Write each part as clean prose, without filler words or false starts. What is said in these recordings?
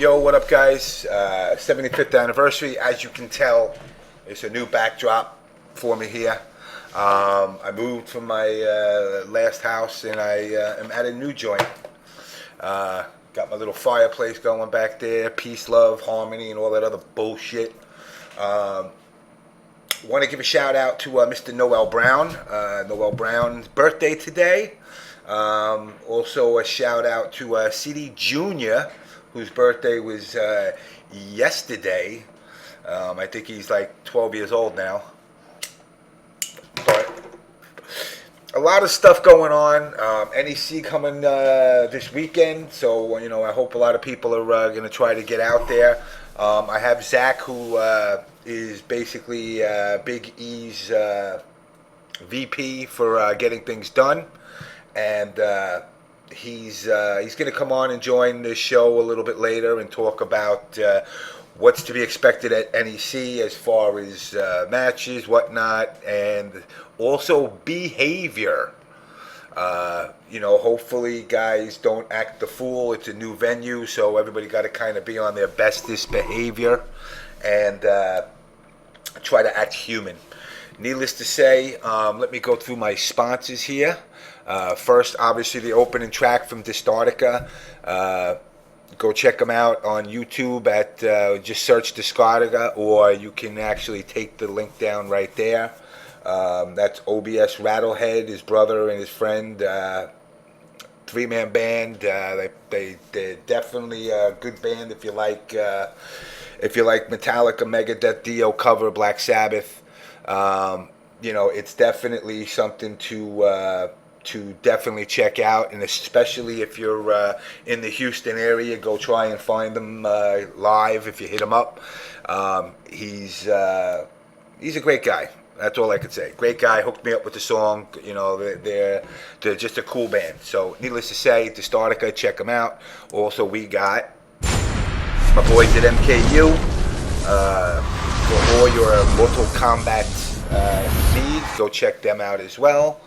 Yo, what up, guys? 75th anniversary. As you can tell, it's a new backdrop for me here. I moved from my last house, and I am at a new joint. Got my little fireplace going back there. Peace, love, harmony, and all that other bullshit. Want to give a shout out to Mr. Noel Brown. Noel Brown's birthday today. Also a shout out to CDjr, whose birthday was yesterday. I think he's like 12 years old now. But a lot of stuff going on. NEC coming this weekend, so I hope a lot of people are going to try to get out there. I have Zach, who is basically Big E's VP for getting things done, and he's going to come on and join the show a little bit later and talk about what's to be expected at NEC as far as matches, whatnot, and also behavior. Hopefully guys don't act the fool. It's a new venue, so everybody got to kind of be on their bestest behavior and try to act human. Needless to say, let me go through my sponsors here. First, obviously, the opening track from Distartica. Go check them out on YouTube at just search Distartica, or you can actually take the link down right there. That's OBS Rattlehead, his brother and his friend. Three-man band. They're definitely a good band if you like Metallica, Megadeth, Dio cover, Black Sabbath. It's definitely something to definitely check out, and especially if you're in the Houston area, go try and find them live if you hit him up. He's a great guy. That's all I could say. Great guy, hooked me up with the song. They're just a cool band. So needless to say, Distartica, check them out. Also, we got my boys at MKU for all your Mortal Kombat needs. Go check them out as well.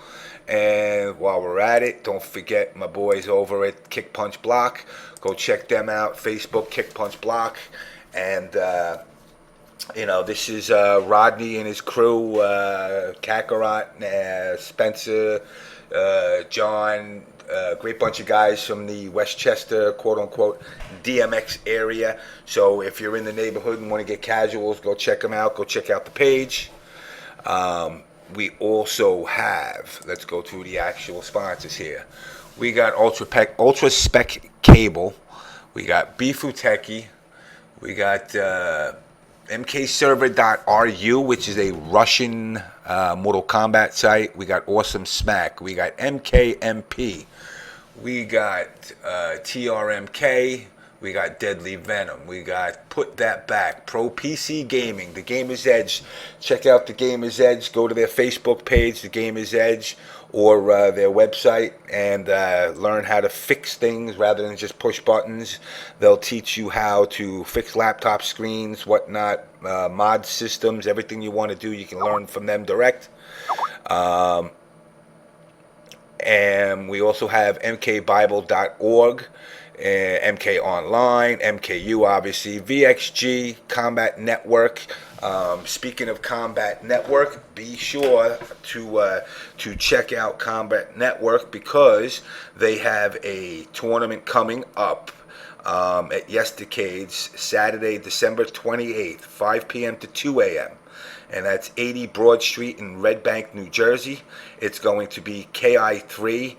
And while we're at it, don't forget my boys over at Kick Punch Block. Go check them out. Facebook, Kick Punch Block. And, this is Rodney and his crew, Kakarot, Spencer, John, great bunch of guys from the Westchester, quote-unquote, DMX area. So if you're in the neighborhood and want to get casuals, go check them out. Go check out the page. We also have, let's go through the actual sponsors here. We got Ultra Spec Cable. We got Wtih. We got MKServer.ru, which is a Russian Mortal Kombat site. We got Awesome Smack. We got MKMP. We got TRMK. We got Deadly Venom. We got Put That Back. Pro PC Gaming. The Gamer's Edge. Check out the Gamer's Edge. Go to their Facebook page, the Gamer's Edge, or their website, and learn how to fix things rather than just push buttons. They'll teach you how to fix laptop screens, whatnot, mod systems, everything you want to do. You can learn from them direct. And we also have mkbible.org. MK Online, MKU, obviously, VXG, Combat Network. Speaking of Combat Network, be sure to check out Combat Network, because they have a tournament coming up at Yestercades, Saturday, December 28th, 5 p.m. to 2 a.m. And that's 80 Broad Street in Red Bank, New Jersey. It's going to be KI3,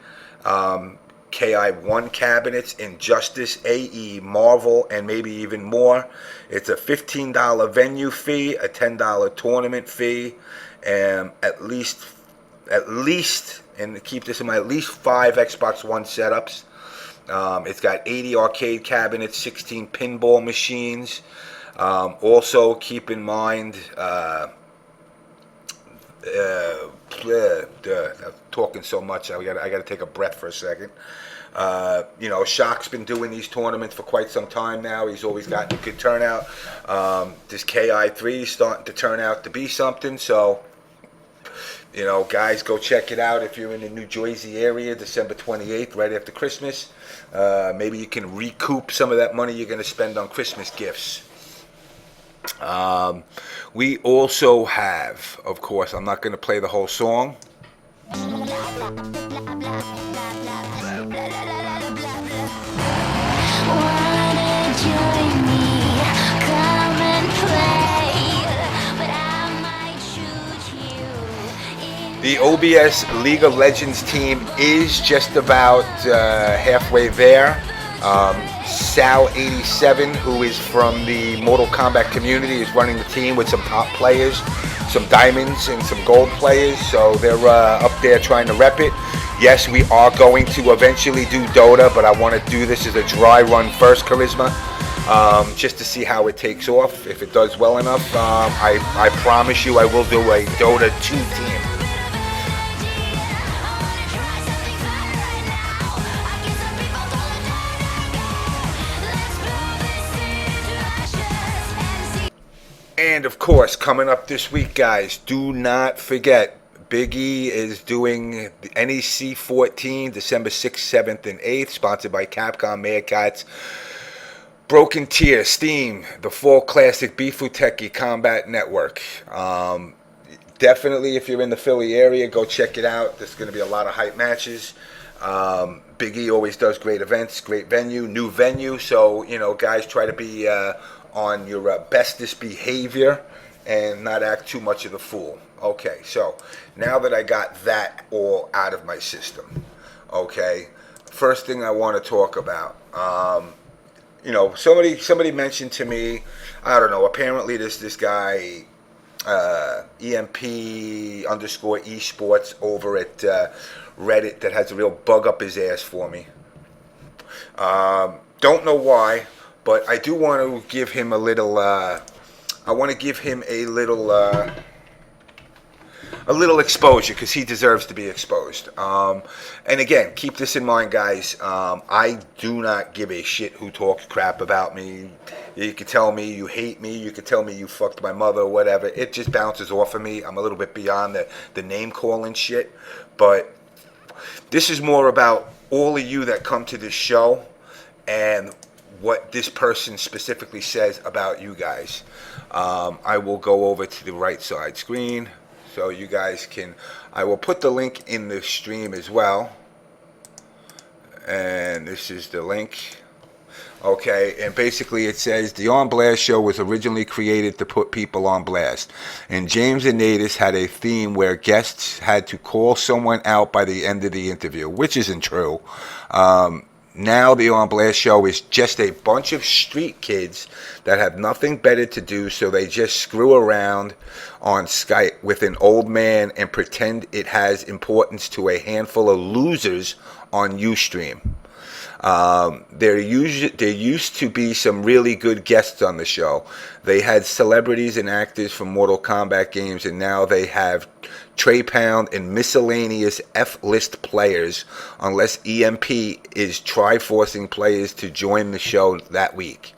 KI1 cabinets, Injustice, AE, Marvel, and maybe even more. It's a $15 venue fee, a $10 tournament fee, and at least, and keep this in mind, at least 5 Xbox One setups. It's got 80 arcade cabinets, 16 pinball machines. Also, keep in mind, I'm talking so much, I got to take a breath for a second. Shock's been doing these tournaments for quite some time now. He's always gotten a good turnout. This KI3 is starting to turn out to be something. So, You know, guys, go check it out if you're in the New Jersey area, December 28th, right after Christmas. Maybe you can recoup some of that money you're going to spend on Christmas gifts. We also have, of course, I'm not going to play the whole song. The OBS League of Legends team is just about halfway there. Sal87, who is from the Mortal Kombat community, is running the team with some top players, some diamonds and some gold players. So they're up there trying to rep it. Yes, we are going to eventually do Dota, but I want to do this as a dry run first, Charisma, just to see how it takes off. If it does well enough, I promise you I will do a Dota 2 team. And of course, coming up this week, guys, do not forget, Big E is doing the NEC 14, December 6th, 7th, and 8th, sponsored by Capcom, Meerkats, Broken Tier, Steam, the Fall Classic, Wtih Combat Network. Definitely, if you're in the Philly area, go check it out. There's going to be a lot of hype matches. Big E always does great events, great venue, new venue. So, you know, guys, try to be on your bestest behavior and not act too much of the fool. Okay, so now that I got that all out of my system, okay, first thing I want to talk about, you know, somebody mentioned to me, I don't know, apparently this guy, EMP_Esports over at Reddit that has a real bug up his ass for me. Don't know why, but I do want to give him a little, I want to give him a little exposure because he deserves to be exposed. And again, keep this in mind, guys. I do not give a shit who talks crap about me. You could tell me you hate me. You could tell me you fucked my mother or whatever. It just bounces off of me. I'm a little bit beyond the name calling shit. But this is more about all of you that come to this show and what this person specifically says about you guys. I will go over to the right side screen so you guys can, I will put the link in the stream as well. And this is the link. Okay, and basically it says, the On Blast show was originally created to put people on blast. And James and NEC had a theme where guests had to call someone out by the end of the interview, which isn't true. Now the On Blast show is just a bunch of street kids that have nothing better to do, so they just screw around on Skype with an old man and pretend it has importance to a handful of losers on Ustream. There used to be some really good guests on the show. They had celebrities and actors from Mortal Kombat games, and now they have Trepound and miscellaneous F-list players, unless EMP is Triforcing players to join the show that week.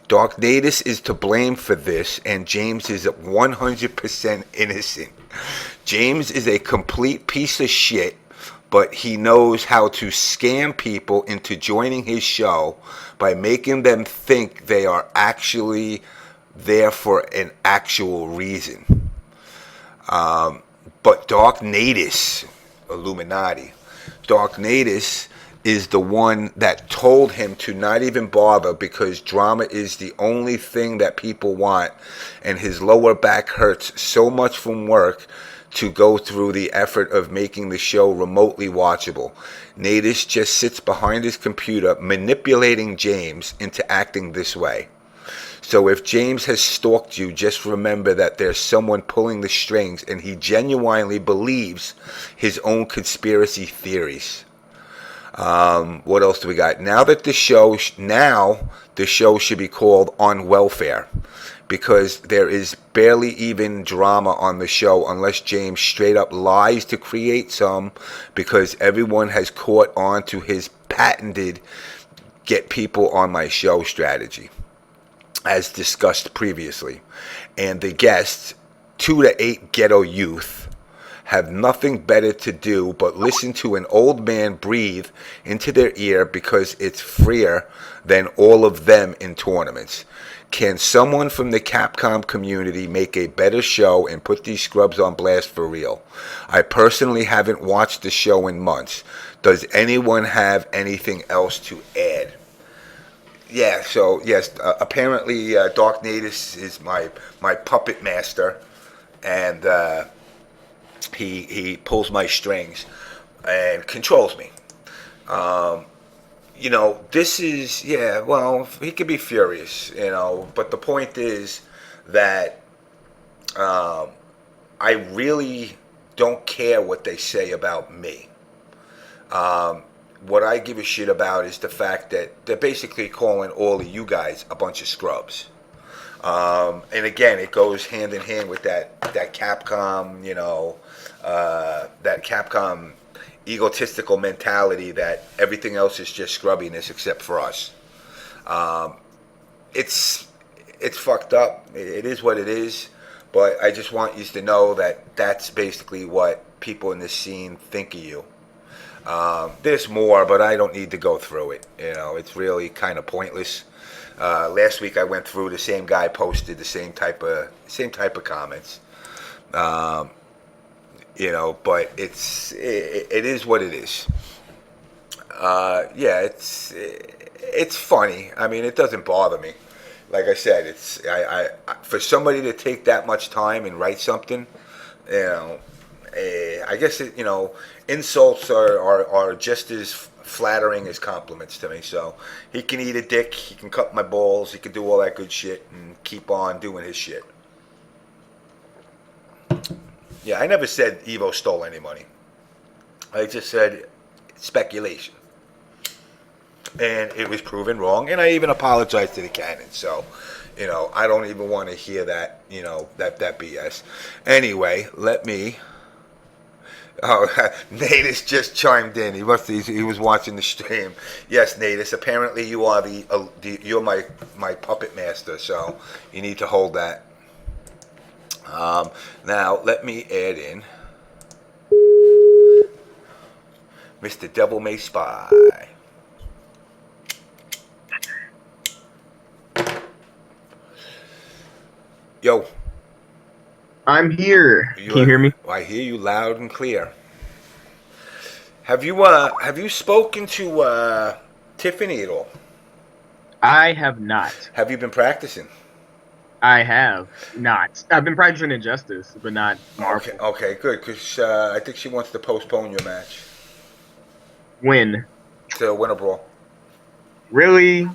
DarKNaTaS is to blame for this, and James is 100% innocent. James is a complete piece of shit, but he knows how to scam people into joining his show by making them think they are actually there for an actual reason. But DarKNaTaS, Illuminati, DarKNaTaS is the one that told him to not even bother because drama is the only thing that people want, and his lower back hurts so much from work to go through the effort of making the show remotely watchable. NEC just sits behind his computer manipulating James into acting this way. So if James has stalked you, just remember that there's someone pulling the strings, and he genuinely believes his own conspiracy theories. What else do we got? Now the show should be called On Welfare, because there is barely even drama on the show unless James straight up lies to create some, because everyone has caught on to his patented get people on my show strategy, as discussed previously. And the guests, 2 to 8 ghetto youth, have nothing better to do but listen to an old man breathe into their ear because it's freer than all of them in tournaments. Can someone from the Capcom community make a better show and put these scrubs on blast for real? I personally haven't watched the show in months. Does anyone have anything else to add? Yeah, so yes, apparently DarKNaTaS is my puppet master, and he pulls my strings and controls me. This is, yeah, well, he could be furious, but the point is that I really don't care what they say about me. What I give a shit about is the fact that they're basically calling all of you guys a bunch of scrubs. And again, it goes hand in hand with that Capcom, that Capcom egotistical mentality that everything else is just scrubbiness except for us. It's fucked up. It is what it is. But I just want you to know that that's basically what people in this scene think of you. There's more, but I don't need to go through it. It's really kind of pointless. Last week I went through, the same guy posted the same type of comments. But it is what it is. It's funny. I mean, it doesn't bother me. Like I said, it's I for somebody to take that much time and write something, I guess insults are just as flattering as compliments to me. So he can eat a dick, he can cut my balls, he can do all that good shit and keep on doing his shit. Yeah, I never said Evo stole any money. I just said speculation. And it was proven wrong, and I even apologized to the canon. So, I don't even want to hear that, that BS. Anyway, let me... Oh, NEC just chimed in. He was watching the stream. Yes, NEC. Apparently, you are you're my puppet master. So you need to hold that. Now let me add in Mr. DevilMaySpy. Yo. I'm here. Can you hear me? I hear you loud and clear. Have you spoken to Tiffany at all? I have not. Have you been practicing? I have not. I've been practicing Injustice, but not Marvel. Okay, good. Because I think she wants to postpone your match. When? To Winter Brawl. Really?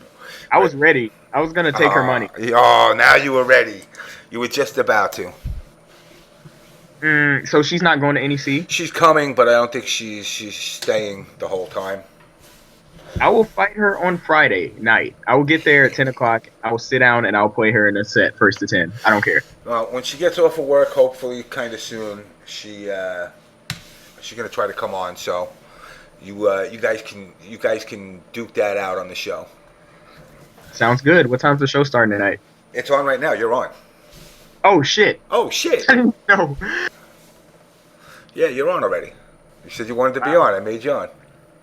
I was ready. I was gonna take her money. Oh, now you were ready. You were just about to. So she's not going to NEC? She's coming, but I don't think she's staying the whole time. I will fight her on Friday night. I will get there at 10 o'clock. I will sit down and I'll play her in a set, 1st to 10. I don't care. When she gets off of work, hopefully kind of soon, she's gonna try to come on. So you guys can duke that out on the show. Sounds good. What time's the show starting tonight? It's on right now. You're on. Oh shit! Oh shit! I didn't know. Yeah, you're on already. You said you wanted to be on. I made you on.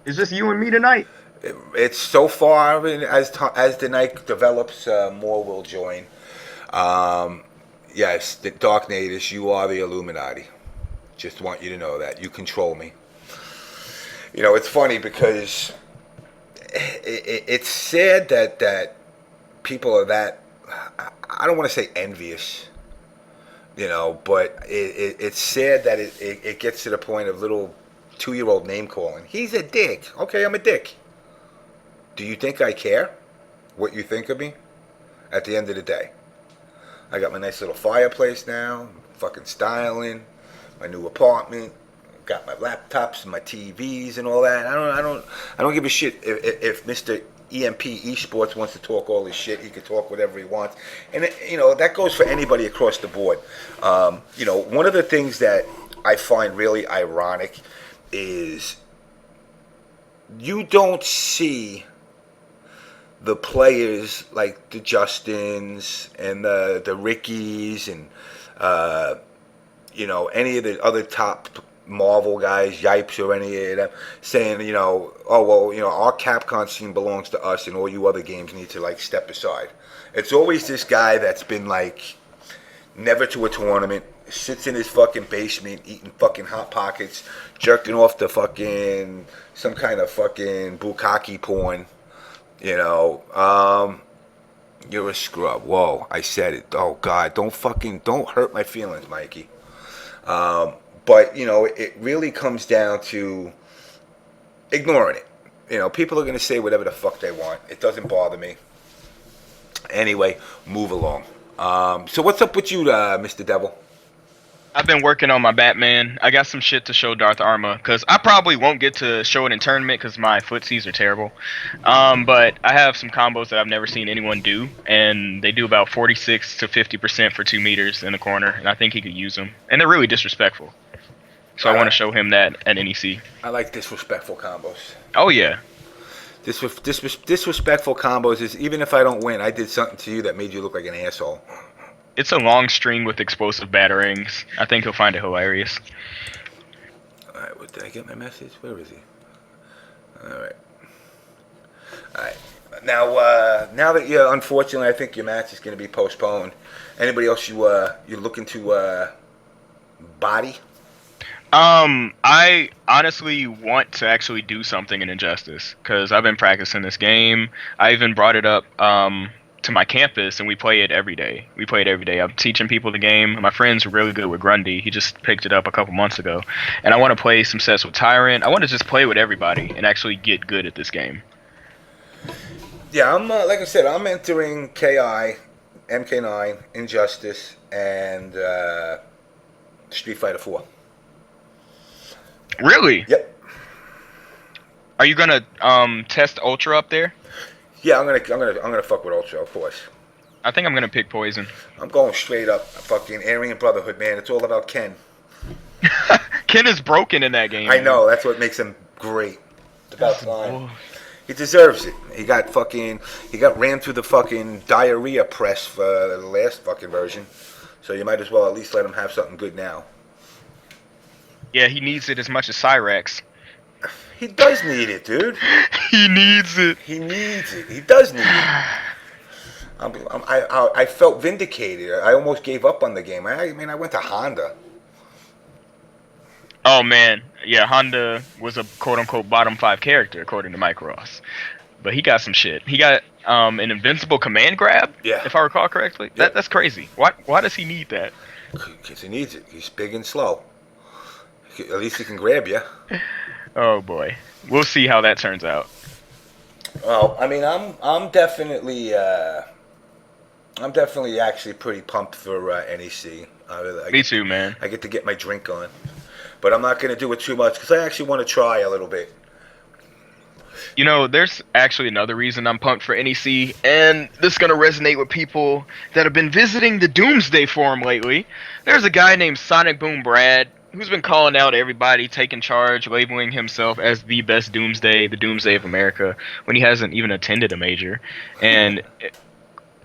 It's just you and me tonight. It's so far. I mean, as the night develops, more will join. Yes, the DarKNaTaS, you are the Illuminati. Just want you to know that. You control me. It's funny because it's sad that people are that, I don't want to say envious, but it's sad that it gets to the point of little 2-year-old name calling. He's a dick. Okay, I'm a dick. Do you think I care what you think of me? At the end of the day, I got my nice little fireplace now, fucking styling, my new apartment, got my laptops and my TVs and all that. I don't give a shit if Mr. EMP Esports wants to talk all this shit. He can talk whatever he wants, and that goes for anybody across the board. One of the things that I find really ironic is you don't see the players like the Justins and the Rickies and any of the other top Marvel guys, Yipes or any of them, saying, oh, well, our Capcom scene belongs to us and all you other games need to, like, step aside. It's always this guy that's been, like, never to a tournament, sits in his fucking basement eating fucking Hot Pockets, jerking off to fucking some kind of fucking bukkake porn, You're a scrub. Whoa, I said it. Oh, God, don't hurt my feelings, Mikey. But, it really comes down to ignoring it. People are going to say whatever the fuck they want. It doesn't bother me. Anyway, move along. So what's up with you, Mr. Devil? I've been working on my Batman. I got some shit to show Darth Arma, because I probably won't get to show it in tournament because my footsies are terrible. But I have some combos that I've never seen anyone do, and they do about 46 to 50% for 2 meters in the corner, and I think he could use them. And they're really disrespectful. So I want to show him that at NEC. I like disrespectful combos. Oh, yeah. Disrespectful combos is, even if I don't win, I did something to you that made you look like an asshole. It's a long string with explosive batterings. I think he'll find it hilarious. Alright, did I get my message? Where is he? Alright. Now that unfortunately, I think your match is going to be postponed. Anybody else you're looking to body? I honestly want to actually do something in Injustice, because I've been practicing this game. I even brought it up to my campus, and we play it every day. I'm teaching people the game. My friend's really good with Grundy. He just picked it up a couple months ago. And I want to play some sets with Tyrant. I want to just play with everybody and actually get good at this game. Yeah, I'm like I said, I'm entering KI, MK9, Injustice, and Street Fighter 4. Really? Yep. Are you gonna test Ultra up there? Yeah, I'm gonna fuck with Ultra, of course. I think I'm gonna pick Poison. I'm going straight up, fucking Aryan Brotherhood, man. It's all about Ken. Ken is broken in that game. I know, that's what makes him great. It's about time. He deserves it. He got ran through the fucking diarrhea press for the last fucking version. So you might as well at least let him have something good now. Yeah, he needs it as much as Cyrax. He does need it, dude. He needs it. He needs it. He does need it. I felt vindicated. I almost gave up on the game. I went to Honda. Oh, man. Yeah, Honda was a quote-unquote bottom 5 character, according to Mike Ross. But he got some shit. He got an invincible command grab, if I recall correctly. Yep. That's crazy. Why does he need that? Because he needs it. He's big and slow. At least he can grab you. Oh boy, we'll see how that turns out. Well, I mean, I'm definitely actually pretty pumped for NEC. Me too, man. I get to get my drink on, but I'm not going to do it too much because I actually want to try a little bit. There's actually another reason I'm pumped for NEC, and this is going to resonate with people that have been visiting the Doomsday Forum lately. There's a guy named Sonic Boom Brad who's been calling out everybody, taking charge, labeling himself as the best Doomsday, the Doomsday of America, when he hasn't even attended a major. And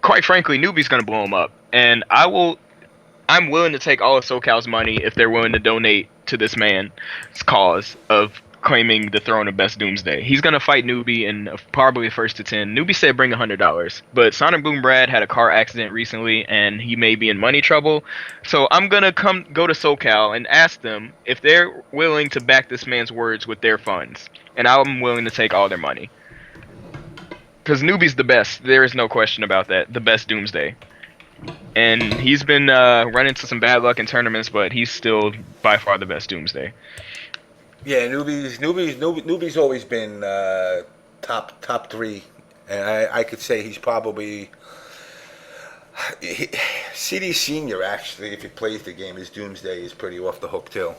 quite frankly, Newbie's going to blow him up. And I'm willing to take all of SoCal's money if they're willing to donate to this man's cause of claiming the throne of best Doomsday. He's going to fight Newbie in probably first to 10. Newbie said bring $100, but Sonic Boom Brad had a car accident recently and he may be in money trouble. So I'm going to go to SoCal and ask them if they're willing to back this man's words with their funds. And I'm willing to take all their money. Because Newbie's the best. There is no question about that. The best Doomsday. And he's been running into some bad luck in tournaments, but he's still by far the best Doomsday. Yeah, Newbie's always been top 3, and I could say he's probably CDjr actually. If he plays the game, his Doomsday is pretty off the hook too.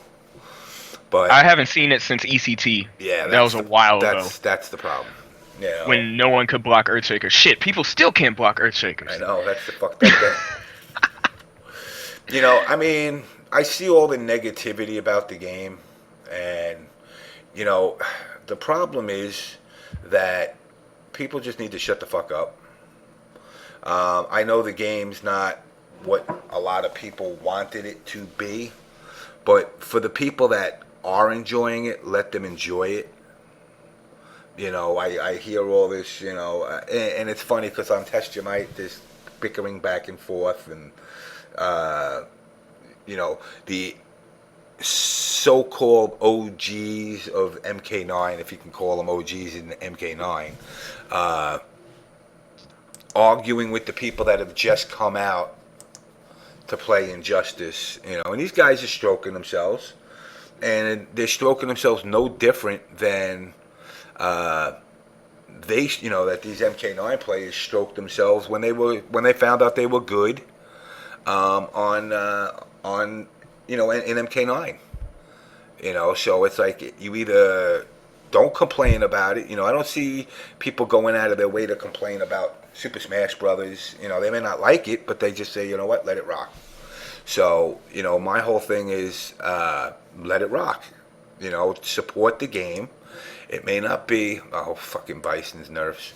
But I haven't seen it since ECT. Yeah, that was a while ago. That's the problem. Yeah, when no one could block Earthshaker. Shit, people still can't block Earthshakers. I know, that's the fucked up thing. I mean, I see all the negativity about the game. And, the problem is that people just need to shut the fuck up. I know the game's not what a lot of people wanted it to be, but for the people that are enjoying it, let them enjoy it. You know, I hear all this, you know, and it's funny because on Test You Might, there's bickering back and forth, and you know, the so-called OGs of MK9, if you can call them OGs in MK9, arguing with the people that have just come out to play Injustice, you know, and these guys are stroking themselves, and they're stroking themselves no different than you know, that these MK9 players stroked themselves when they found out they were good on you know, in MK9. You know, so it's like you either don't complain about it. You know, I don't see people going out of their way to complain about Super Smash Brothers. You know, they may not like it, but they just say, you know what, let it rock. So, you know, my whole thing is let it rock. You know, support the game. It may not be, oh, fucking Bison's nerfs.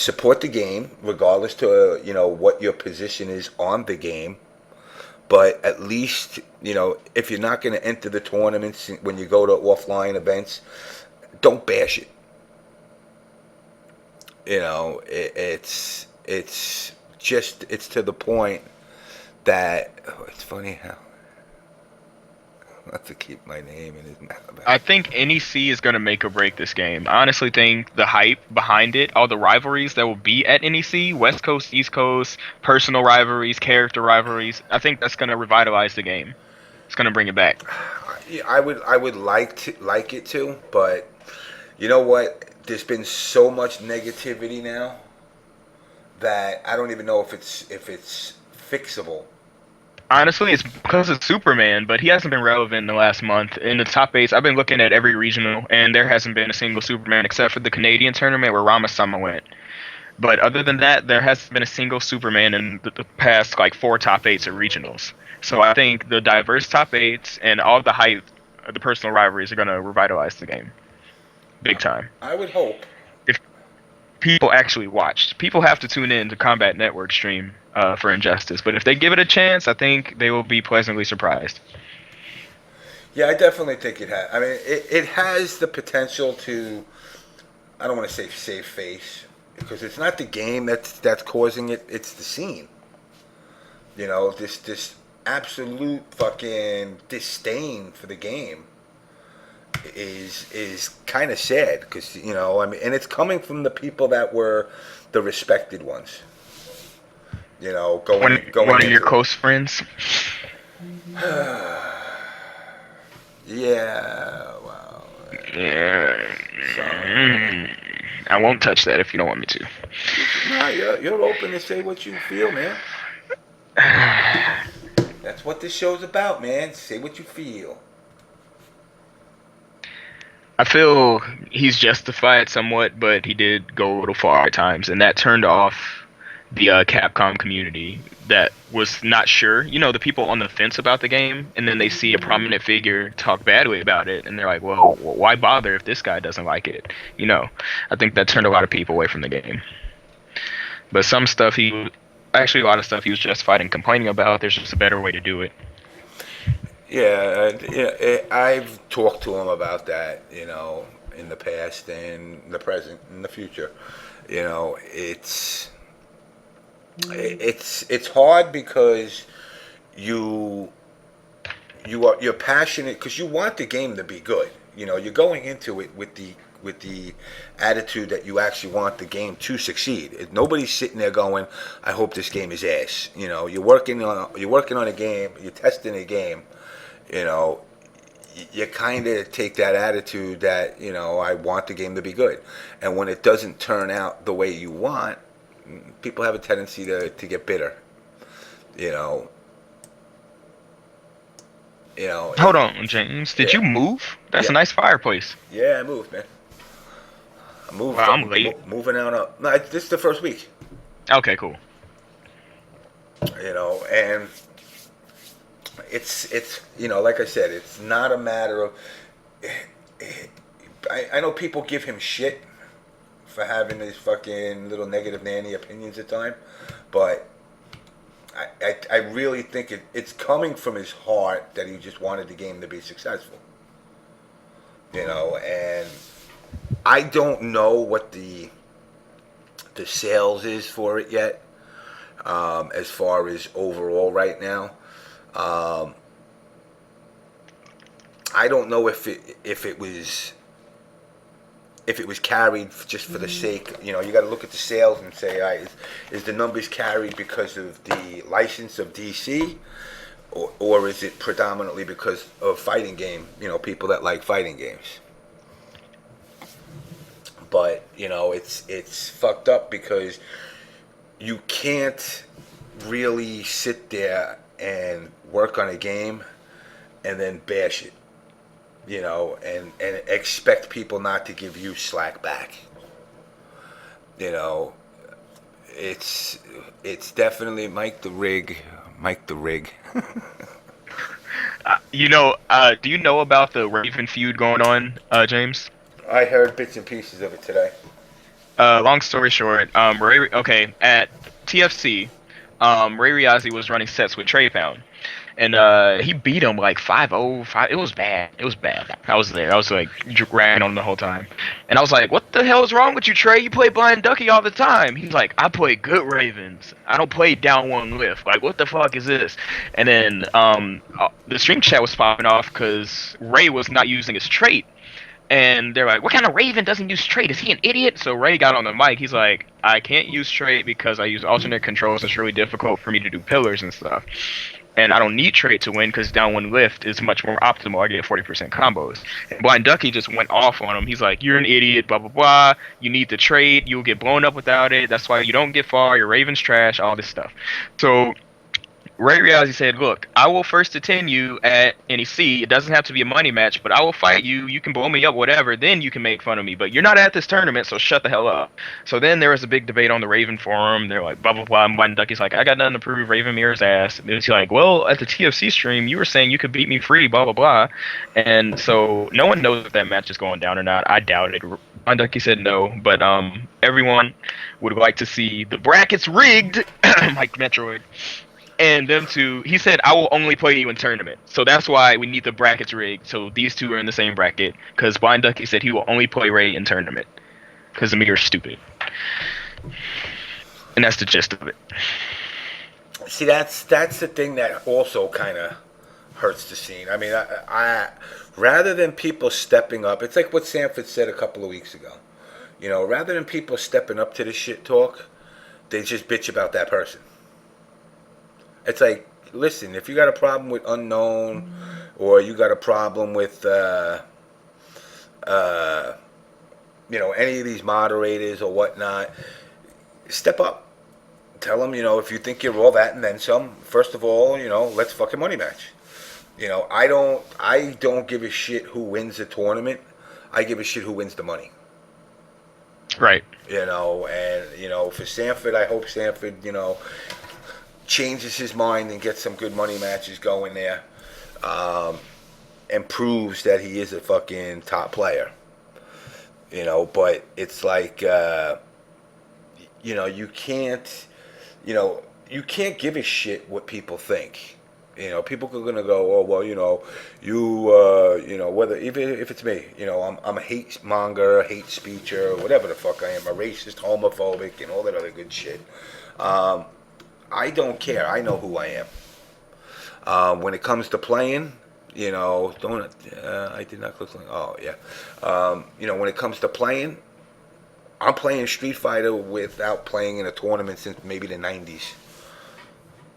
Support the game, regardless to, you know, what your position is on the game. But at least, you know, if you're not going to enter the tournaments when you go to offline events, don't bash it. You know, it's to the point that, it's funny how, not to keep my name in his mouth. I think NEC is going to make or break this game. I honestly think the hype behind it, all the rivalries that will be at NEC, West Coast, East Coast, personal rivalries, character rivalries, I think that's going to revitalize the game. It's going to bring it back. Yeah, I would like it to, but you know what? There's been so much negativity now that I don't even know if it's fixable. Honestly, it's because it's Superman, but he hasn't been relevant in the last month. In the top 8s, I've been looking at every regional, and there hasn't been a single Superman except for the Canadian tournament where Ramasama went. But other than that, there hasn't been a single Superman in the past, like, 4 top 8s at regionals. So I think the diverse top 8s and all the hype, the personal rivalries are going to revitalize the game. Big time. I would hope. If people actually watched. People have to tune in to Combat Network stream for Injustice, but if they give it a chance, I think they will be pleasantly surprised. Yeah, I definitely think it has. I mean, it has the potential to, I don't want to say save face, because it's not the game that's causing it, it's the scene. You know, this absolute fucking disdain for the game is kind of sad, because, you know, I mean, and it's coming from the people that were the respected ones. You know, going one of your close friends. Yeah, well. Yeah. I won't touch that if you don't want me to. Nah, you're open to say what you feel, man. That's what this show's about, man. Say what you feel. I feel he's justified somewhat, but he did go a little far at times, and that turned off the Capcom community that was not sure. You know, the people on the fence about the game, and then they see a prominent figure talk badly about it, and they're like, well, why bother if this guy doesn't like it? You know, I think that turned a lot of people away from the game. But some stuff a lot of stuff he was justified in complaining about. There's just a better way to do it. Yeah, I've talked to him about that, you know, in the past and the present and the future. You know, it's hard because you're passionate, because you want the game to be good. You know, you're going into it with the attitude that you actually want the game to succeed. Nobody's sitting there going, I hope this game is ass. You know, you're working on a game, you're testing a game. You know, you kind of take that attitude that, you know, I want the game to be good. And when it doesn't turn out the way you want, people have a tendency to get bitter. You know. Hold on, James. Did you move? That's a nice fireplace. Yeah, I moved, man. I moved. Wow, I'm late. Moving out of. No, this is the first week. Okay, cool. You know, and it's you know, like I said, it's not a matter of. I know people give him shit for having these fucking little negative nanny opinions at time, but I really think it's coming from his heart that he just wanted the game to be successful. And I don't know what the sales is for it yet, as far as overall right now. Um, I don't know if it was carried just for the sake. You got to look at the sales and say, all right, is the numbers carried because of the license of DC, or is it predominantly because of fighting game? People that like fighting games. But it's fucked up because you can't really sit there and work on a game and then bash it, and expect people not to give you slack back. It's definitely Mike the Rig. Do you know about the Raven feud going on, James? I heard bits and pieces of it today. Long story short, at TFC, Ray Riazzi was running sets with Trepound, and he beat him like 5-0, 5. It was bad. It was bad. I was there. I was like ragging on him the whole time, and I was like, "What the hell is wrong with you, Trey? You play Blind Ducky all the time." He's like, "I play good Ravens. I don't play down one lift. Like, what the fuck is this?" And then the stream chat was popping off because Ray was not using his trait. And they're like, "What kind of Raven doesn't use trait? Is he an idiot?" So Ray got on the mic. He's like, "I can't use trait because I use alternate controls. It's really difficult for me to do pillars and stuff. And I don't need trait to win because down one lift is much more optimal. I get 40% combos." And Blind Ducky just went off on him. He's like, "You're an idiot, blah, blah, blah. You need the trait. You'll get blown up without it. That's why you don't get far. Your Raven's trash," all this stuff. So Ray Riazzi said, "Look, I will first attend you at NEC. It doesn't have to be a money match, but I will fight you. You can blow me up, whatever. Then you can make fun of me. But you're not at this tournament, so shut the hell up." So then there was a big debate on the Raven forum. They're like, blah, blah, blah. And Blind Ducky's like, "I got nothing to prove. Raven mirrors ass." And he's like, "Well, at the TFC stream, you were saying you could beat me free, blah, blah, blah." And so no one knows if that match is going down or not. I doubt it. Blind Ducky said no, but everyone would like to see the brackets rigged, like Metroid. And them two, he said, "I will only play you in tournament." So that's why we need the brackets rigged. So these two are in the same bracket. Because Blind Ducky said he will only play Ray in tournament. Because the mirror's stupid. And that's the gist of it. See, that's the thing that also kind of hurts the scene. I mean, I rather than people stepping up, it's like what Sanford said a couple of weeks ago. Rather than people stepping up to the shit talk, they just bitch about that person. It's like, listen, if you got a problem with Unknown, or you got a problem with, any of these moderators or whatnot, step up. Tell them, if you think you're all that and then some, first of all, let's fucking money match. I don't give a shit who wins the tournament. I give a shit who wins the money. Right. For Sanford, I hope Sanford, changes his mind and gets some good money matches going there, and proves that he is a fucking top player. But it's like, you can't give a shit what people think. People are gonna go, "Oh well, whether even if it's me, I'm a hate monger, hate speecher, whatever the fuck I am, a racist, homophobic, and all that other good shit." I don't care. I know who I am. When it comes to playing, don't. I did not click. Oh yeah. When it comes to playing, I'm playing Street Fighter without playing in a tournament since maybe the '90s.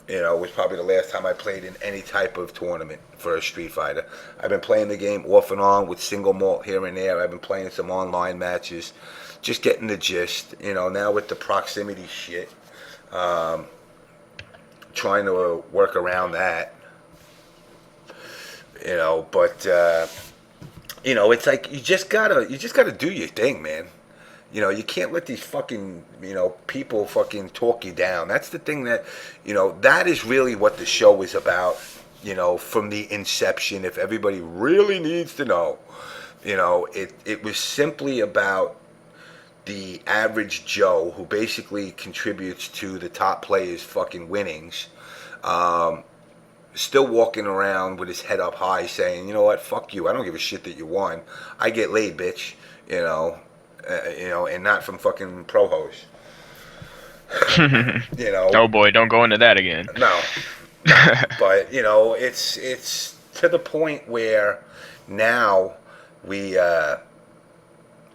It was probably the last time I played in any type of tournament for a Street Fighter. I've been playing the game off and on with single malt here and there. I've been playing some online matches, just getting the gist. Now with the proximity shit. Trying to work around that, but it's like you just gotta do your thing, man. You can't let these fucking people fucking talk you down. That's the thing that that is really what the show is about. From the inception, if everybody really needs to know, it was simply about the average Joe who basically contributes to the top players' fucking winnings, still walking around with his head up high saying, you know what, fuck you, I don't give a shit that you won. I get laid, bitch. And not from fucking pro hose. Oh boy, don't go into that again. No. But, it's to the point where now we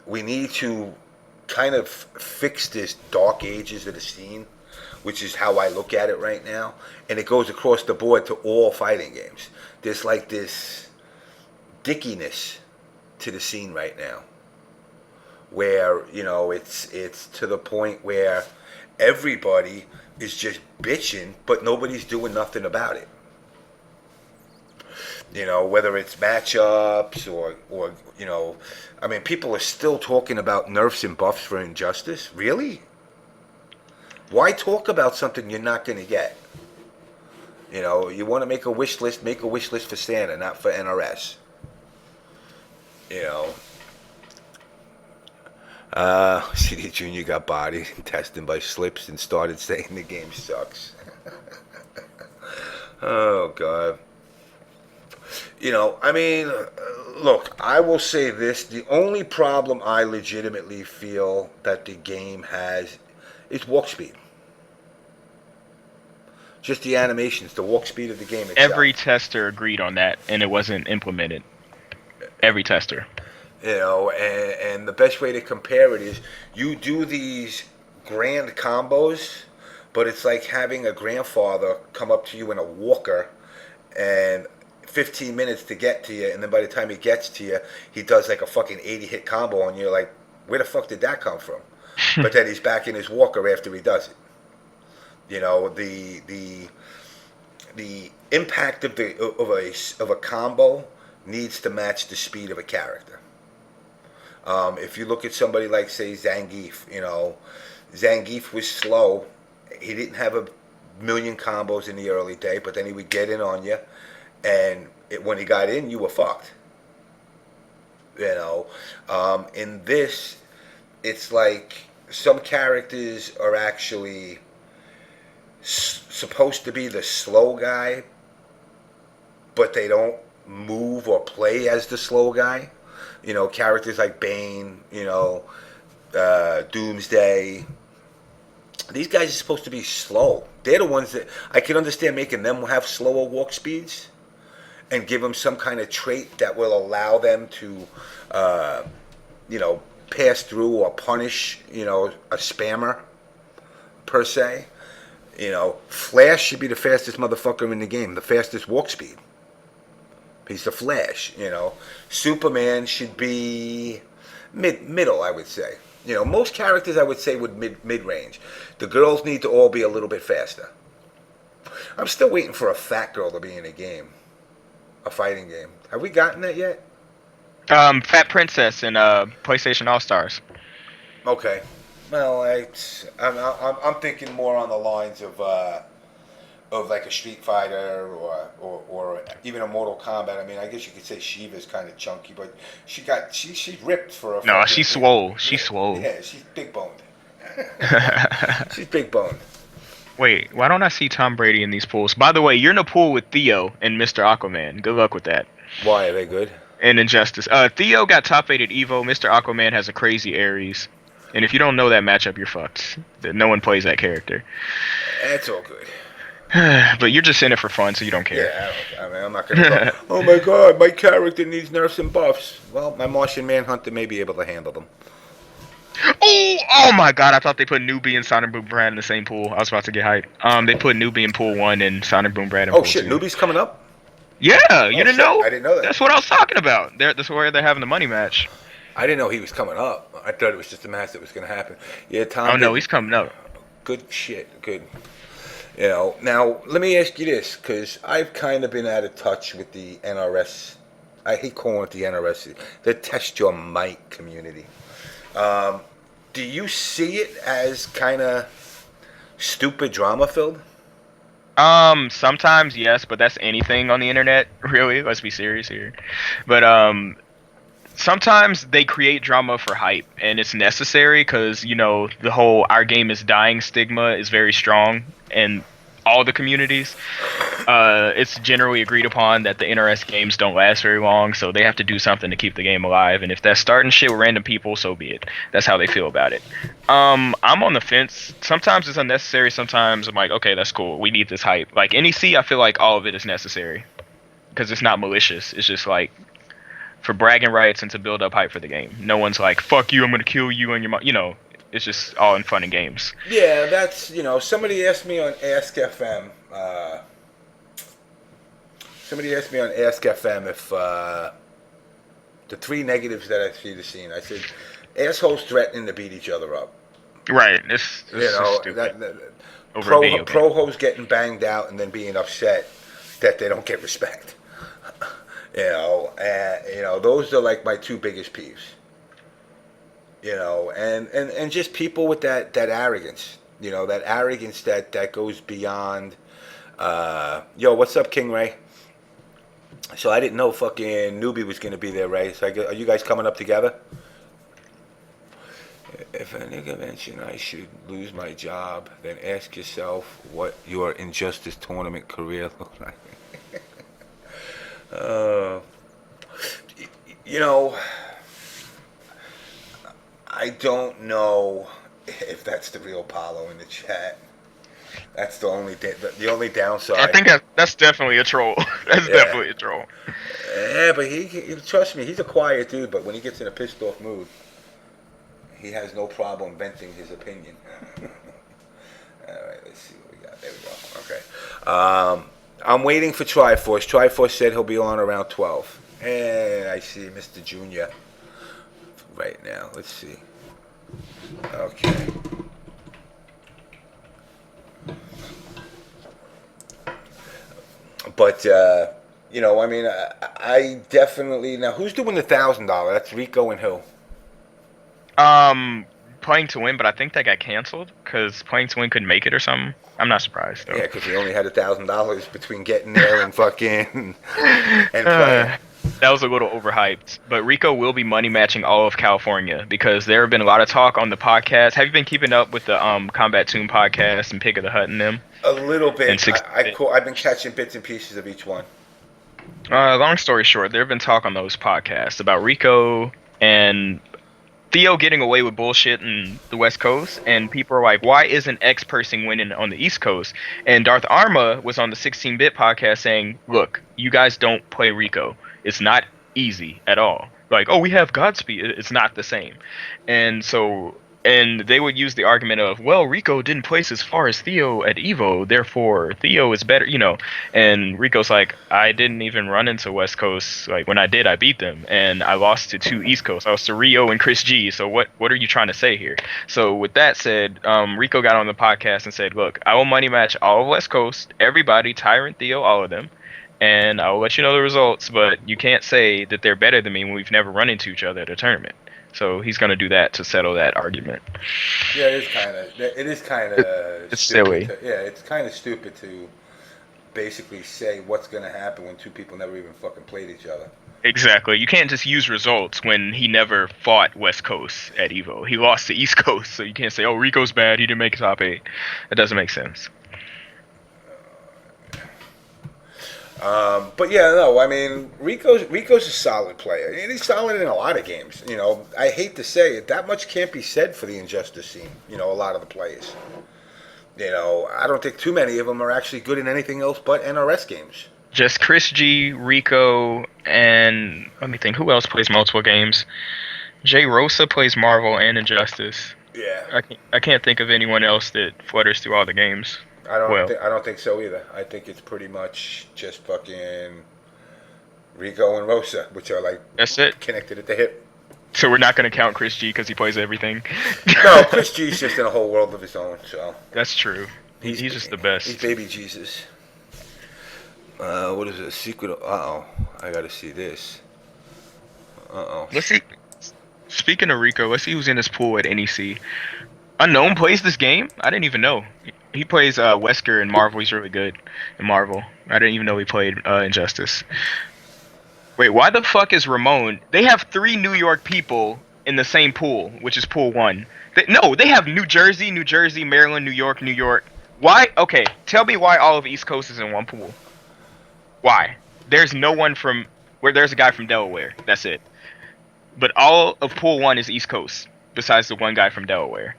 need to kind of fix this dark ages of the scene, which is how I look at it right now. And it goes across the board to all fighting games. There's like this dickiness to the scene right now, where it's to the point where everybody is just bitching, but nobody's doing nothing about it. Whether it's matchups or people are still talking about nerfs and buffs for Injustice. Really? Why talk about something you're not going to get? You want to make a wish list for Santa, not for NRS. CDjr got bodied and tested by Slips and started saying the game sucks. Oh, God. Look, I will say this. The only problem I legitimately feel that the game has is walk speed. Just the animations, the walk speed of the game itself. Every tester agreed on that, and it wasn't implemented. Every tester. And the best way to compare it is you do these grand combos, but it's like having a grandfather come up to you in a walker and 15 minutes to get to you, and then by the time he gets to you, he does like a fucking 80-hit combo, and you're like, where the fuck did that come from? But then he's back in his walker after he does it. The impact of a combo needs to match the speed of a character. If you look at somebody like, say, Zangief, Zangief was slow. He didn't have a million combos in the early day, but then he would get in on you, and when he got in, you were fucked. In this, it's like some characters are actually supposed to be the slow guy, but they don't move or play as the slow guy. Characters like Bane, Doomsday. These guys are supposed to be slow. They're the ones that I can understand making them have slower walk speeds and give them some kind of trait that will allow them to, pass through or punish, a spammer, per se. Flash should be the fastest motherfucker in the game, the fastest walk speed. He's the Flash, Superman should be middle, I would say. Most characters I would say would mid-range. The girls need to all be a little bit faster. I'm still waiting for a fat girl to be in a game. A fighting game. Have we gotten that yet? Fat Princess in PlayStation All-Stars. Okay. Well, I'm thinking more on the lines of like a Street Fighter or even a Mortal Kombat. I mean, I guess you could say Shiva's kind of chunky, but she's ripped for a. No, she's swole. She's swole. Yeah, she's big boned. She's big boned. Wait, why don't I see Tom Brady in these pools? By the way, you're in a pool with Theo and Mr. Aquaman. Good luck with that. Why are they good? And Injustice. Theo got top 8 at Evo. Mr. Aquaman has a crazy Ares. And if you don't know that matchup, you're fucked. No one plays that character. That's all good. But you're just in it for fun, so you don't care. Yeah, I'm not going to go, oh my god, my character needs nerfs and buffs. Well, my Martian Manhunter may be able to handle them. Oh my god, I thought they put Newbie and Sonic Boom Brad in the same pool. I was about to get hyped. They put Newbie in pool 1 and Sonic Boom Brad in pool 2. Oh shit, Newbie's coming up? Yeah, you didn't know? I didn't know that. That's what I was talking about. That's where they're having the money match. I didn't know he was coming up. I thought it was just a match that was going to happen. Yeah, Tom. Oh no, he's coming up. Good shit, good. Now let me ask you this, because I've kind of been out of touch with the NRS. I hate calling it the NRS, the Test Your Might community. Do you see it as kind of stupid drama filled? Sometimes yes, but that's anything on the internet, really. Let's be serious here. But sometimes they create drama for hype, and it's necessary because the whole "our game is dying" stigma is very strong in all the communities. It's generally agreed upon that the NRS games don't last very long, so they have to do something to keep the game alive. And if that's starting shit with random people, so be it. That's how they feel about it. I'm on the fence. Sometimes it's unnecessary. Sometimes I'm like, okay, that's cool. We need this hype. Like NEC, I feel like all of it is necessary because it's not malicious. It's just like for bragging rights and to build up hype for the game. No one's like, fuck you, I'm gonna kill you and your mom. You know, it's just all in fun and games. Yeah, that's, somebody asked me on Ask FM. Somebody asked me on Ask FM if the three negatives that I see the scene. I said, assholes threatening to beat each other up. Right. It's pro hoes getting banged out and then being upset that they don't get respect. Those are like my two biggest peeves. And just people with that arrogance. That arrogance that goes beyond. What's up, King Ray? So I didn't know fucking Newbie was gonna be there, Ray. So are you guys coming up together? If a nigga mentioned I should lose my job, then ask yourself what your Injustice tournament career looked like. I don't know if that's the real Paulo in the chat. That's the only downside. I think that's definitely a troll. That's definitely a troll. Yeah, but he trust me, he's a quiet dude. But when he gets in a pissed off mood, he has no problem venting his opinion. All right, let's see what we got. There we go. Okay. I'm waiting for Triforce. Triforce said he'll be on around 12. And I see Mr. Junior right now. Let's see. Okay. But, I definitely... Now, who's doing the $1,000? That's Rico and who? Playing to Win, but I think that got canceled because Playing to Win couldn't make it or something. I'm not surprised, though. Yeah, because he only had $1,000 between getting there and fucking... and playing. That was a little overhyped. But Rico will be money matching all of California because there have been a lot of talk on the podcast. Have you been keeping up with the Combat Tune podcast and Pick of the Hut and them? A little bit. I've been catching bits and pieces of each one. Long story short, there have been talk on those podcasts about Rico and Theo getting away with bullshit in the West Coast, and people are like, why isn't X person winning on the East Coast? And Darth Arma was on the 16-Bit podcast saying, look, you guys don't play Rico. It's not easy at all. Like, oh, we have Godspeed. It's not the same. And so, and they would use the argument of, well, Rico didn't place as far as Theo at Evo, therefore Theo is better, And Rico's like, I didn't even run into West Coast. Like, when I did, I beat them. And I lost to 2 East Coast. I lost to Rio and Chris G. So what are you trying to say here? So with that said, Rico got on the podcast and said, look, I will money match all of West Coast, everybody, Tyrant, Theo, all of them. And I will let you know the results, but you can't say that they're better than me when we've never run into each other at a tournament. So he's going to do that to settle that argument. Yeah, it is kind of it's silly. It's kind of stupid to basically say what's going to happen when two people never even fucking played each other. Exactly. You can't just use results when he never fought West Coast at Evo. He lost to East Coast, so you can't say, oh, Rico's bad, he didn't make top 8. That doesn't make sense. But yeah, no, I mean, Rico's a solid player, and he's solid in a lot of games. I hate to say it, that much can't be said for the Injustice scene. A lot of the players. I don't think too many of them are actually good in anything else but NRS games. Just Chris G, Rico, and let me think, who else plays multiple games? Jay Rosa plays Marvel and Injustice. Yeah. I can't think of anyone else that flutters through all the games. I don't think so either. I think it's pretty much just fucking Rico and Rosa, which are like that's it, connected at the hip. So we're not going to count Chris G because he plays everything. No, Chris G's just in a whole world of his own. So that's true. He's just the best. He's baby Jesus. What is it? Secret? I got to see this. Let's see. Speaking of Rico, let's see who's in this pool at NEC. Unknown plays this game? I didn't even know. He plays Wesker in Marvel. He's really good in Marvel. I didn't even know he played Injustice. Wait, why the fuck is Ramon? They have 3 New York people in the same pool, which is pool 1. They have New Jersey, Maryland, New York. Why? Okay, tell me why all of East Coast is in one pool. Why? There's no one from where. There's a guy from Delaware. That's it. But all of pool 1 is East Coast, besides the one guy from Delaware.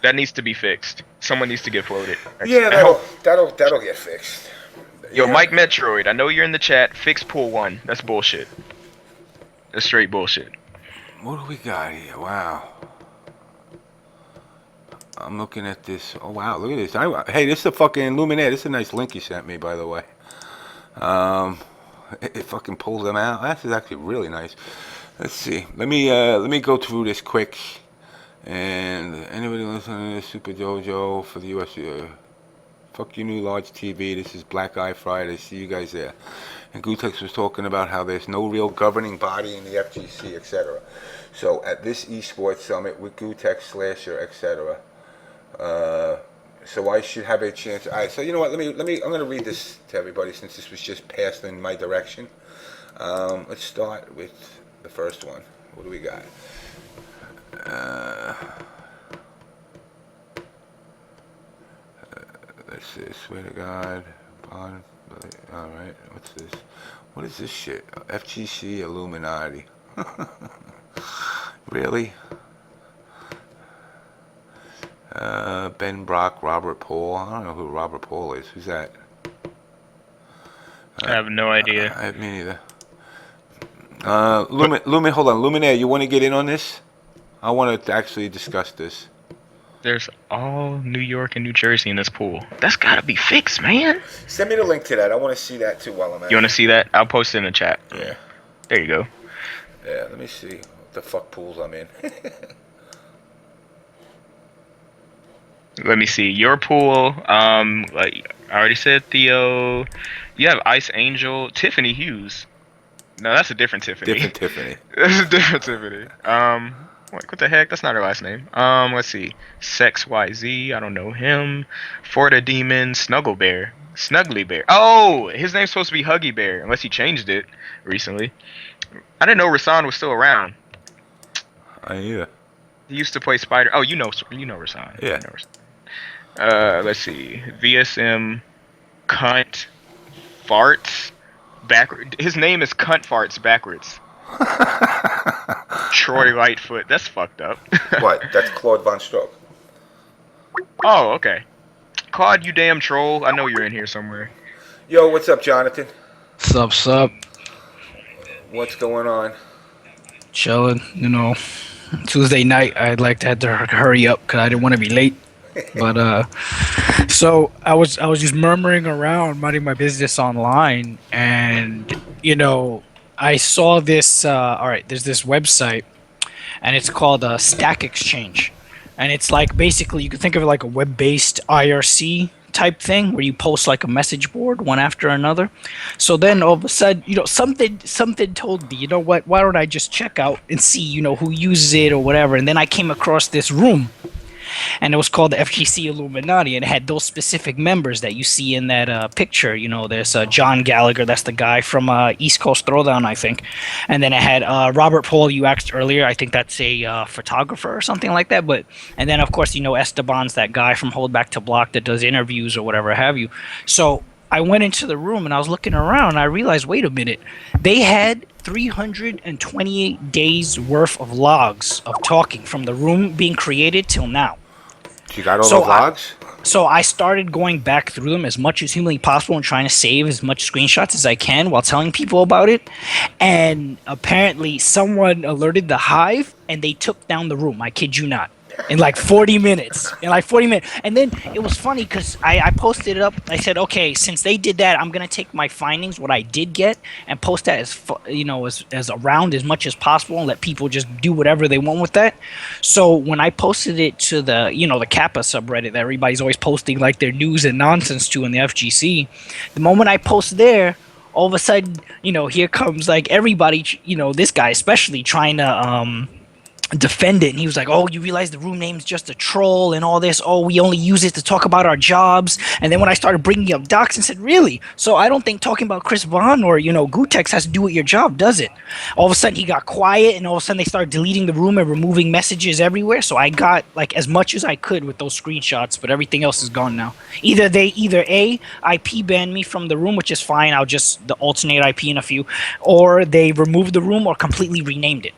That needs to be fixed. Someone needs to get floated. Yeah, that'll get fixed. Yo, Yeah. Mike Metroid, I know you're in the chat. Fix pool 1. That's bullshit. That's straight bullshit. What do we got here? Wow. I'm looking at this. Oh wow, look at this. Hey, this is a fucking Lhumierre. This is a nice link you sent me, by the way. It fucking pulls them out. This is actually really nice. Let's see. Let me go through this quick. And anybody listening to this Super Dojo for the UFC? Fuck you, new large TV. This is Black Eye Friday. See you guys there. And Gutex was talking about how there's no real governing body in the FGC, etc. So at this Esports Summit with Gutex, Slasher, etc. So I should have a chance. All right. So you know what? Let me. I'm gonna read this to everybody since this was just passed in my direction. Let's start with the first one. What do we got? Let's see. Swear to God. Bond. All right. What's this? What is this shit? FGC Illuminati. Really? Ben Brock, Robert Paul. I don't know who Robert Paul is. Who's that? I have no idea. I me neither. Lhumierre, hold on. Lhumierre, you want to get in on this? I want to actually discuss this. There's all New York and New Jersey in this pool. That's gotta be fixed, man. Send me the link to that. I want to see that too while I'm at You want to see that? I'll post it in the chat. Yeah. There you go. Yeah, let me see what the fuck pools I'm in. Let me see your pool. Like I already said, Theo. You have Ice Angel, Tiffany Hughes. No, that's a different Tiffany. Different Tiffany. That's a different Tiffany. What the heck? That's not her last name. Let's see. Sex YZ. I don't know him. Forta Demon. Snuggle Bear. Snuggly Bear. Oh, his name's supposed to be Huggy Bear, unless he changed it recently. I didn't know Rasan was still around. I either. He used to play Spider. Oh, you know Rasan. Yeah. You know Rasan. Let's see. VSM. Cunt. Farts. Backward. His name is Cunt Farts backwards. Troy Lightfoot. That's fucked up. What? That's Claude Von Stroke. Oh, okay. Claude, you damn troll. I know you're in here somewhere. Yo, what's up, Jonathan? Sup? What's going on? Chilling, Tuesday night, I'd like to have to hurry up because I didn't want to be late. But so I was just murmuring around, minding my business online, and I saw this. All right, there's this website, and it's called Stack Exchange, and it's like basically you can think of it like a web-based IRC type thing where you post like a message board one after another. So then all of a sudden, something told me, you know what? Why don't I just check out and see, who uses it or whatever? And then I came across this room. And it was called the FGC Illuminati, and it had those specific members that you see in that picture. There's John Gallagher, that's the guy from East Coast Throwdown, I think. And then it had Robert Paul, you asked earlier. I think that's a photographer or something like that. And then, of course, Esteban's that guy from Hold Back to Block that does interviews or whatever have you. So I went into the room, and I was looking around, and I realized, wait a minute. They had 328 days worth of logs of talking from the room being created till now. You got all those logs? So I started going back through them as much as humanly possible and trying to save as much screenshots as I can while telling people about it. And apparently someone alerted the Hive and they took down the room. I kid you not. In like 40 minutes. And then it was funny because I posted it up. I said, okay, since they did that, I'm going to take my findings, what I did get, and post that as around as much as possible and let people just do whatever they want with that. So when I posted it to the Kappa subreddit that everybody's always posting like their news and nonsense to in the FGC, the moment I post there, all of a sudden, here comes like everybody, this guy especially trying to defend it, and he was like, "Oh, you realize the room name's just a troll and all this. Oh, we only use it to talk about our jobs." And then when I started bringing up docs and said, "Really? So I don't think talking about Chris Vaughn or Gutex has to do with your job, does it?" All of a sudden he got quiet, and all of a sudden they started deleting the room and removing messages everywhere. So I got like as much as I could with those screenshots, but everything else is gone now. Either A, IP banned me from the room, which is fine. I'll just alternate IP in a few, or they removed the room or completely renamed it.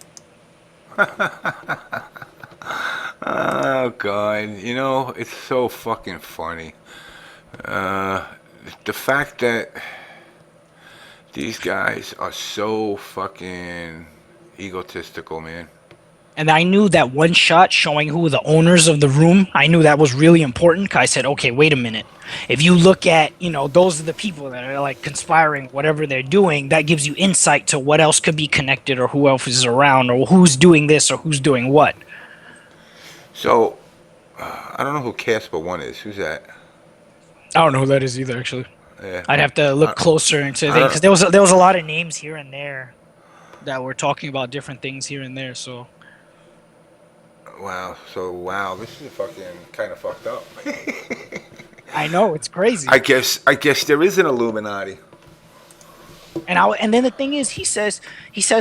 Oh God, it's so fucking funny. The fact that these guys are so fucking egotistical, man. And I knew that one shot showing who the owners of the room, I knew that was really important. 'Cause I said, okay, wait a minute. If you look at, those are the people that are like conspiring, whatever they're doing, that gives you insight to what else could be connected or who else is around or who's doing this or who's doing what. So, I don't know who Casper One is. Who's that? I don't know who that is either, actually. Yeah. I'd have to look closer into things because there was a lot of names here and there that were talking about different things here and there. So. Wow. So this is fucking kind of fucked up. I know, it's crazy. I guess there is an Illuminati. And then the thing is, he says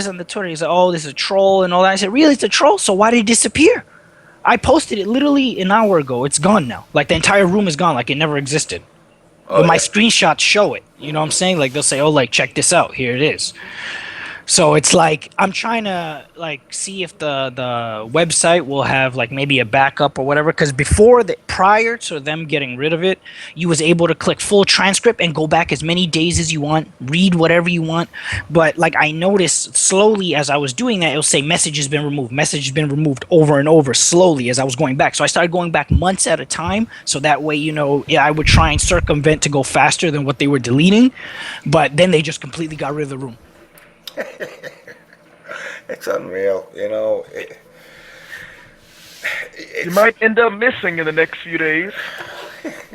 on the Twitter, he's like, "Oh, this is a troll and all that." I said, "Really, it's a troll? So why did it disappear?" I posted it literally an hour ago. It's gone now. Like the entire room is gone. Like it never existed. But my screenshots show it. You know what I'm saying? Like they'll say, "Oh, like check this out. Here it is." So it's like I'm trying to like see if the website will have like maybe a backup or whatever. Because prior to them getting rid of it, you was able to click full transcript and go back as many days as you want, read whatever you want. But like I noticed slowly as I was doing that, it'll say message has been removed over and over slowly as I was going back. So I started going back months at a time. So that way, I would try and circumvent to go faster than what they were deleting. But then they just completely got rid of the room. It's unreal, You might end up missing in the next few days.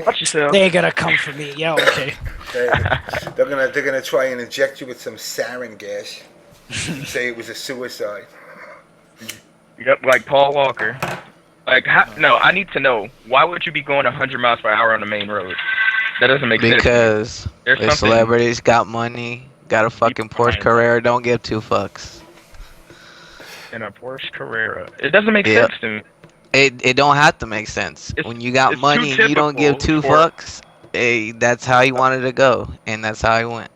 Watch yourself. They're gonna come for me. Yeah, okay. They're gonna try and inject you with some sarin gas. Say it was a suicide. Yep, like Paul Walker. Like, no, I need to know, why would you be going 100 miles per hour on the main road? That doesn't make sense. Because the celebrities got money. Got a fucking Porsche Carrera, don't give two fucks. And a Porsche Carrera. It doesn't make sense to me. It don't have to make sense. When you got money and you don't give two fucks, that's how he wanted to go. And that's how he went.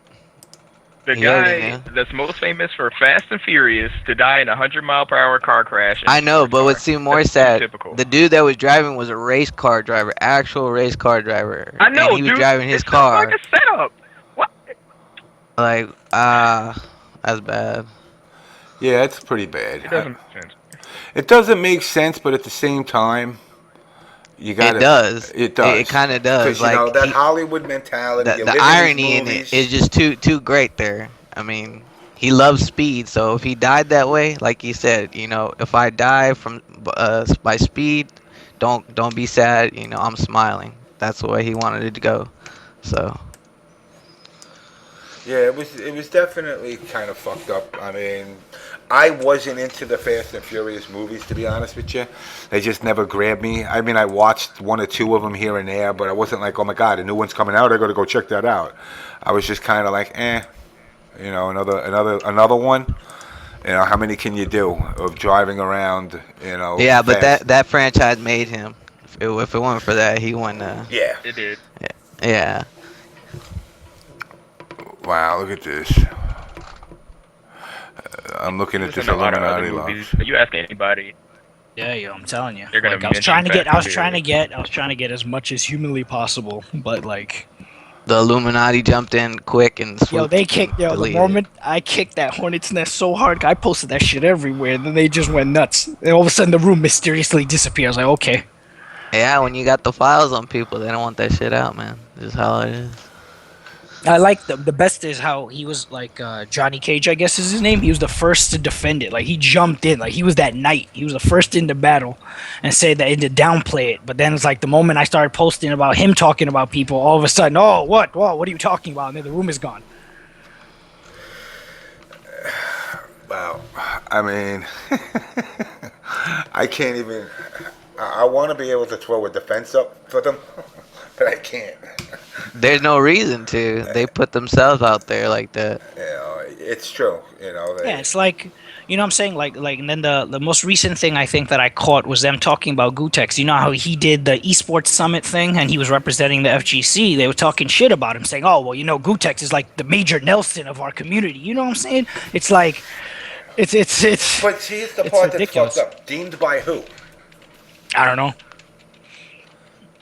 The guy that's most famous for Fast and Furious to die in a 100-mile-per-hour car crash. I know, but what's even more sad, the dude that was driving was a race car driver, actual race car driver. I know, and he was driving his car. Like a setup. Like, that's bad. Yeah, it's pretty bad. It doesn't make sense. It doesn't make sense, but at the same time, you got it does. It does. It kind of does. Like that Hollywood mentality. The irony in it is just too great there. I mean, he loves speed, so if he died that way, like you said, if I die from by speed, don't be sad. I'm smiling. That's the way he wanted it to go. So. Yeah, it was definitely kind of fucked up. I mean, I wasn't into the Fast and Furious movies, to be honest with you. They just never grabbed me. I mean, I watched one or two of them here and there, but I wasn't like, oh my God, a new one's coming out, I gotta go check that out. I was just kind of like, another one. How many can you do of driving around? Yeah, but that franchise made him. If it wasn't for that, he won. Yeah, it did. Yeah. Wow, look at this. I'm looking at this Illuminati logs. You ask anybody. Yeah, I'm telling you. They're gonna I was trying to get as much as humanly possible, but like the Illuminati jumped in quick and they kicked the moment I kicked that hornet's nest so hard, I posted that shit everywhere, and then they just went nuts. And all of a sudden the room mysteriously disappeared. I was like, okay. Yeah, when you got the files on people, they don't want that shit out, man. This is how it is. I like the best is how he was like Johnny Cage, I guess is his name. He was the first to defend it. Like he jumped in, like he was that knight. He was the first into battle, and said that to downplay it. But then it's like the moment I started posting about him talking about people, all of a sudden, oh what are you talking about? And then the room is gone. Wow. I mean, I can't even. I want to be able to throw a defense up for them, but I can't. There's no reason to. They put themselves out there like that. You know, it's true. You know, Yeah, it's like, you know what I'm saying? Like, and then the most recent thing I think that I caught was them talking about Gutex. You know how he did the Esports Summit thing and he was representing the FGC? They were talking shit about him, saying, oh, well, you know, Gutex is like the Major Nelson of our community. You know what I'm saying? It's like, it's. But see, it's the it's part ridiculous. that's fucked up. Deemed by who? I don't know.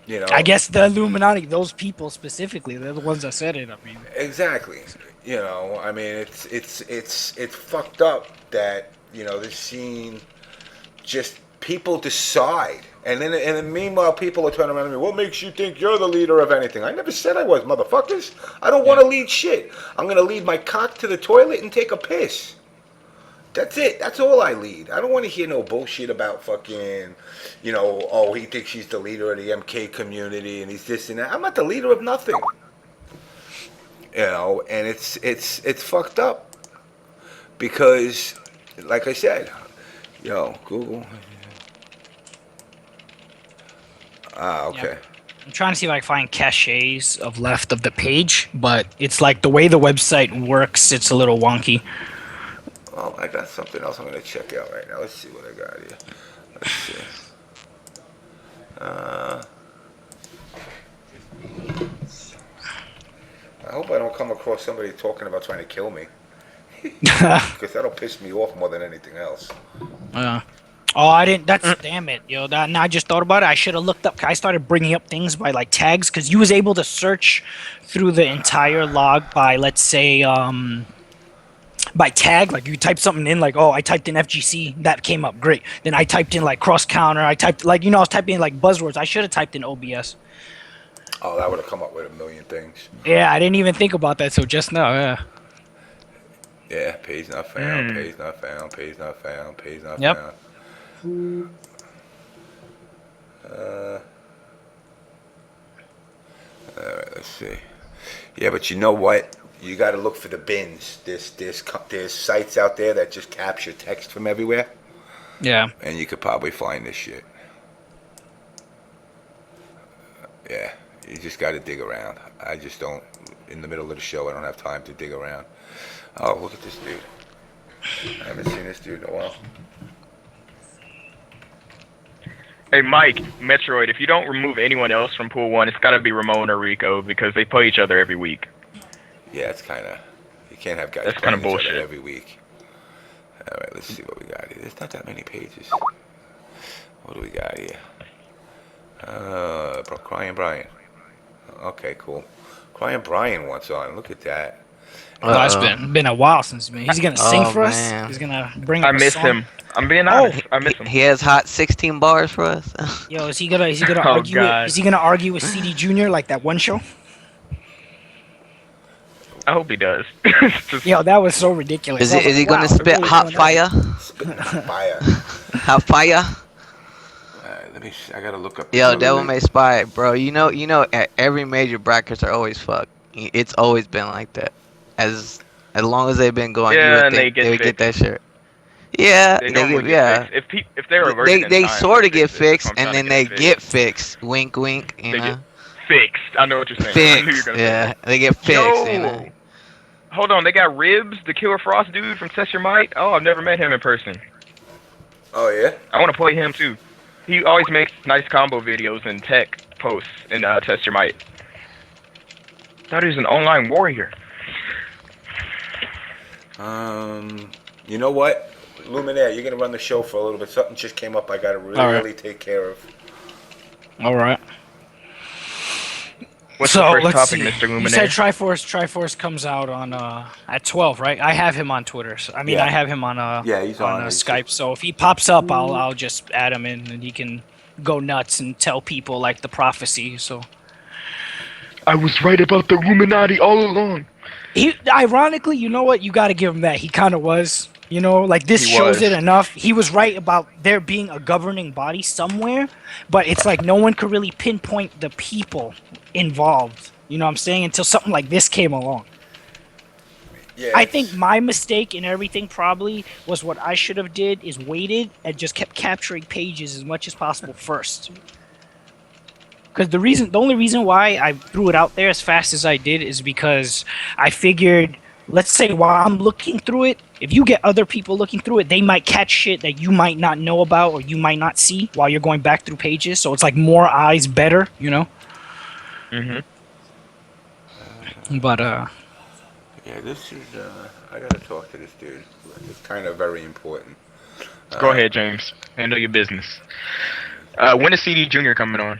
You know. I guess the Illuminati, those people specifically, they're the ones that said it. I mean, Exactly. You know, I mean, it's fucked up that, you know, this scene, just people decide, and then meanwhile people are turning around to me. What makes you think you're the leader of anything? I never said I was, motherfuckers. I don't want to lead shit. I'm gonna lead my cock to the toilet and take a piss. That's it. That's all I lead. I don't want to hear no bullshit about fucking, you know, oh, he thinks he's the leader of the MK community and he's this and that. I'm not the leader of nothing. You know, and it's fucked up because, like I said, yo, Google. Okay. Yep. I'm trying to see if I can find caches of left of the page, but it's like the way the website works, it's a little wonky. Oh, I got something else I'm gonna check out right now. Let's see what I got here. Let's see. I hope I don't come across somebody talking about trying to kill me, because that'll piss me off more than anything else. Oh, I didn't. That's damn it, yo. Now I just thought about it. I should have looked up. I started bringing up things by like tags because you was able to search through the entire log by, let's say, by tag. Like you type something in, like, oh, I typed in FGC, that came up, great. Then I typed in like cross counter. I typed like, you know, I was typing in like buzzwords. I should have typed in OBS. Oh, that would have come up with a million things. Yeah, I didn't even think about that. So just now, yeah. Yeah, page not found. Page not found. Page not found. Page not Yep. found. All right, let's see. Yeah, but you know what? You got to look for the bins. There's sites out there that just capture text from everywhere. Yeah. And you could probably find this shit. Yeah, you just got to dig around. I just don't. In the middle of the show, I don't have time to dig around. Oh, look at this dude. I haven't seen this dude in a while. Hey, Mike, Metroid, if you don't remove anyone else from Pool 1, it's got to be Ramon or Rico because they play each other every week. Yeah, it's kind of... You can't have guys That's playing kinda each other bullshit. every week. All right, let's see what we got here. There's not that many pages. What do we got here? Crying Brian. Okay, cool. Crying Brian wants on. Look at that. Oh, it's been a while since me. He's gonna sing for us. Man. He's gonna bring. I up a miss song. him. I'm being honest. I miss him. He has hot 16 bars for us. Yo, is he gonna Oh, argue? God. Is he gonna argue with CDjr like that one show? I hope he does. Just- Yo, that was so ridiculous. Is I was he like, gonna wow, spit they're really hot doing fire? Spitting fire. Hot fire? Let me see. I gotta look up. Yo, DevilMaySpy, bro. You know, every major brackets are always fucked. It's always been like that. As long as they've been going, Yeah, you would and think they they would get get that shit. Yeah, they they normally get, get yeah. fixed. If they're reverting in They time, sort of they'll get fix it. fixed, I'm and trying then to they it get fixed. Wink, wink. You They know, get fixed. I know what you're saying. I knew you were fixed. gonna Yeah, say they get that. fixed. You know. Yo! Hold on, they got Ribs, the Killer Frost dude from Test Your Might. Oh, I've never met him in person. Oh yeah. I want to play him too. He always makes nice combo videos and tech posts in Test Your Might. Thought he was an online warrior. You know what, Luminaire, you're gonna run the show for a little bit. Something just came up. I gotta really take care of. All right. What's So the first let's topic, see. Mr. You said Luminaire? Triforce comes out on at 12, right? I have him on Twitter. So, I mean, Yeah. I have him on Yeah, he's on. He's Skype. So if he pops up, I'll just add him in, and he can go nuts and tell people like the prophecy. So I was right about the Illuminati all along. he, ironically, you know what? You got to give him that. He kind of was. You know, like this He shows was. it enough. He was right about there being a governing body somewhere, but it's like no one could really pinpoint the people involved. You know what I'm saying? Until something like this came along. Yeah, I it's- think my mistake in everything probably was what I should have did is waited and just kept capturing pages as much as possible first. Because the only reason why I threw it out there as fast as I did is because I figured, let's say while I'm looking through it, if you get other people looking through it, they might catch shit that you might not know about or you might not see while you're going back through pages. So it's like more eyes better, you know. Mhm. But yeah, this is. I gotta talk to this dude. It's kind of very important. Go ahead, James. Handle your business. When is CDjr coming on?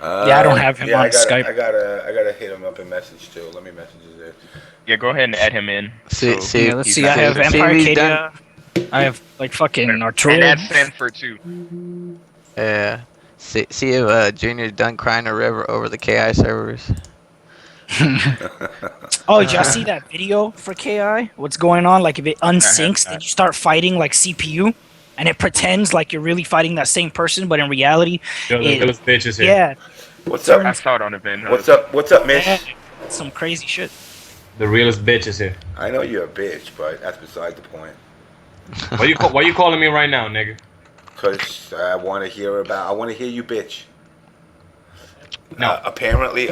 yeah, I don't have him Yeah, on Skype. I gotta hit him up in message too. Let me message you there. Yeah, go ahead and add him in. See, So see, Yeah, let's he's see. I not have there. see if Empire he's done. Cadia. I have like fucking And Arturo. add Sanford too. Yeah. See if Junior's done crying a river over the KI servers. Oh, did y'all see that video for KI? What's going on? Like if it unsyncs, then you start fighting like CPU, and it pretends like you're really fighting that same person, but in reality, Yo, the it, realest bitches here. yeah, What's I up? saw it on the event. What's up? What's up, Miss? yeah, it's some crazy shit. The realest bitches here. I know you're a bitch, but that's beside the point. Why you calling me right now, nigga? Cause I want to hear about. I want to hear you, bitch. No. Apparently,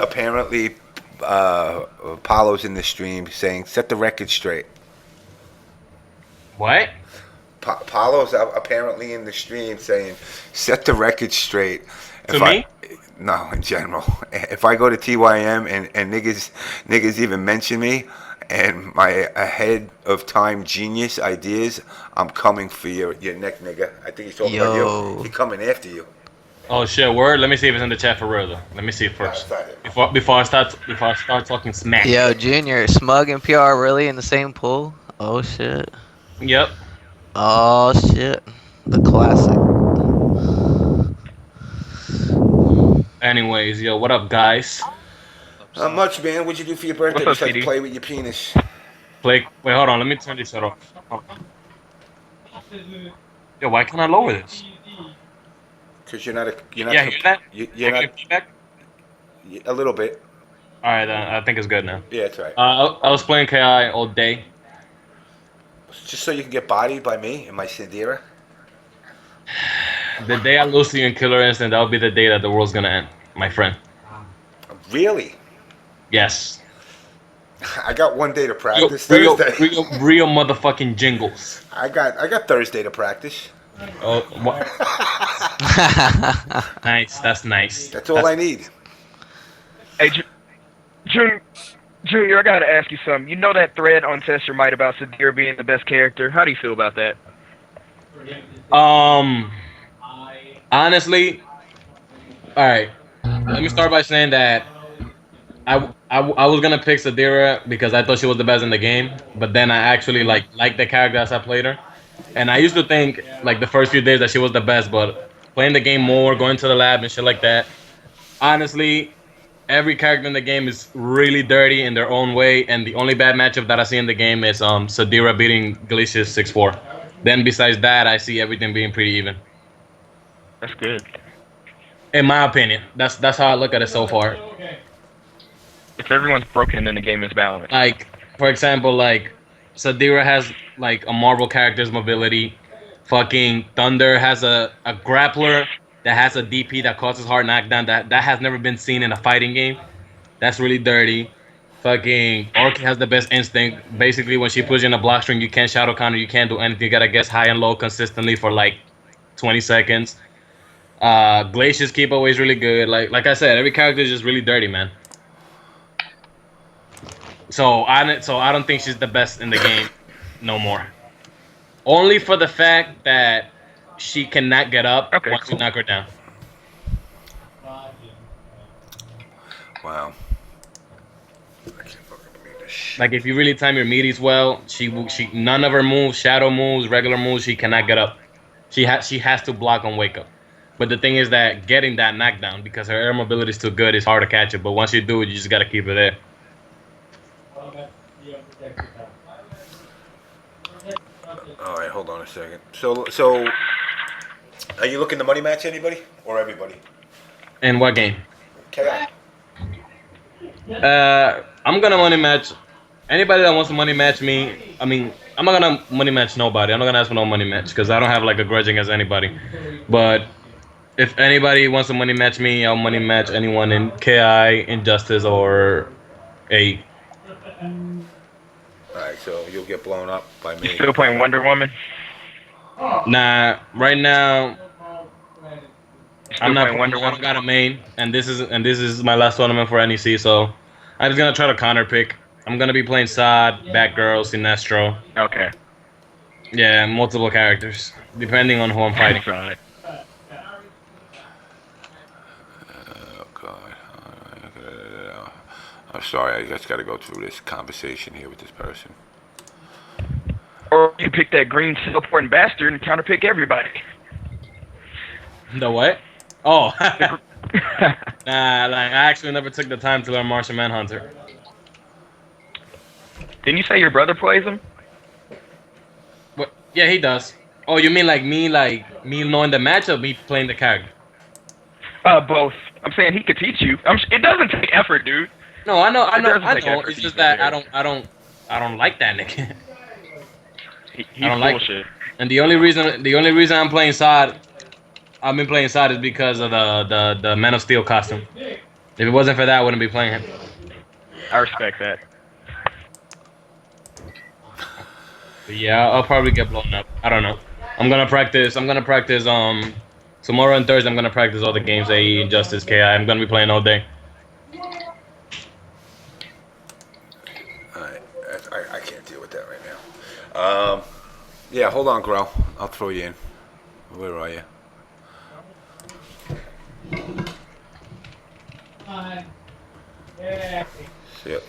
Apollo's in the stream saying, "Set the record straight." What? Apollo's apparently in the stream saying, "Set the record straight." To me? No, in general. If I go to TYM and niggas even mention me and my ahead of time genius ideas, I'm coming for your neck, nigga. I think he's talking about Yo. you. He coming after you. Oh shit, word. Let me see if it's in the chat for real though. Let me see it first. Nah, it's not it. Before I start talking smack. Yo, Junior, Smug and PR really in the same pool? Oh shit. Yep. Oh shit. The classic. Anyways, yo, what up, guys? Not much, man. What'd you do for your birthday What's up, besides CD? play with your penis? Wait, hold on. Let me turn this shit off. Hold on. Yo, why can't I lower this? Because you're not. Yeah, hear that? You're not. Feedback? A little bit. All right, I think it's good now. Yeah, that's right. I was playing KI all day. Just so you can get bodied by me and my CDjr. The day I lose to you in Killer Instinct, that'll be the day that the world's gonna end, my friend. Really? Yes. I got one day to practice. Real Thursday. motherfucking jingles. I got Thursday to practice. Oh, what? Nice. That's nice. That's all I need. Hey, Junior, I gotta ask you something. You know that thread on Test Your Might about CDjr being the best character? How do you feel about that? Honestly, all right. Let me start by saying that I was gonna pick CDjr because I thought she was the best in the game, but then I actually liked the character as I played her, and I used to think like the first few days that she was the best, but playing the game more, going to the lab and shit like that, honestly, every character in the game is really dirty in their own way, and the only bad matchup that I see in the game is CDjr beating Galicious 6-4. Then besides that, I see everything being pretty even. That's good. In my opinion, that's how I look at it so far. If everyone's broken, then the game is balanced. Like, for example, like CDjr has like a Marvel character's mobility. Fucking Thunder has a grappler that has a DP that causes hard knockdown. That has never been seen in a fighting game. That's really dirty. Fucking Orchid has the best instinct. Basically, when she puts you in a block string, you can't shadow counter. You can't do anything. You gotta guess high and low consistently for like 20 seconds. Glacier's keep always really good. Like I said, every character is just really dirty, man. So I don't think she's the best in the game no more. Only for the fact that she cannot get up once you knock her down. Wow. I can't fucking believe this shit. Like if you really time your meaties well, she none of her moves, shadow moves, regular moves, she cannot get up. She has to block on wake up. But the thing is that getting that knockdown, because her air mobility is too good, it's hard to catch it. But once you do it, you just gotta keep her there. All right, hold on a second. So, are you looking to money match anybody or everybody? In what game? KI. I'm gonna money match anybody that wants to money match me, I mean, I'm not gonna money match nobody. I'm not gonna ask for no money match because I don't have like a grudge against anybody. But if anybody wants to money match me, I'll money match anyone in KI, Injustice, or A. Alright, so you'll get blown up by me. Still playing Wonder Woman? Nah, right now Still I'm not playing Wonder I don't Woman? got a main, and this is my last tournament for NEC, so I'm just gonna try to counter pick. I'm gonna be playing Sod, Batgirl, Sinestro. Okay. Yeah, multiple characters depending on who I'm fighting. Right. Oh God. I'm sorry, I just got to go through this conversation here with this person. Or you pick that green teleporting bastard and counterpick everybody. The what? Oh, nah, like I actually never took the time to learn Martian Manhunter. Didn't you say your brother plays him? What? Yeah, he does. Oh, you mean like me knowing the match or me playing the character? Both. I'm saying he could teach you. It doesn't take effort, dude. No, I know. doesn't take effort It's to just use that the I don't like that nigga. He's I don't like bullshit. And the only reason I'm playing Sod, I've been playing Sod is because of the Man of Steel costume. If it wasn't for that, I wouldn't be playing him. I respect that. But yeah, I'll probably get blown up. I don't know. I'm gonna practice. Tomorrow and Thursday I'm gonna practice all the games, AE, Injustice, KI. I'm gonna be playing all day. Alright, I can't deal with that right now. Yeah, hold on, Grow. I'll throw you in. Where are you?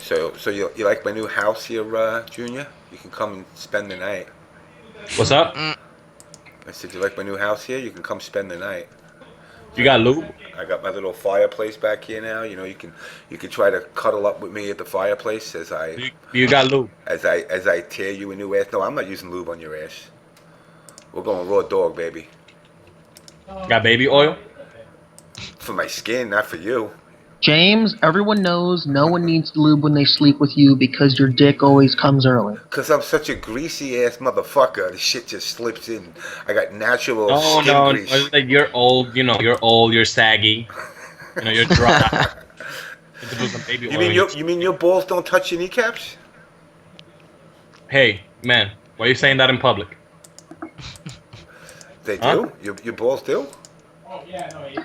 So you like my new house here, Junior? You can come and spend the night. What's up? I said, you like my new house here? You can come spend the night. You got lube? I got my little fireplace back here now. You know, you can try to cuddle up with me at the fireplace as You got lube? as I tear you a new ass. No, I'm not using lube on your ass. We're going raw dog, baby. Got baby oil? For my skin, not for you. James, everyone knows no one needs to lube when they sleep with you because your dick always comes early. Cause I'm such a greasy ass motherfucker. The shit just slips in. I got natural Oh skin no! grease. It's like you're old. You know, you're old. You're saggy. You know, you're dry. You put some baby oil. You mean your balls don't touch your kneecaps? Hey, man, why are you saying that in public? They Huh? do. Your balls do.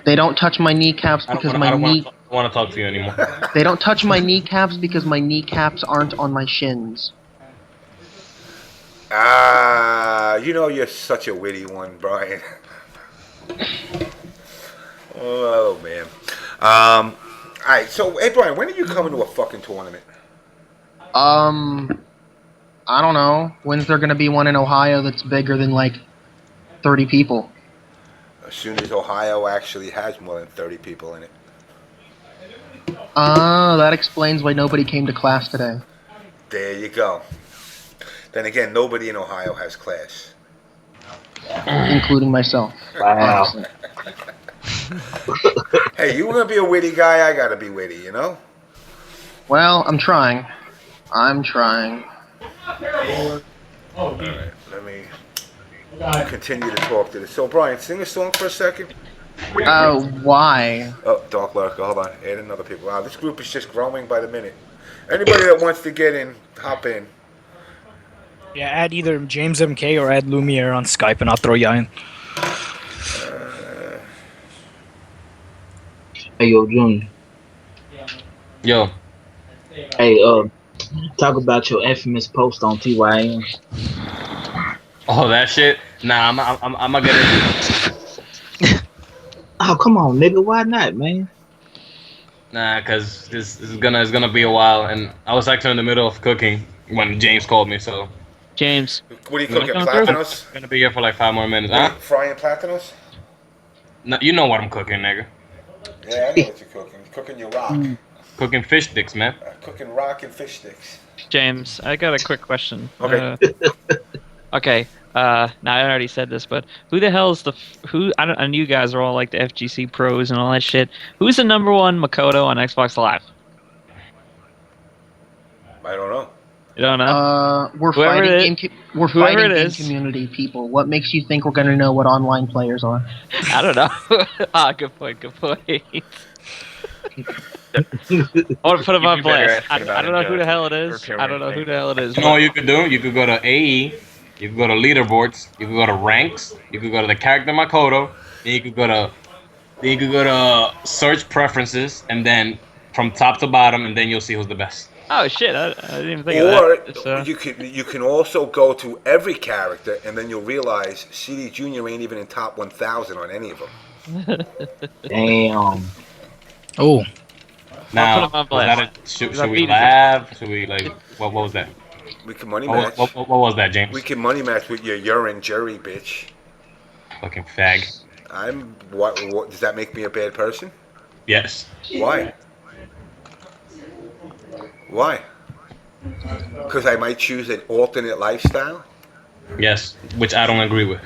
They don't touch my kneecaps because I don't want to talk to you anymore. They don't touch my kneecaps because my kneecaps aren't on my shins. Ah, you know you're such a witty one, Brian. Oh man. All right. So, hey, Brian, when are you coming to a fucking tournament? I don't know. When's there gonna be one in Ohio that's bigger than like 30 people? As soon as Ohio actually has more than 30 people in it. That explains why nobody came to class today. There you go. Then again, nobody in Ohio has class. Including myself. Wow. Honestly. Hey, you want to be a witty guy? I gotta be witty, you know. Well, I'm trying. I'm trying. All right, let me continue to talk to this. So, Brian, sing a song for a second. Why? Oh, Dark Lurker, hold on. Add another people. Wow, this group is just growing by the minute. Anybody that wants to get in, hop in. Yeah, add either JamessMK or add Lhumierre on Skype, and I'll throw you in. Hey, yo, Junior. Yo, Hey, talk about your infamous post on TYM. oh that shit. Nah, I'm gonna get it. Oh, come on, nigga. Why not, man? Nah, cause this is gonna be a while, and I was actually in the middle of cooking when James called me, so James. What are you cooking? Come through. Platanos? I'm gonna be here for like 5 more minutes. Huh? Frying platanos? No, you know what I'm cooking, nigga. Yeah, I know what you're cooking. You're cooking your rock. Cooking fish sticks, man. Cooking rock and fish sticks. James, I got a quick question. Okay. Okay. Now I already said this, but who the hell is and you guys are all like the FGC pros and all that shit. Who's the #1 Makoto on Xbox Live? I don't know. You don't know? We're Whoever fighting it game. is- We're whoever fighting it game is. community people. What makes you think we're gonna know what online players are? I don't know. Good point. Good point. I want to put him You'd on be better blast. asking I about don't know who the Injustice hell it or is. Pure I don't know who the hell it is. You know what you could do? You could go to AE, you could go to leaderboards, you could go to ranks, you could go to the character Makoto, then you could go to search preferences, and then from top to bottom, and then you'll see who's the best. Oh shit! I didn't even think Or of that. So, you can also go to every character, and then you'll realize CDjr ain't even in top 1,000 on any of them. Damn. Oh, Now, put him on was that blast. should Because I we beat him. laugh? Should we like? What was that? We can money What, match. what was that, James? We can money match with your urine jury, bitch. Fucking fag. What? Does that make me a bad person? Yes. Why? Why? Because I might choose an alternate lifestyle? Yes. Which I don't agree with.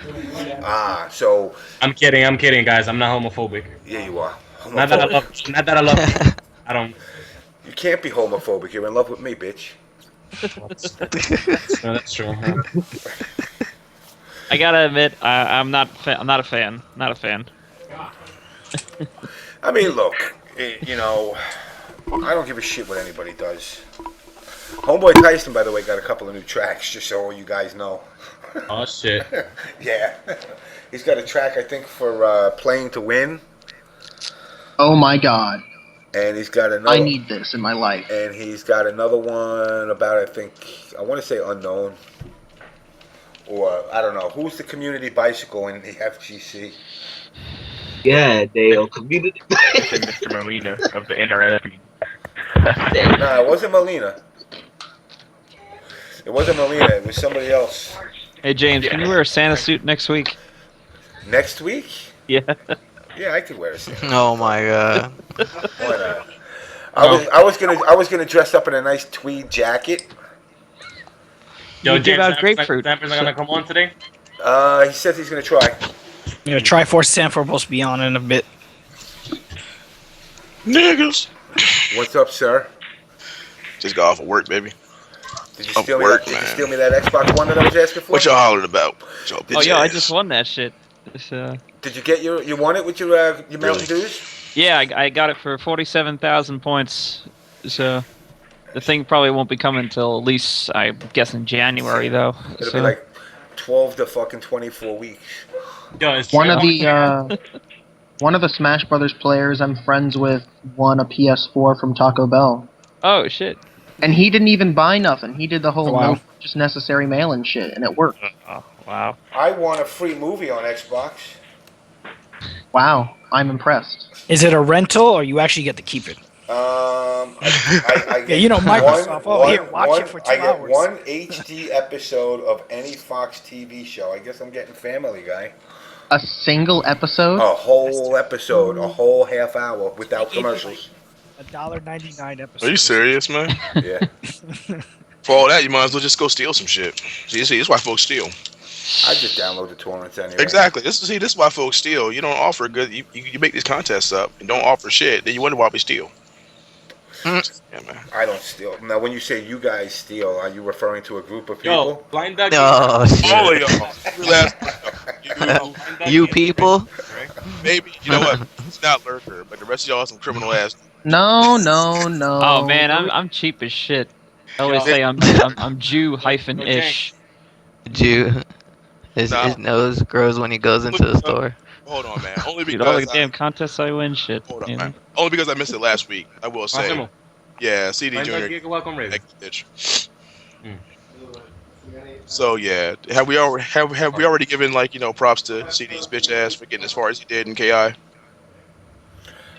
So I'm kidding, guys. I'm not homophobic. yeah, you are. Not that I Homophobic. love. I don't. You can't be homophobic. You're in love with me, bitch. No, that's true. Huh? I gotta admit, I'm not a fan. Not a fan. I mean, look, I don't give a shit what anybody does. Homeboy Tyson, by the way, got a couple of new tracks, just so all you guys know. Oh shit. Yeah. He's got a track, I think, for Playing to Win. Oh my god. And he's got another. I need this in my life. And he's got another one about, I want to say Unknown. Or, I don't know. Who's the community bicycle in the FGC? Yeah, Dale. Community. It's Mr. Molina of the internet. Nah, it wasn't Molina. It wasn't Molina. It was somebody else. Hey James, can you wear a Santa suit next week? Next week? Yeah. Yeah, I could wear a Santa. Oh my god. Why not? I was gonna dress up in a nice tweed jacket. Yo, You give out James, grapefruit. Stanford's not gonna come on today. He says he's gonna try. Triforce Sanford will be on in a bit. Niggas. What's up, sir? Just got off of work, baby. Did you Up steal me? work, Did you man. steal me that Xbox One that I was asking for? What y'all hollering about? Y'all Oh bitch yo, I ass. just won that shit. So, Did you get you won it with your Mountain Dews? yeah, I got it for 47,000 points. So the thing probably won't be coming until at least I'm guessing January though. It'll So, be like 12 to fucking 24 weeks. Yo, it's One Tryon. of the one of the Smash Brothers players I'm friends with won a PS4 from Taco Bell, oh shit. and he didn't even buy nothing. He did the whole Wow. no just necessary mail-in shit, and it worked. Oh wow. I won a free movie on Xbox. Wow, I'm impressed. Is it a rental or you actually get to keep it? I Yeah, you know Microsoft. Here, watch it for 2 I get hours. one HD episode of any Fox TV show. I guess I'm getting Family Guy. A single episode? A whole episode, a whole half hour without commercials. $1.99 episode. Are you serious, man? Yeah. For all that, you might as well just go steal some shit. See, this is why folks steal. I just download the torrents anyway. Exactly. This is why folks steal. You don't offer good. You make these contests up and don't offer shit. Then you wonder why we steal. Yeah, man. I don't steal. Now, when you say you guys steal, are you referring to a group of Yo, people? blind duck. Oh shit. All of y'all. You people? Maybe you know what? It's not lurker, but the rest of y'all are some criminal ass. No. Oh man, I'm cheap as shit. I always say I'm Jew-ish. Jew. His Nah. nose grows when he goes into the store. Hold on, man. Only Dude, all the because damn contests I win, shit. hold on, You know? man. Only because I missed it last week. I will say. Hacemos. Yeah, CD Blind duck, Junior. giga, welcome, Raven. Bitch. Mm. So yeah, have we already given props to CD's bitch ass for getting as far as he did in KI?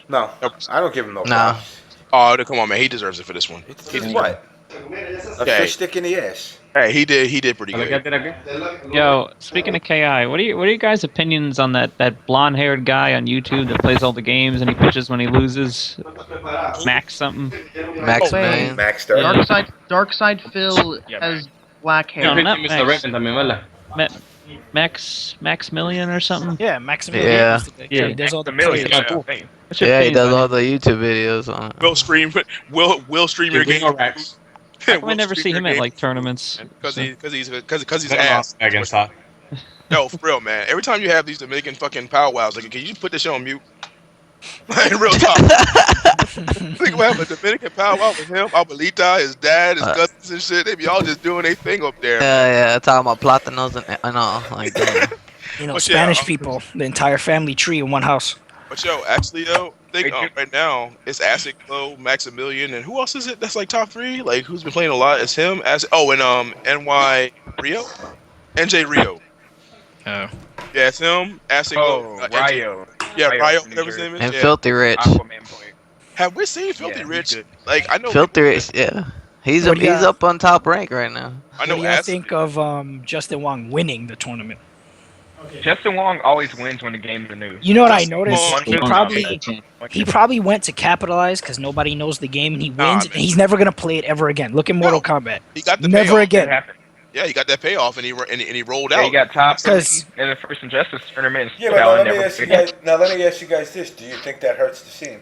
No, I don't give him no Nah. props. Oh, come on, man, he deserves it for this one. He did what? A Okay. fish stick in the ass. Hey, he did pretty Look good. at it. Yo, speaking of KI, what are your guys' opinions on that blonde-haired guy on YouTube that plays all the games and he pitches when he loses? Max something. Max Wait. Million. Max Stern. Darkside Phil Yeah, has black hair. No, not Mr. Max. Raven también, ¿verdad? Max Million or something. Yeah, Maximilian. Yeah. Yeah, he does all the million. plays. What's your Yeah, he opinion does on all the YouTube videos on it. Will stream your Give me game. no racks. How come I never see him at like tournaments? Because he's Get him ass. off against Hot. No, for real, man. Every time you have these Dominican fucking powwows, like, can you put this shit on mute? Like, real talk. Think about a Dominican powwow with him, Abuelita, his dad, his cousins and shit. They be all just doing their thing up there. Yeah, talking about plátanos and all. Like, You know, But Spanish yeah, people, the entire family tree in one house. But yo, actually though, think right now it's Acid Glow, Maximilian, and who else is it? That's like top 3. Like who's been playing a lot? It's him. Acid. Oh, and NY Rio, NJ Rio. Oh. Yeah, it's him. Acid Glow. Ryo. Yeah, Ryo. from New Whatever his Jersey. name is. and Yeah. Filthy Rich. Aquaman player. Have we seen Filthy Yeah, Rich? he's good. Like I know. Filthy people- Rich, yeah. He's What do you he's up on top rank right now. I What know. do you Acid. think of Justin Wong winning the tournament? Justin Wong always wins when the games are new. You know what I noticed? Wong- He probably went to capitalize because nobody knows the game and he Nah, wins, man. and he's never gonna play it ever again. Look at Mortal Kombat. He got the Never payoff. It again. happened. Yeah, he got that payoff, and he rolled Yeah, out. he got top 'Cause- 3 in the first Injustice tournament. Yeah, but now let me ask you guys. Now let me ask you guys this: do you think that hurts the scene?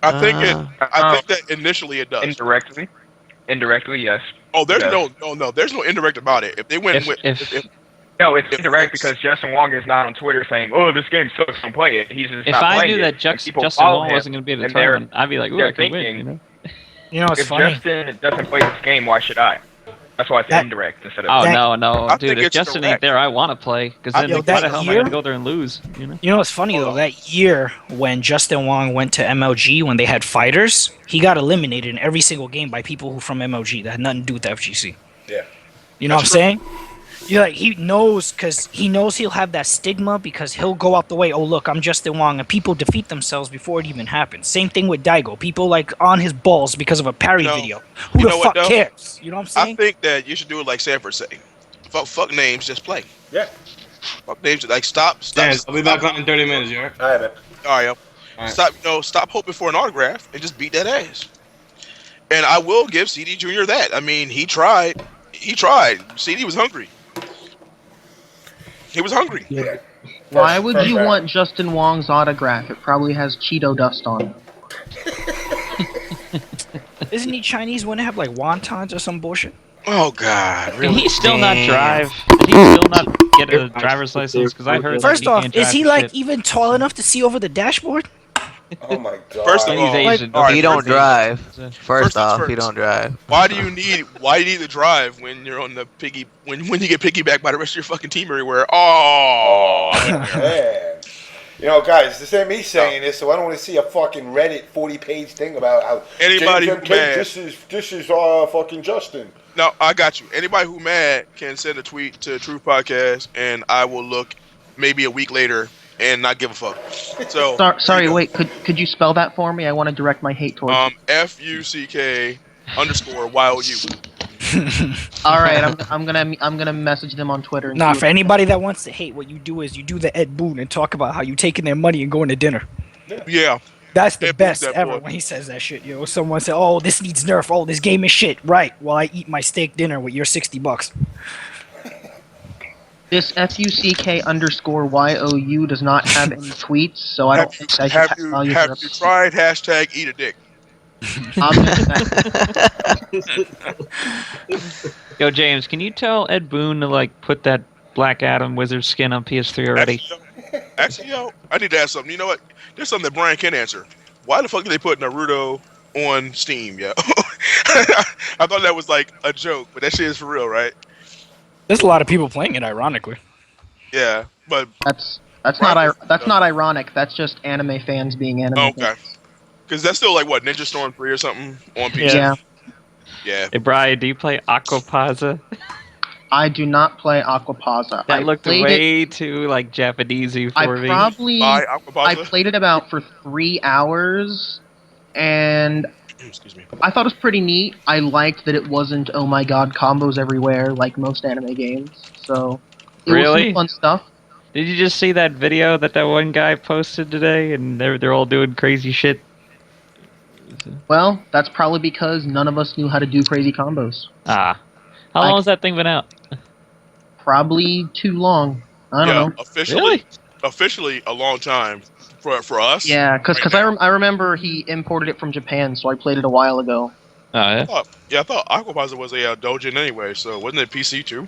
I think Uh, that initially it does. Indirectly, yes. Oh, there's Yeah. there's no indirect about it. If they win, No, it's indirect because Justin Wong is not on Twitter saying, "Oh, this game sucks, don't play it." He's just If not I playing knew it. that And people Justin follow Wong him, wasn't going to be at the and they're- tournament, I'd be like, "Ooh, they're I can win." thinking, You know? You know, it's if funny. Justin doesn't play this game, why should I? That's why it's That- indirect instead of. Oh That- no, I dude! think If it's Justin direct. ain't there, I want to play because then Yo, why that the hell am I year- going to go there and lose? You know? You know what's funny though? That year when Justin Wong went to MLG when they had fighters, he got eliminated in every single game by people who from MLG that had nothing to do with the FGC. Yeah. You know what I'm saying? You're like, he knows because he knows he'll have that stigma because he'll go out the way. Oh look, I'm Justin Wong, and people defeat themselves before it even happens. Same thing with Daigo. People like on his balls because of a parry You know- video. Who you the know fuck what, though? cares? You know what I'm I saying? think that you should do it like Sanford say. Fuck names, just play. Yeah. Fuck names, like stop. Dan, I'll be back on in 30 minutes, you alright? All right, man. All right, yo. Alright. Stop hoping for an autograph and just beat that ass. And I will give CDjr that. I mean, he tried. CD was hungry. He was hungry. Yeah. Why would First you round. want Justin Wong's autograph? It probably has Cheeto dust on it. Isn't he Chinese? Wouldn't it have like wontons or some bullshit? Oh God, Can really? he still not Damn. drive? Can he still not get a driver's license? Because I heard First that off, can't is drive he for like shit. even tall enough to see over the dashboard? Oh my god. First of And he's all, Asian. all right, He don't first- drive. First First things off, he first. don't drive. Why do you need to drive when you're on the piggy when you get piggybacked by the rest of your fucking team everywhere? Oh, Man. You know, guys, this ain't me saying this, so I don't want to see a fucking Reddit 40-page thing about how Anybody who JamessMK, mad. this is fucking Justin. no, I got you. Anybody who mad can send a tweet to Truf Podcast, and I will look maybe a week later and not give a fuck. So Sorry, wait. Could you spell that for me? I want to direct my hate towards. FUCK_YOU. All right, I'm gonna message them on Twitter. And Nah, see for anybody that wants to hate, what you do is you do the Ed Boon and talk about how you taking their money and going to dinner. Yeah. That's the Ed Boon's best that ever boy. when he says that shit, yo. Someone said, "Oh, this needs nerf. Oh, this game is shit." Right, while I eat my steak dinner with your $60. This FUCK_YOU does not have any tweets, so I don't think I Have should you value have their- you tried hashtag eat a dick? I'm just- Yo, James, can you tell Ed Boon to like put that Black Adam wizard skin on PS3 already? Actually, yo, I need to ask something. You know what? There's something that Brian can answer. Why the fuck did they put Naruto on Steam, yo? I thought that was like a joke, but that shit is for real, right? There's a lot of people playing it, ironically. Yeah, but that's not ironic. That's just anime fans being anime. okay, fans. because that's still like what Ninja Storm 3 or something on PC. Yeah. Yeah. Hey, Brian, do you play Aquapaza? I do not play Aquapaza. That I looked played way too like Japanesey I for me. probably Bye, I Aquapaza. played it about for 3 hours, and Excuse me. I thought it was pretty neat. I liked that it wasn't oh my god combos everywhere like most anime games. So it was Really? some fun stuff. Did you just see that video that one guy posted today? And they're all doing crazy shit. Well, that's probably because none of us knew how to do crazy combos. Ah, how long has that thing been out? Probably too long. I don't know. Officially a long time for us. Yeah, because right now. I remember he imported it from Japan, so I played it a while ago. yeah. I thought Aquaposit was a Dojin anyway, so wasn't it PC too?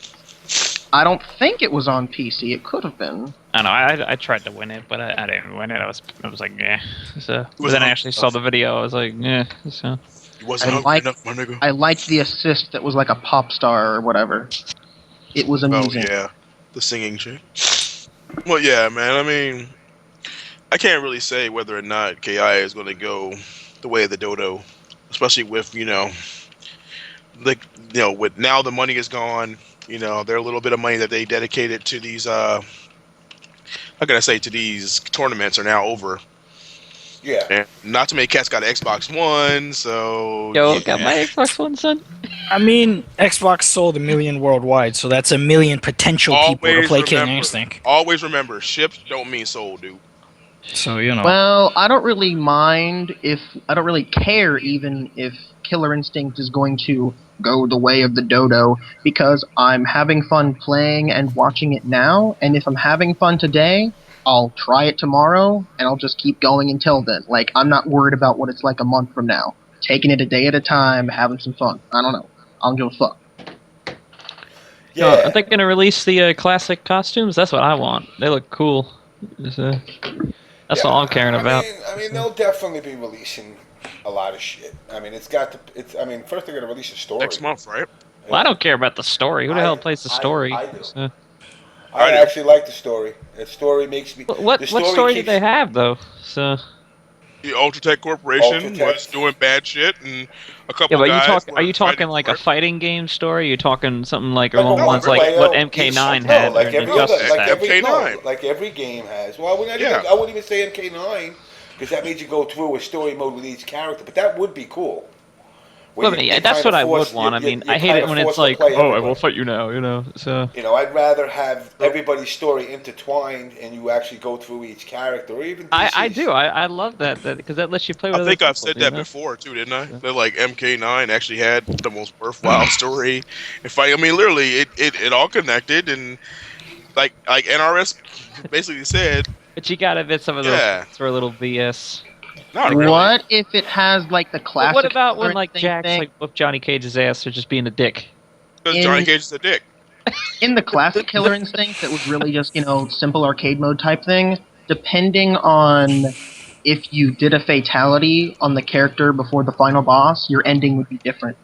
I don't think it was on PC. It could have been. I know. I tried to win it, but I didn't win it. I was like, yeah. So, but Was then I it- actually saw the video. I was like, yeah. So. It wasn't I hungry like- enough, my nigga. I liked the assist that was like a pop star or whatever. It was Oh amusing. yeah, the singing shit. Well, yeah, man. I mean, I can't really say whether or not KI is going to go the way of the dodo, especially with with now the money is gone. There a little bit of money that they dedicated to these. How can I say, to these tournaments are now over. Yeah. And not too many cats got an Xbox One, so Yo, yeah. got my Xbox One, son. I mean, Xbox sold 1 million worldwide, so that's 1 million potential people to Always play Killer remember- Instinct. Always remember, shipped don't mean sold, dude. So you know. Well, I don't really mind if I don't really care even if Killer Instinct is going to go the way of the dodo, because I'm having fun playing and watching it now, and if I'm having fun today, I'll try it tomorrow, and I'll just keep going until then. Like, I'm not worried about what it's like a month from now. Taking it a day at a time, having some fun. I don't know. I don't give a fuck. Yeah. Are they gonna release the classic costumes? That's what I want. They look cool. That's all I'm caring about. I mean, they'll definitely be releasing a lot of shit. I mean, first they're gonna release a story. Next month, right? Well, I don't care about the story. Who the hell plays the story? I do. So- I actually like the story. The story makes me. What story did they have though? So. The Ultratech Corporation Ultratech. was doing bad shit, and a couple Yeah, but guys are you talking fighting like for a it. fighting game story? You're talking something like Like along a ones like role-play, what each- MK9 no, had like and every Justice other, like had. every, MK9. no, like every game has. Well, Yeah. I wouldn't even say MK9 because that made you go through a story mode with each character, but that would be cool. Where Well, you- yeah, you that's kinda what I force- would want. I you- mean, you I hate kinda it when force it's to like, play oh, I will everybody. fight you now, So. I'd rather have everybody's story intertwined and you actually go through each character, or even I DCs. do. I love that because that lets you play with I other think I've people, said you that know? before too, didn't I? That like MK9 actually had the most worthwhile story. I mean, literally, it all connected, and like NRS basically said, But you gotta admit some of those Yeah. things were a little BS. not really. What if it has, like, the But classic... what about when Killer like Instinct Jax thing? like whooped Johnny Cage's ass for just being a dick? Because Johnny in- Cage is a dick. In the classic Killer Instinct, that was really just, simple arcade mode type thing, depending on if you did a fatality on the character before the final boss, your ending would be different.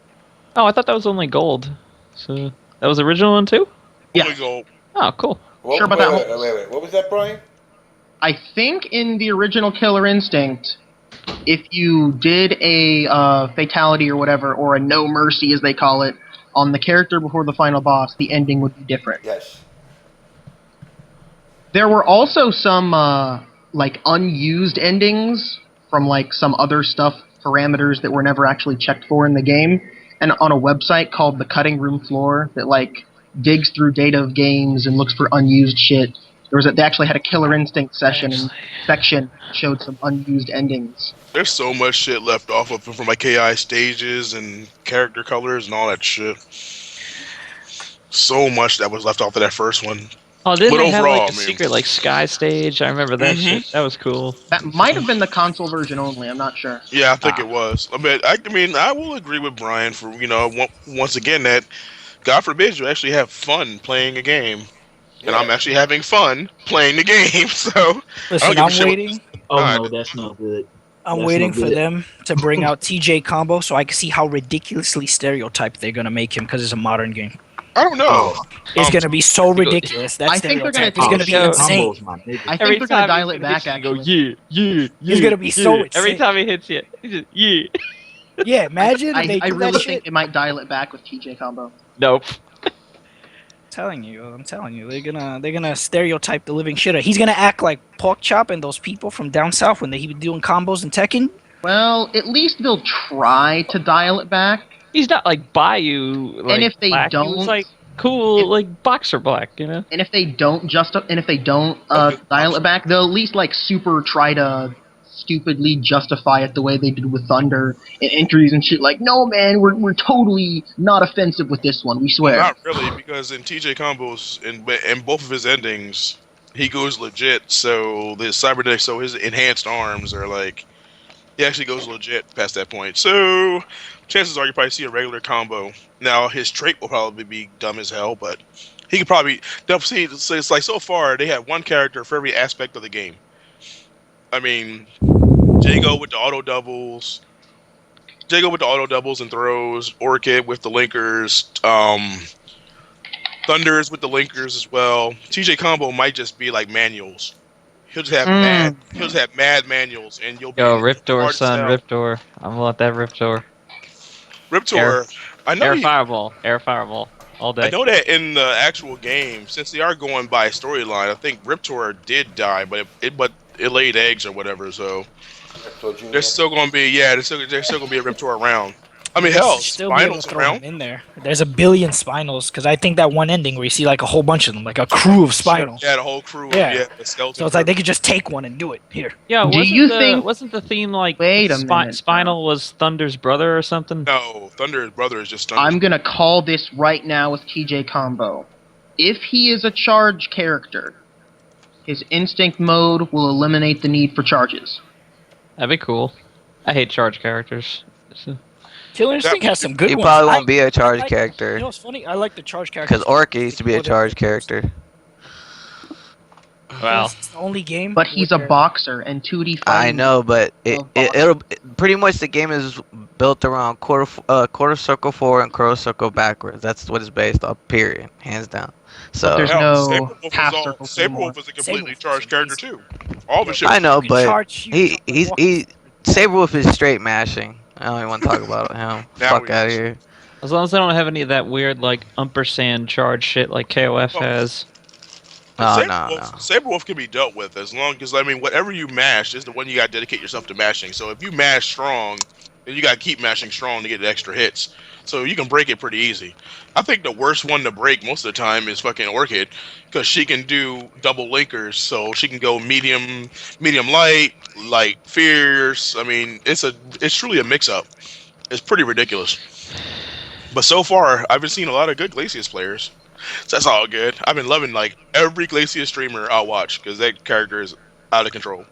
Oh, I thought that was only gold. So that was the original one too. Yeah. Only go, Oh, cool. What, Sure about wait, that wait. What was that, Brian? I think in the original Killer Instinct, if you did a fatality or whatever, or a no mercy as they call it, on the character before the final boss, the ending would be different. Yes. There were also some unused endings from some other stuff, parameters that were never actually checked for in the game, and on a website called the Cutting Room Floor that digs through data of games and looks for unused shit. They actually had a Killer Instinct section and section showed some unused endings. there's so much shit left off of from like KI stages and character colors and all that shit. So much that was left off of that first one. Oh, didn't But they have overall, like a man. secret sky stage? I remember that shit. That was cool. That might have been the console version only. I'm not sure. Yeah, I think it was. I mean, I will agree with Brian for once again that God forbid you actually have fun playing a game, and I'm actually having fun playing the game. So Listen, give a I'm shit what- waiting. Oh Alright. no, that's not good. I'm That's waiting no for good. them to bring out TJ Combo so I can see how ridiculously stereotyped they're gonna make him because it's a modern game. I don't know. It's gonna be so ridiculous. That I think they're gonna stereotype is do gonna be it. insane. Combos, my nigga. I think they're going to dial it back, actually. Yeah. It's gonna be so Every insane. time he hits you, he's just, yeah. Yeah, imagine if they I do really that think shit. it might dial it back with TJ Combo. Nope. I'm telling you, they're gonna stereotype the living shit out. He's gonna act like Pork Chop and those people from down south when he was doing combos in Tekken. Well, at least they'll try to dial it back. He's not like Bayou. Like, And if they black. He was don't- like cool, like boxer black, you know. And if they don't dial it back, they'll at least super try to stupidly justify it the way they did with Thunder and entries and shit. Like, no man, we're totally not offensive with this one. We swear. Not really, because in TJ combos in both of his endings, he goes legit. So the cybernetic, so his enhanced arms are He actually goes legit past that point. So, chances are you probably see a regular combo. Now, his trait will probably be dumb as hell, but he could probably... See, so it's like so far, they have one character for every aspect of the game. I mean, Jago with the auto doubles. Jago with the auto doubles and throws. Orchid with the linkers. Thunders with the linkers as well. TJ combo might just be like manuals. He'll just have mad manuals, and you'll be Riptor, son, Riptor. I'm gonna let that Riptor. Riptor. I know Air Fireball, all day. I know that in the actual game, since they are going by storyline, I think Riptor did die, but it laid eggs or whatever. So there's still gonna be there's still gonna be a Riptor around. I mean, hell, still be able to Spinal's throw around. him in there. There's a billion Spinals because I think that one ending where you see like a whole bunch of them, like a crew of Spinals. Yeah, the whole crew. Yeah. The skeleton. So it's like they could just take one and do it here. Yeah, wasn't the theme like Wait a minute. Spinal was Thunder's brother or something? No, Thunder's brother is just Thunder. I'm gonna call this right now with TJ Combo. If he is a charge character, his instinct mode will eliminate the need for charges. That'd be cool. I hate charge characters. Killer Instinct has some good He ones. probably won't be a charge character. You know what's funny? I like the charge characters. Because Orca used to be a charge character. Wow. It's the only game. But he's a boxer and 2D fighting. I know, but it'll pretty much the game is built around quarter circle forward and quarter circle backwards. That's what it's based off. Period, hands down. So There's no half Saberwolf circle. Saberwolf is a completely charged character too. All the shit. I know, can but charge you. he's Saberwolf is straight mashing. I don't even want to talk about him. Fuck out of here. As long as I don't have any of that weird like ampersand charge shit like KOF has. Saberwolf can be dealt with as long as whatever you mash is the one you got to dedicate yourself to mashing. So if you mash strong, then you got to keep mashing strong to get the extra hits. So you can break it pretty easy. I think the worst one to break most of the time is fucking Orchid, because she can do double linkers, so she can go medium light, fierce. I mean, it's truly a mix-up. It's pretty ridiculous. But so far, I've been seeing a lot of good Glacius players. So that's all good. I've been loving every Glacius streamer I watch, because that character is out of control.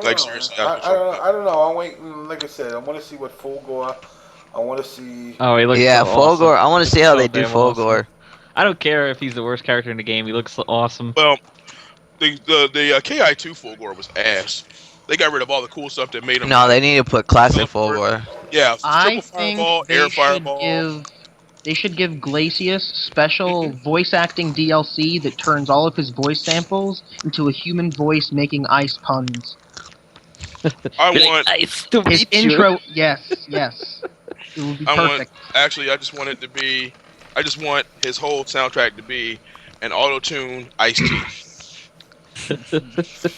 Seriously out of control. I don't know. I'm waiting. Like I said, I want to see what Fulgore. I want to see. Oh, he looks so Fulgore. awesome. I want to see how they do damn Fulgore. awesome. I don't care if he's the worst character in the game. He looks awesome. Well, the KI2 Fulgore was ass. They got rid of all the cool stuff that made him. No, they need to put classic Fulgore. Yeah, I triple think fireball, air fireball. they should give Glacius special voice acting DLC that turns all of his voice samples into a human voice making ice puns. I want nice to His meet you. intro, yes. It would be perfect. I just want it to be. I just want his whole soundtrack to be an auto-tune Ice-T.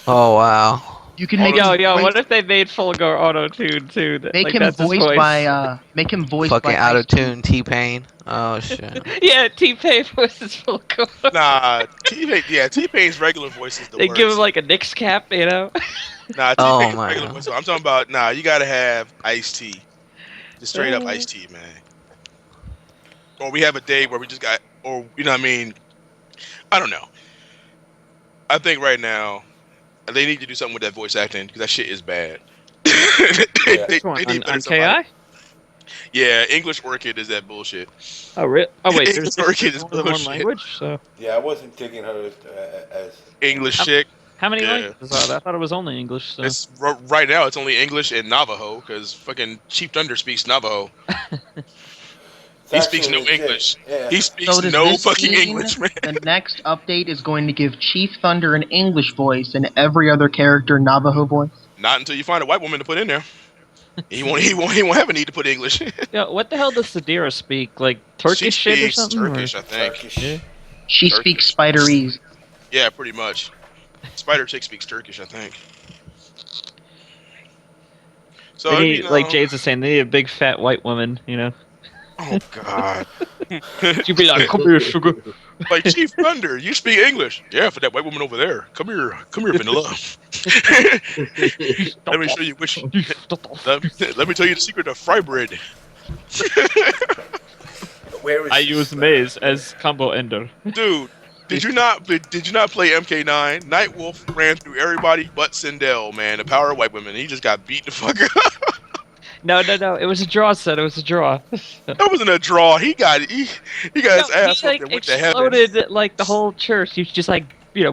Oh wow. You can make him what if they made Fulgore auto-tune too? Make him voiced by Fucking out of tune T-Pain. Oh shit. Yeah, T-Pain voices Fulgore. Nah, T-Pain's regular voice is the They worst. give him like a Knicks cap, you know? Nah, Oh, T-Pain's my regular God. voice. I'm talking about, you gotta have Ice-T. Just straight up Ice-T, man. Or we have a day where we just got, or, you know what I mean? I don't know. I think right now, they need to do something with that voice acting, because that shit is bad. they need better on somebody. KI? Yeah, English Orchid is that bullshit. Oh, wait, English there's Orchid is only one bullshit. language, so... Yeah, I wasn't taking her as English chick. How many Yeah. languages are there? I thought it was only English, so... It's right now. It's only English and Navajo, because fucking Chief Thunder speaks Navajo. He speaks no English. Yeah. He speaks So does no this fucking mean English, man. The next update is going to give Chief Thunder an English voice and every other character Navajo voice. Not until you find a white woman to put in there. He won't have a need to put English. Yeah, what the hell does CDjr speak? Like Turkish she shit or speaks something? Turkish, I think. Turkish. She Turkish. speaks Spiderese. Yeah, pretty much. Spider Chick speaks Turkish, I think. So They need, you know, like James was saying, they need a big fat white woman, you know? oh god, She'd be like, come here, sugar. like Chief Thunder, you speak English? Yeah, for that white woman over there. Come here, Vanilla. Let me show you which. Let me tell you the secret of fry bread. Where is I she? use maize as combo ender. Dude, Did you not play MK9? Nightwolf ran through everybody but Sindel, man. The power of white women. He just got beat the fuck up. No. It was a draw, son. It was a draw. That wasn't a draw. He got his ass he, whooped and went to heaven. exploded like the whole church. He was just like, yeah.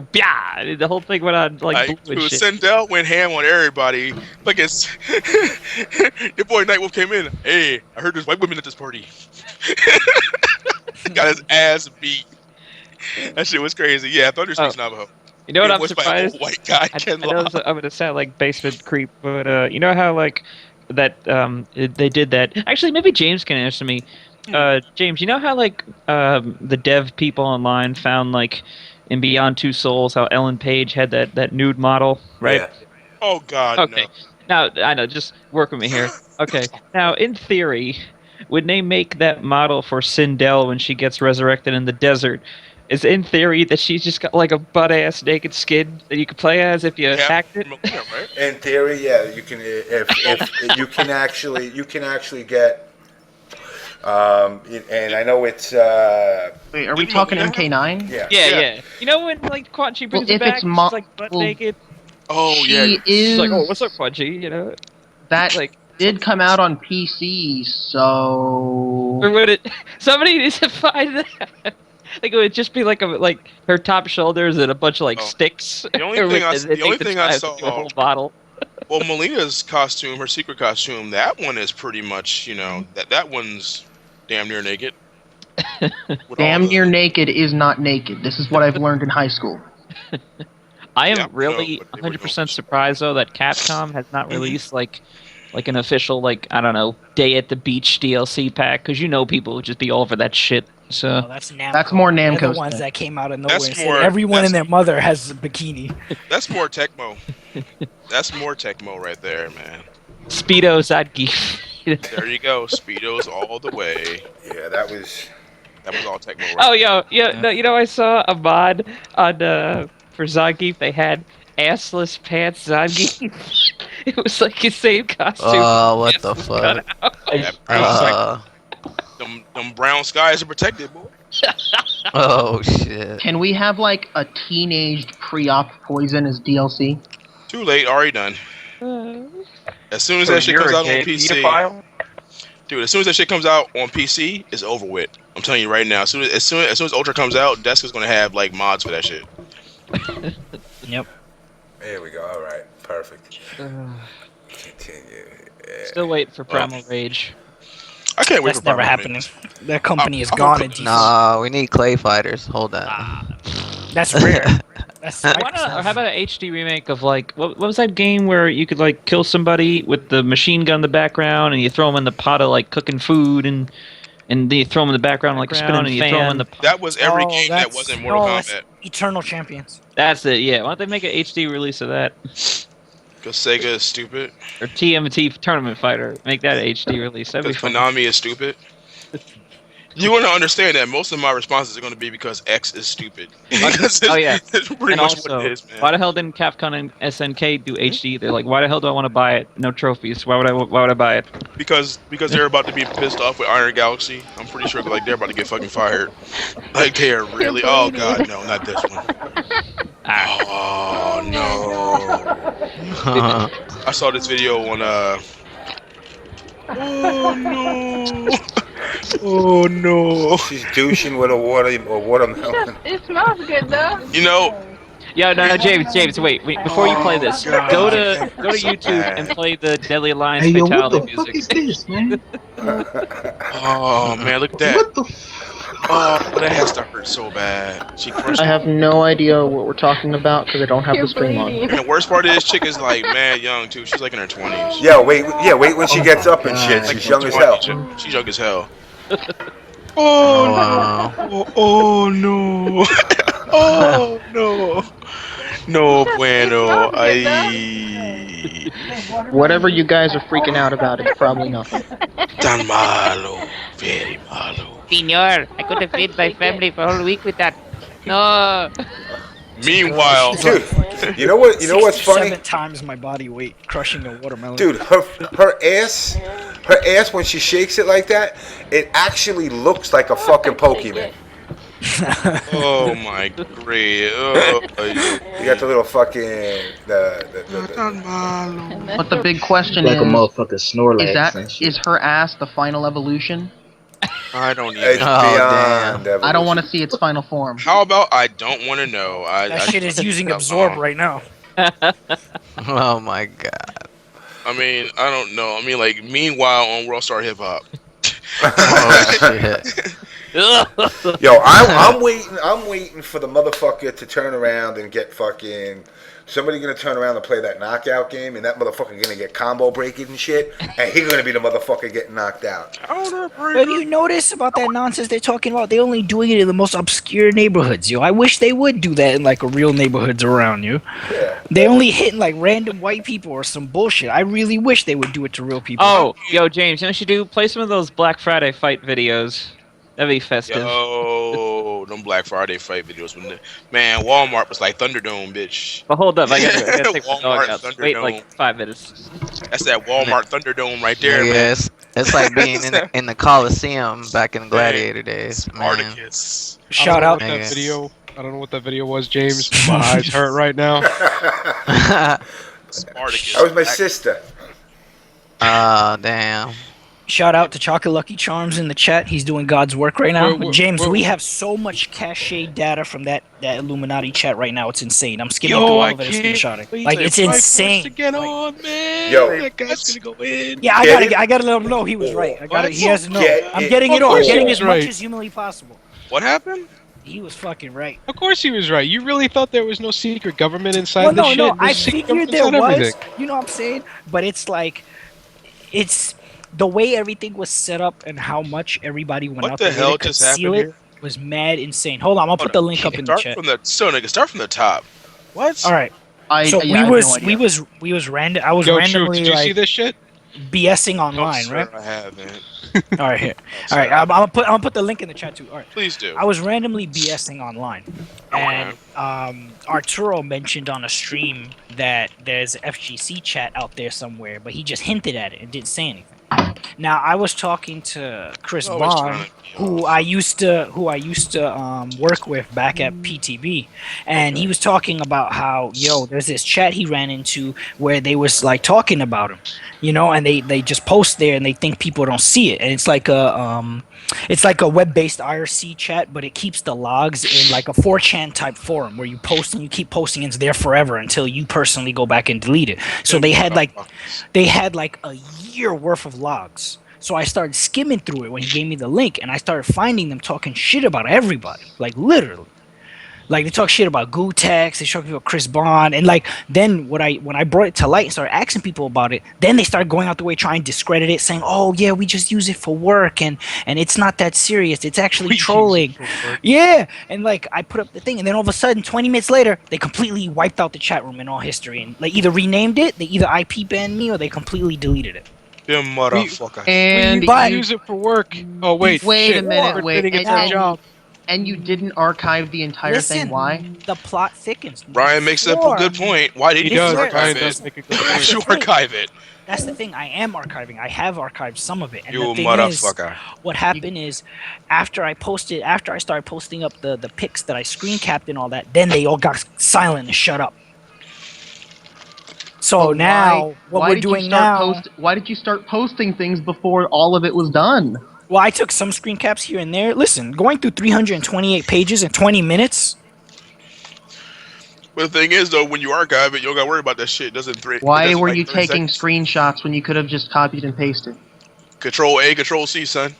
The whole thing went on like blue and shit. Sindel went ham on everybody. Like it's your boy Nightwolf came in. Hey, I heard there's white women at this party. Got his ass beat. That shit was crazy. Yeah, Thunder speaks Navajo. You know what I'm Voiced by an surprised? old white guy, I Ken know Law. I'm gonna sound like basement creep, but you know how like that they did that. Actually, maybe James can answer me. James, you know how like the dev people online found like in Beyond Two Souls how Ellen Page had that nude model, right? Yeah. Oh God, Okay. no. Now I know. Just work with me here. Okay. Now, in theory, when they make that model for Sindel when she gets resurrected in the desert, is in theory that she's just got like a butt ass naked skin that you could play as if you hacked it? Yeah, right? In theory, yeah, you can. If you can actually get. And I know it's. Wait, are we talking MK9? Yeah. Yeah. You know when like Quan Chi brings Well, it if back, it's she's like butt naked. Oh yeah. She is. She's like, oh, what's up, Quan Chi? You know, That like. did come out on PC, so. Or would it? Somebody needs to find that. Like it would just be like her top shoulders and a bunch of like sticks. The only thing I saw. A whole bottle. Well, Melina's costume, her secret costume, that one is pretty much, that one's damn near naked. Damn near naked is not naked. This is what I've learned in high school. I am really 100% surprised though that Capcom has not released like an official I don't know Day at the Beach DLC pack because people would just be all over that shit. So that's Namco. That's more Namco. They're the ones that came out of nowhere. That's And said more- everyone and that's- their mother has a bikini. That's more Tecmo. That's more Tecmo right there, man. Speedo Zadgi. There you go, Speedos all the way. Yeah, that was all Tecmo. Right Oh, there. no, I saw a mod on for Zangief. They had assless pants Zangief. It was like his same costume. Oh, what the Assless fuck? cutout. Them brown skies are protected, boy. Oh shit. Can we have like a teenaged pre-op poison as DLC? Too late, already done. As soon as that shit comes out on PC, dude. As soon as that shit comes out on PC, it's over with. I'm telling you right now. As soon as Ultra comes out, Desk is gonna have like mods for that shit. Yep. There we go. All right. Perfect. Continue. Yeah. Still waiting for Primal Rage. I can't wait That's for never Primal happening. Rage. That company is I'm gone gonna in DC. Nah, we need clay fighters. Hold on. That's rare. That's Why not, or how about an HD remake of what was that game where you could kill somebody with the machine gun in the background and you throw them in the pot of cooking food and then you throw them in the background like spinning and you throw them in the pot. That was every game that wasn't Mortal Kombat. Eternal Champions. That's it. Yeah. Why don't they make an HD release of that? Because Sega is stupid. Or TMT Tournament Fighter. Make that an HD release. That'd be Because fun. Konami is stupid. You want to understand that most of my responses are going to be because X is stupid. Oh yeah. That's pretty And much also, what it is, man. why the hell didn't Capcom and SNK do HD? They're like, why the hell do I want to buy it? No trophies. Why would I buy it? Because they're about to be pissed off with Iron Galaxy. I'm pretty sure they're about to get fucking fired. Like they are really. Oh god, no, not this one. Oh no. I saw this video on Oh no. Oh no. She's douching with a watermelon. It smells good though. Yeah, no, James, wait, before you play this, go to YouTube and play the Deadly Alliance Hey, yo, what Fatality the fuck music. is this, man? Oh man, look at that. What the Oh, that has to hurt so bad. She crushed I it. have no idea what we're talking about because I don't have the stream on. And the worst part is, chick is mad young too. She's like in her 20s. Yeah, wait when she gets up and shit. Like She's young as hell. She's young as hell. Oh no! Oh no! Oh no! No bueno. Ay. Whatever you guys are freaking out about, it's probably nothing. Tan malo. Very malo. Senor, I could have fed my family for a whole week with that. No. Meanwhile, Dude, you know what's funny? 7 times my body weight crushing a watermelon. Dude, her ass when she shakes it like that, it actually looks like a fucking Pokemon. Oh my great. Oh, You got the little fucking But the big question Like a is motherfucking Snorlax and shit. is her ass the final evolution? I don't It's even. Oh, beyond damn. I don't want to evolution. see its final form. How about I don't want to know? That shit is using absorb right now. Oh my god. I mean, I don't know. I mean, like, meanwhile on World Star Hip Hop. Oh shit. Yo, I'm waiting for the motherfucker to turn around and get fucking. Somebody gonna turn around and play that knockout game, and that motherfucker gonna get combo breaking and shit, and he gonna be the motherfucker getting knocked out. Have you noticed about that nonsense they're talking about? They only doing it in the most obscure neighborhoods, yo. I wish they would do that in like real neighborhoods around you. Yeah. They only hitting like random white people or some bullshit. I really wish they would do it to real people. Oh, yo, James, you know what you should do? Play some of those Black Friday fight videos. That'd be festive. Yo, them Black Friday fight videos. Man, Walmart was like Thunderdome, bitch. But hold up, I gotta take my Walmart dog out. Wait Thunderdome. like 5 minutes. That's that Walmart Thunderdome right there, man. Yes. It's like being in the Coliseum back in the Gladiator days, man. Spartacus. Shout out. That video. I don't know what that video was, James. My eyes hurt right now. Spartacus. That was my sister. Oh, damn. Shout out to Chocolate Lucky Charms in the chat. He's doing God's work right now. James, where- we have so much cache data from that Illuminati chat right now. It's insane. I'm skimming through Yo, all I of it and can't screenshotting. wait Like till it's Triforce insane. to get Like, on, man. Yo. That guy's gonna go in. yeah, Get I gotta let him know he was right. I gotta. What? He has to know. Get I'm it. getting it Of on. course he Getting was as right. much as humanly possible. What happened? He was fucking right. Of course he was right. You really thought there was no secret government inside Well, this no, shit? no. I There's secret figured government there inside was. everything. You know what I'm saying? But it's like, it's the way everything was set up and how much everybody went What out the there hell to just conceal happened it was mad insane. Hold on, I'm gonna put the link up in the Start chat. from the nigga. Start from the top. What? All right. So I have no idea. we was random. I was Yo, True, randomly did you see like this shit? BSing online, sir, right? I haven't. All right, here. Oh, All right, sir. I'm gonna put the link in the chat too. All right. Please do. I was randomly BSing online, and Arturo mentioned on a stream that there's an FGC chat out there somewhere, but he just hinted at it and didn't say anything. Now I was talking to Chris Always Bond, trying to be who I used to work with back at PTB, and he was talking about how there's this chat he ran into where they was like talking about him, and they just post there and they think people don't see it, and it's like a web-based IRC chat, but it keeps the logs in like a 4chan type forum where you post and you keep posting and it's there forever until you personally go back and delete it. So they had like a year worth of logs. So I started skimming through it when he gave me the link, and I started finding them talking shit about everybody, like literally. Like they talk shit about Gutex, they talk about Chris Bond, and like then when I brought it to light and started asking people about it, then they started going out the way trying to discredit it, saying, "Oh yeah, we just use it for work, and it's not that serious. It's actually trolling." Yeah, and like I put up the thing, and then all of a sudden, 20 minutes later, they completely wiped out the chat room in all history, and like either renamed it, they either IP banned me, or they completely deleted it. Them motherfucker. And We use it for work. Oh wait, wait shit. a minute, We're wait, getting it for and- a job. and you didn't archive the entire Listen, thing. Why? the plot thickens. Brian makes up a good point. Why did He he does. Brian archive does it? make a good Why point. did you archive it? That's the thing. I am archiving. I have archived some of it. And You the thing motherfucker. Is, what happened is, after I started posting up the pics that I screen capped and all that, then they all got silent and shut up. So now, what why we're did you doing start now. why did you start posting things before all of it was done? Well, I took some screen caps here and there. Listen, going through 328 pages in 20 minutes. But the thing is, though, when you archive it, you don't got to worry about that shit. It doesn't it Why doesn't, were like, you 30 taking seconds. screenshots when you could have just copied and pasted? Control A, Control C, son?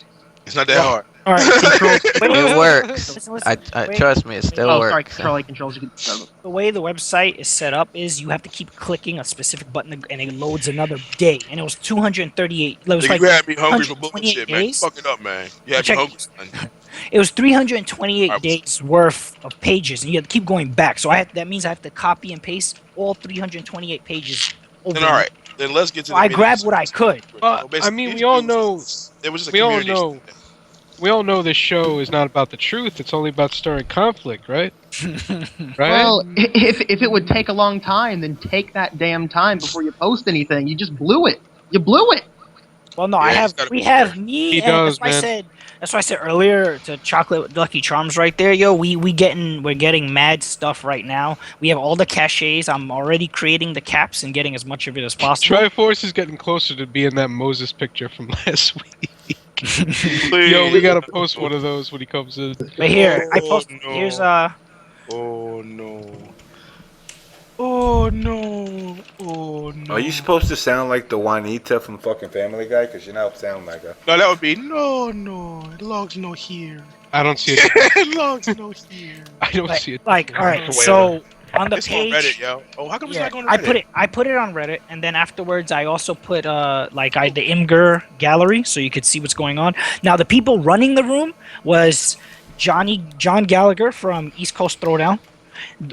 It's not that hard. All right, It works. Listen, I wait. trust me, it still Oh, works. sorry, Control A, Control C. The way the website is set up is you have to keep clicking a specific button and it loads another day. And it was 238. It was Nigga, like you had me hungry for 128 bullshit, man. You days. fuck it up, man. You had me Check- hungry, son. It was 328 Alright. days worth of pages, and you have to keep going back. So that means I have to copy and paste all 328 pages. Over Then all right, then let's get to. So the I meat of grabbed this. what I could. Well, I mean, we all know. It was just a We all community know. statement. We all know this show is not about the truth. It's only about stirring conflict, right? Right? Well, if it would take a long time, then take that damn time before you post anything. You just blew it. You blew it. Well, no, Yeah, I he's have. gotta We be have fair. me. He And does, that's why I man. said That's why I said earlier to Chocolate Lucky Charms right there, yo. We're getting mad stuff right now. We have all the cachets. I'm already creating the caps and getting as much of it as possible. Triforce is getting closer to being that Moses picture from last week. Yo, we gotta post one of those when he comes in. But here, I post. no. Here's Oh no. Oh no. Oh no. Are you supposed to sound like the Juanita from fucking Family Guy? Because you don't sound like her. No, that would be no. Logs no here. I don't see it. Logs no here. I don't see it. like, all right. So on the It's page, on Reddit, yo. Oh, how come it's not going to I Reddit? put it on Reddit, and then afterwards I also put the Imgur gallery, so you could see what's going on. Now the people running the room was John Gallagher from East Coast Throwdown,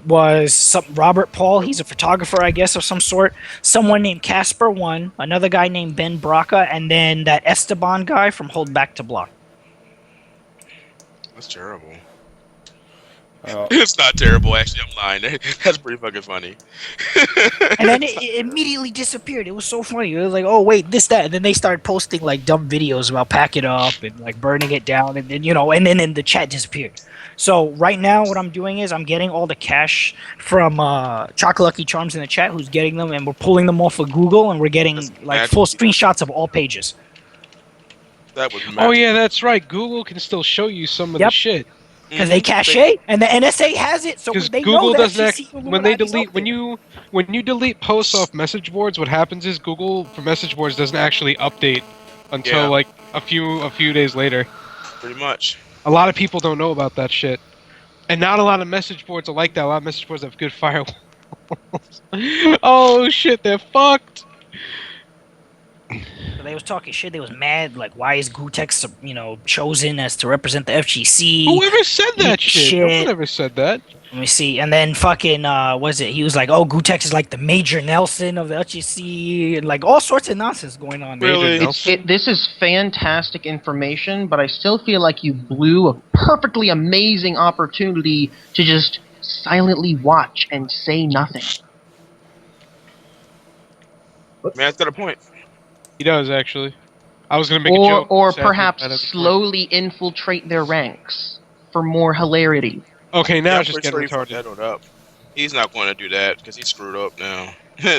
was Robert Paul, he's a photographer I guess of some sort, someone named Casper One, another guy named Ben Braca, and then that Esteban guy from Hold Back to Block. That's terrible. It's not terrible, actually. I'm lying. That's pretty fucking funny. And then it immediately disappeared. It was so funny. It was like, oh wait, this, that, and then they started posting like dumb videos about pack it up and like burning it down, and then and then the chat disappeared. So right now, what I'm doing is I'm getting all the cash from Chocolate Lucky Charms in the chat, who's getting them, and we're pulling them off of Google, and we're getting like full screenshots of all pages. That was Oh yeah, that's right. Google can still show you some of the shit. Because they cache, and the NSA has it, so they Google know that doesn't FGC when they Illuminati's delete up there. when you delete posts off message boards, what happens is Google for message boards doesn't actually update until like a few days later. Pretty much. A lot of people don't know about that shit, and not a lot of message boards are like that. A lot of message boards have good firewalls. Oh shit, they're fucked. So they was talking shit. They was mad. Like, why is Gutex, chosen as to represent the FGC? Whoever said that shit? No one ever said that. Let me see. And then fucking, he was like, oh, Gutex is like the Major Nelson of the FGC, and like all sorts of nonsense going on. Really? This is fantastic information, but I still feel like you blew a perfectly amazing opportunity to just silently watch and say nothing. Man's got a point. He does actually. I was gonna make a joke. Or sadly, perhaps that is a point. slowly infiltrate their ranks for more hilarity. Okay, now Yeah, it's just getting pretty sure he retarded. settled up. He's not going to do that because he's screwed up now.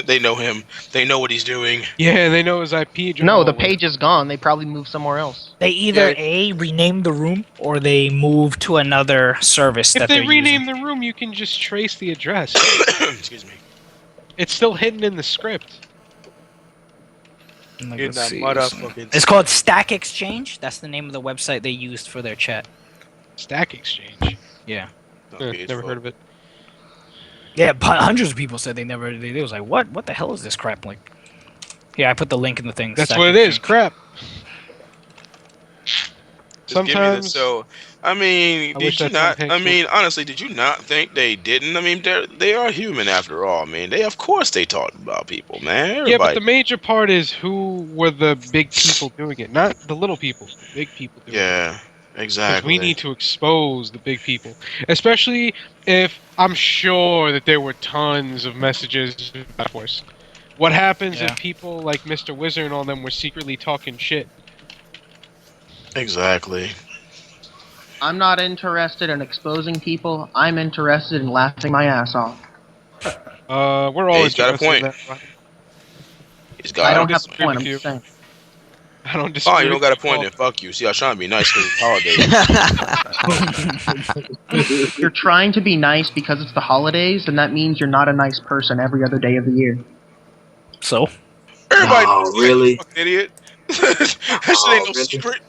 They know him. They know what he's doing. Yeah, they know his IP address. No, the page is gone. They probably moved somewhere else. They either rename the room or they move to another service If that they they're rename using. the room, you can just trace the address. Excuse me. It's still hidden in the script. In that motherfucking. It's called Stack Exchange. That's the name of the website they used for their chat. Stack Exchange. Yeah. Never heard of it. Yeah, but hundreds of people said they never. They was like, what the hell is this crap? Like, yeah, I put the link in the thing. That's Stack what it is. Exchange. Crap. Just give me Sometimes. this. So, I mean, I did wish you that not? some I page mean, honestly, did you not think they didn't? I mean, they are human after all. I mean, of course they talk about people, man. Yeah, but Everybody- the major part is who were the big people doing it, not the little people. The big people doing it. Yeah, exactly. Because we need to expose the big people, especially if I'm sure that there were tons of messages. Of course, what happens if people like Mr. Wizard and all them were secretly talking shit? Exactly. I'm not interested in exposing people. I'm interested in laughing my ass off. We're Hey, all he's got a interested in point. that, right? He's I got. don't have a disagree point. with I'm you. just saying. I don't Oh, disagree. you don't with got a you point. all. Then fuck you. See, I was trying to be nice because it's holidays. You're trying to be nice because it's the holidays, and that means you're not a nice person every other day of the year. So Everybody Oh, knows that, really? you fucking idiot. That shit ain't no really? secret.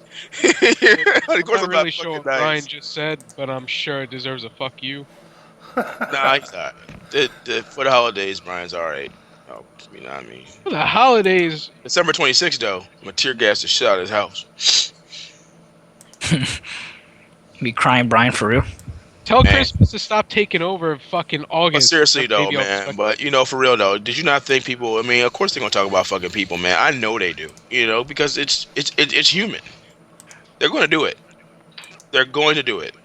I'm Of course, not I'm really not sure fucking what Brian nice. just said, but I'm sure it deserves a fuck you. Nah, he's not. For the holidays, Brian's alright. Oh, you know what I mean. For the holidays, December 26th, though, I'm gonna tear gas the shit out of his house. be crying, Brian, for real. tell Man. Christmas to stop taking over fucking But August. seriously, though, Maybe I'll man. expect But, for real, though, did you not think people, I mean, of course they're gonna talk about fucking people, man. I know they do, because it's human. They're gonna do it. They're going to do it.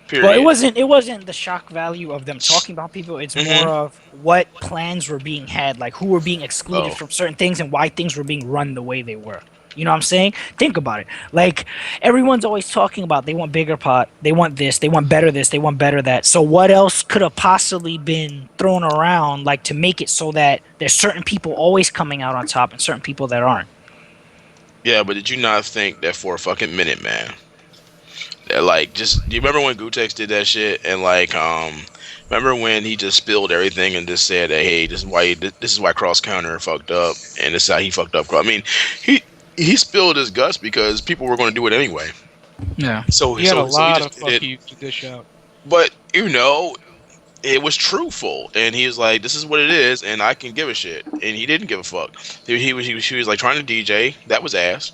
Period. Well, it wasn't the shock value of them talking about people. It's more of what plans were being had, like who were being excluded Oh. from certain things and why things were being run the way they were. You know what I'm saying? Think about it. Like, everyone's always talking about they want bigger pot, they want this, they want better this, they want better that. So what else could have possibly been thrown around, like, to make it so that there's certain people always coming out on top and certain people that aren't? Yeah, but did you not think that for a fucking minute, man? That, like, just, do you remember when Gutex did that shit? And, like, remember when he just spilled everything and just said that, hey, this is why Cross Counter fucked up, and this is how he fucked up. I mean, he spilled his guts because people were going to do it anyway. Yeah. So He had a lot he of just fuck did you to dish out. But, you know, it was truthful, and he was like, this is what it is, and I can give a shit. And he didn't give a fuck. He was like trying to DJ. That was ass.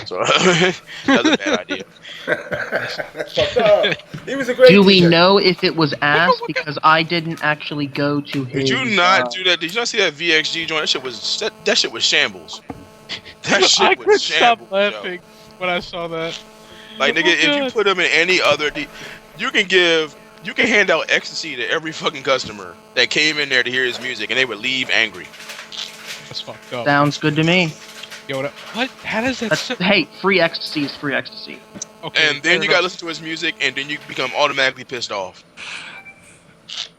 So that was a bad idea. That's fucked up. He was a great Do we DJ. know if it was ass? Because I didn't actually go to his. Did you not do that? Did you not see that VXG joint? That shit was shambles. That I shit couldn't was stop shambles. laughing when I saw that. Like, nigga, if you put him in any other, you can hand out ecstasy to every fucking customer that came in there to hear his music, and they would leave angry. That's fucked up. Sounds good to me. Yo, what? How does that? Hey, free ecstasy is free ecstasy. Okay. And then you gotta listen to his music, and then you become automatically pissed off.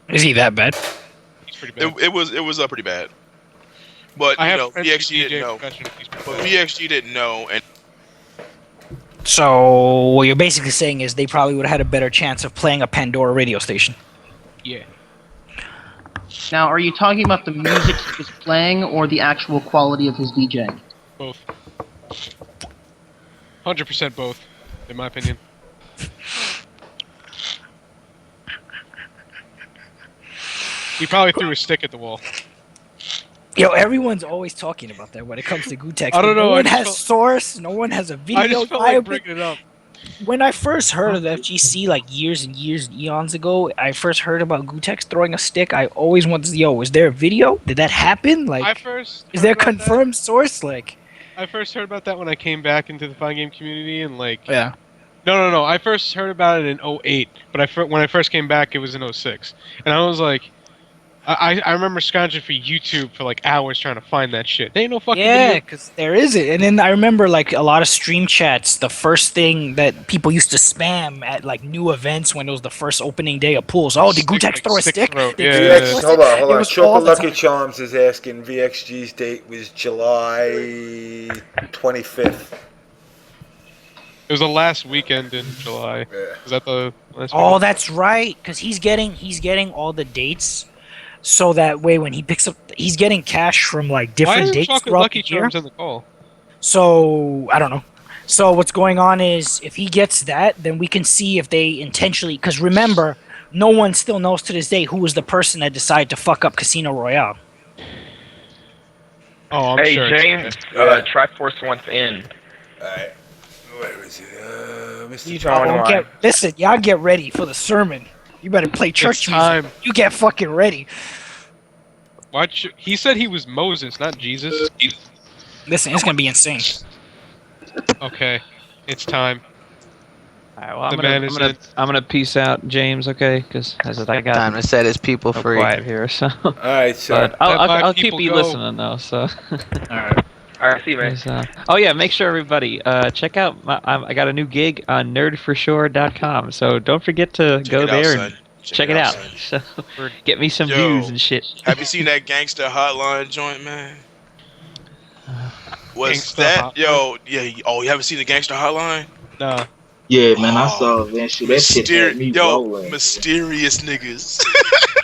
Is he that bad? He's pretty bad. It was pretty bad. But I you have know, friends who VXG DJ didn't know. professionally. He's pretty But bad. VXG didn't know, and So what you're basically saying is they probably would have had a better chance of playing a Pandora radio station. Yeah. Now, are you talking about the music he was playing or the actual quality of his DJing? Both. 100% both, in my opinion. He probably threw a stick at the wall. Yo, everyone's always talking about that when it comes to Gutex. I don't know, No I one just has felt- source. No one has a video. I just felt like bringing it up. When I first heard of FGC, like years and years, eons ago, I first heard about Gutex throwing a stick. I always wanted to, yo, is there a video? Did that happen? Like, I first is heard there about confirmed source? Like, I first heard about that when I came back into the fine game community and like. yeah. No. I first heard about it in 08, but when I first came back, it was in 06, and I was like, I remember scrounging for YouTube for like hours trying to find that shit. There ain't no fucking Yeah, video. because there isn't. And then I remember like a lot of stream chats. The first thing that people used to spam at like new events when it was the first opening day of pools. Oh, did Gutex throw a stick? throw. Did Yeah, Gutex yeah, throw a Hold stick? on. It was Chocolate all the Lucky time. Charms is asking VXG's date was July 25th. It was the last weekend in July. Yeah. Was that the last Oh, weekend? that's right. Because he's getting all the dates, so that way when he picks up, he's getting cash from like Why different isn't dates Chocolate throughout Lucky the year. Charms in the call? So I don't know. So what's going on is if he gets that, then we can see if they intentionally. Because remember, no one still knows to this day who was the person that decided to fuck up Casino Royale. Oh, I'm Hey, sure. James, Yeah. Triforce wants in. Alright. Where is it? Mr. He's Trump. on the line. Listen, y'all get ready for the sermon. You better play church It's music. time. You get fucking ready. Watch. He said he was Moses, not Jesus. Listen, it's gonna be insane. Okay, it's time. Alright, well, The man is in. I'm gonna peace out, James. Okay, because I got Time to set his people no free. quiet here. So, Alright, so. but I'll, Let my I'll keep people you go. listening though. So. All right, see you, man. Oh yeah, make sure everybody check out. I got a new gig on nerdforsure.com. So don't forget to go it out, there son. and check it out. So, get me some Yo. views and shit. Have you seen that gangster hotline joint, man? Was Gangsta that Hotline? yo? Yeah. Oh, you haven't seen the gangster hotline? Nah. Yeah, man, I Oh, saw eventually. That shit had me rolling. Mysterious niggas.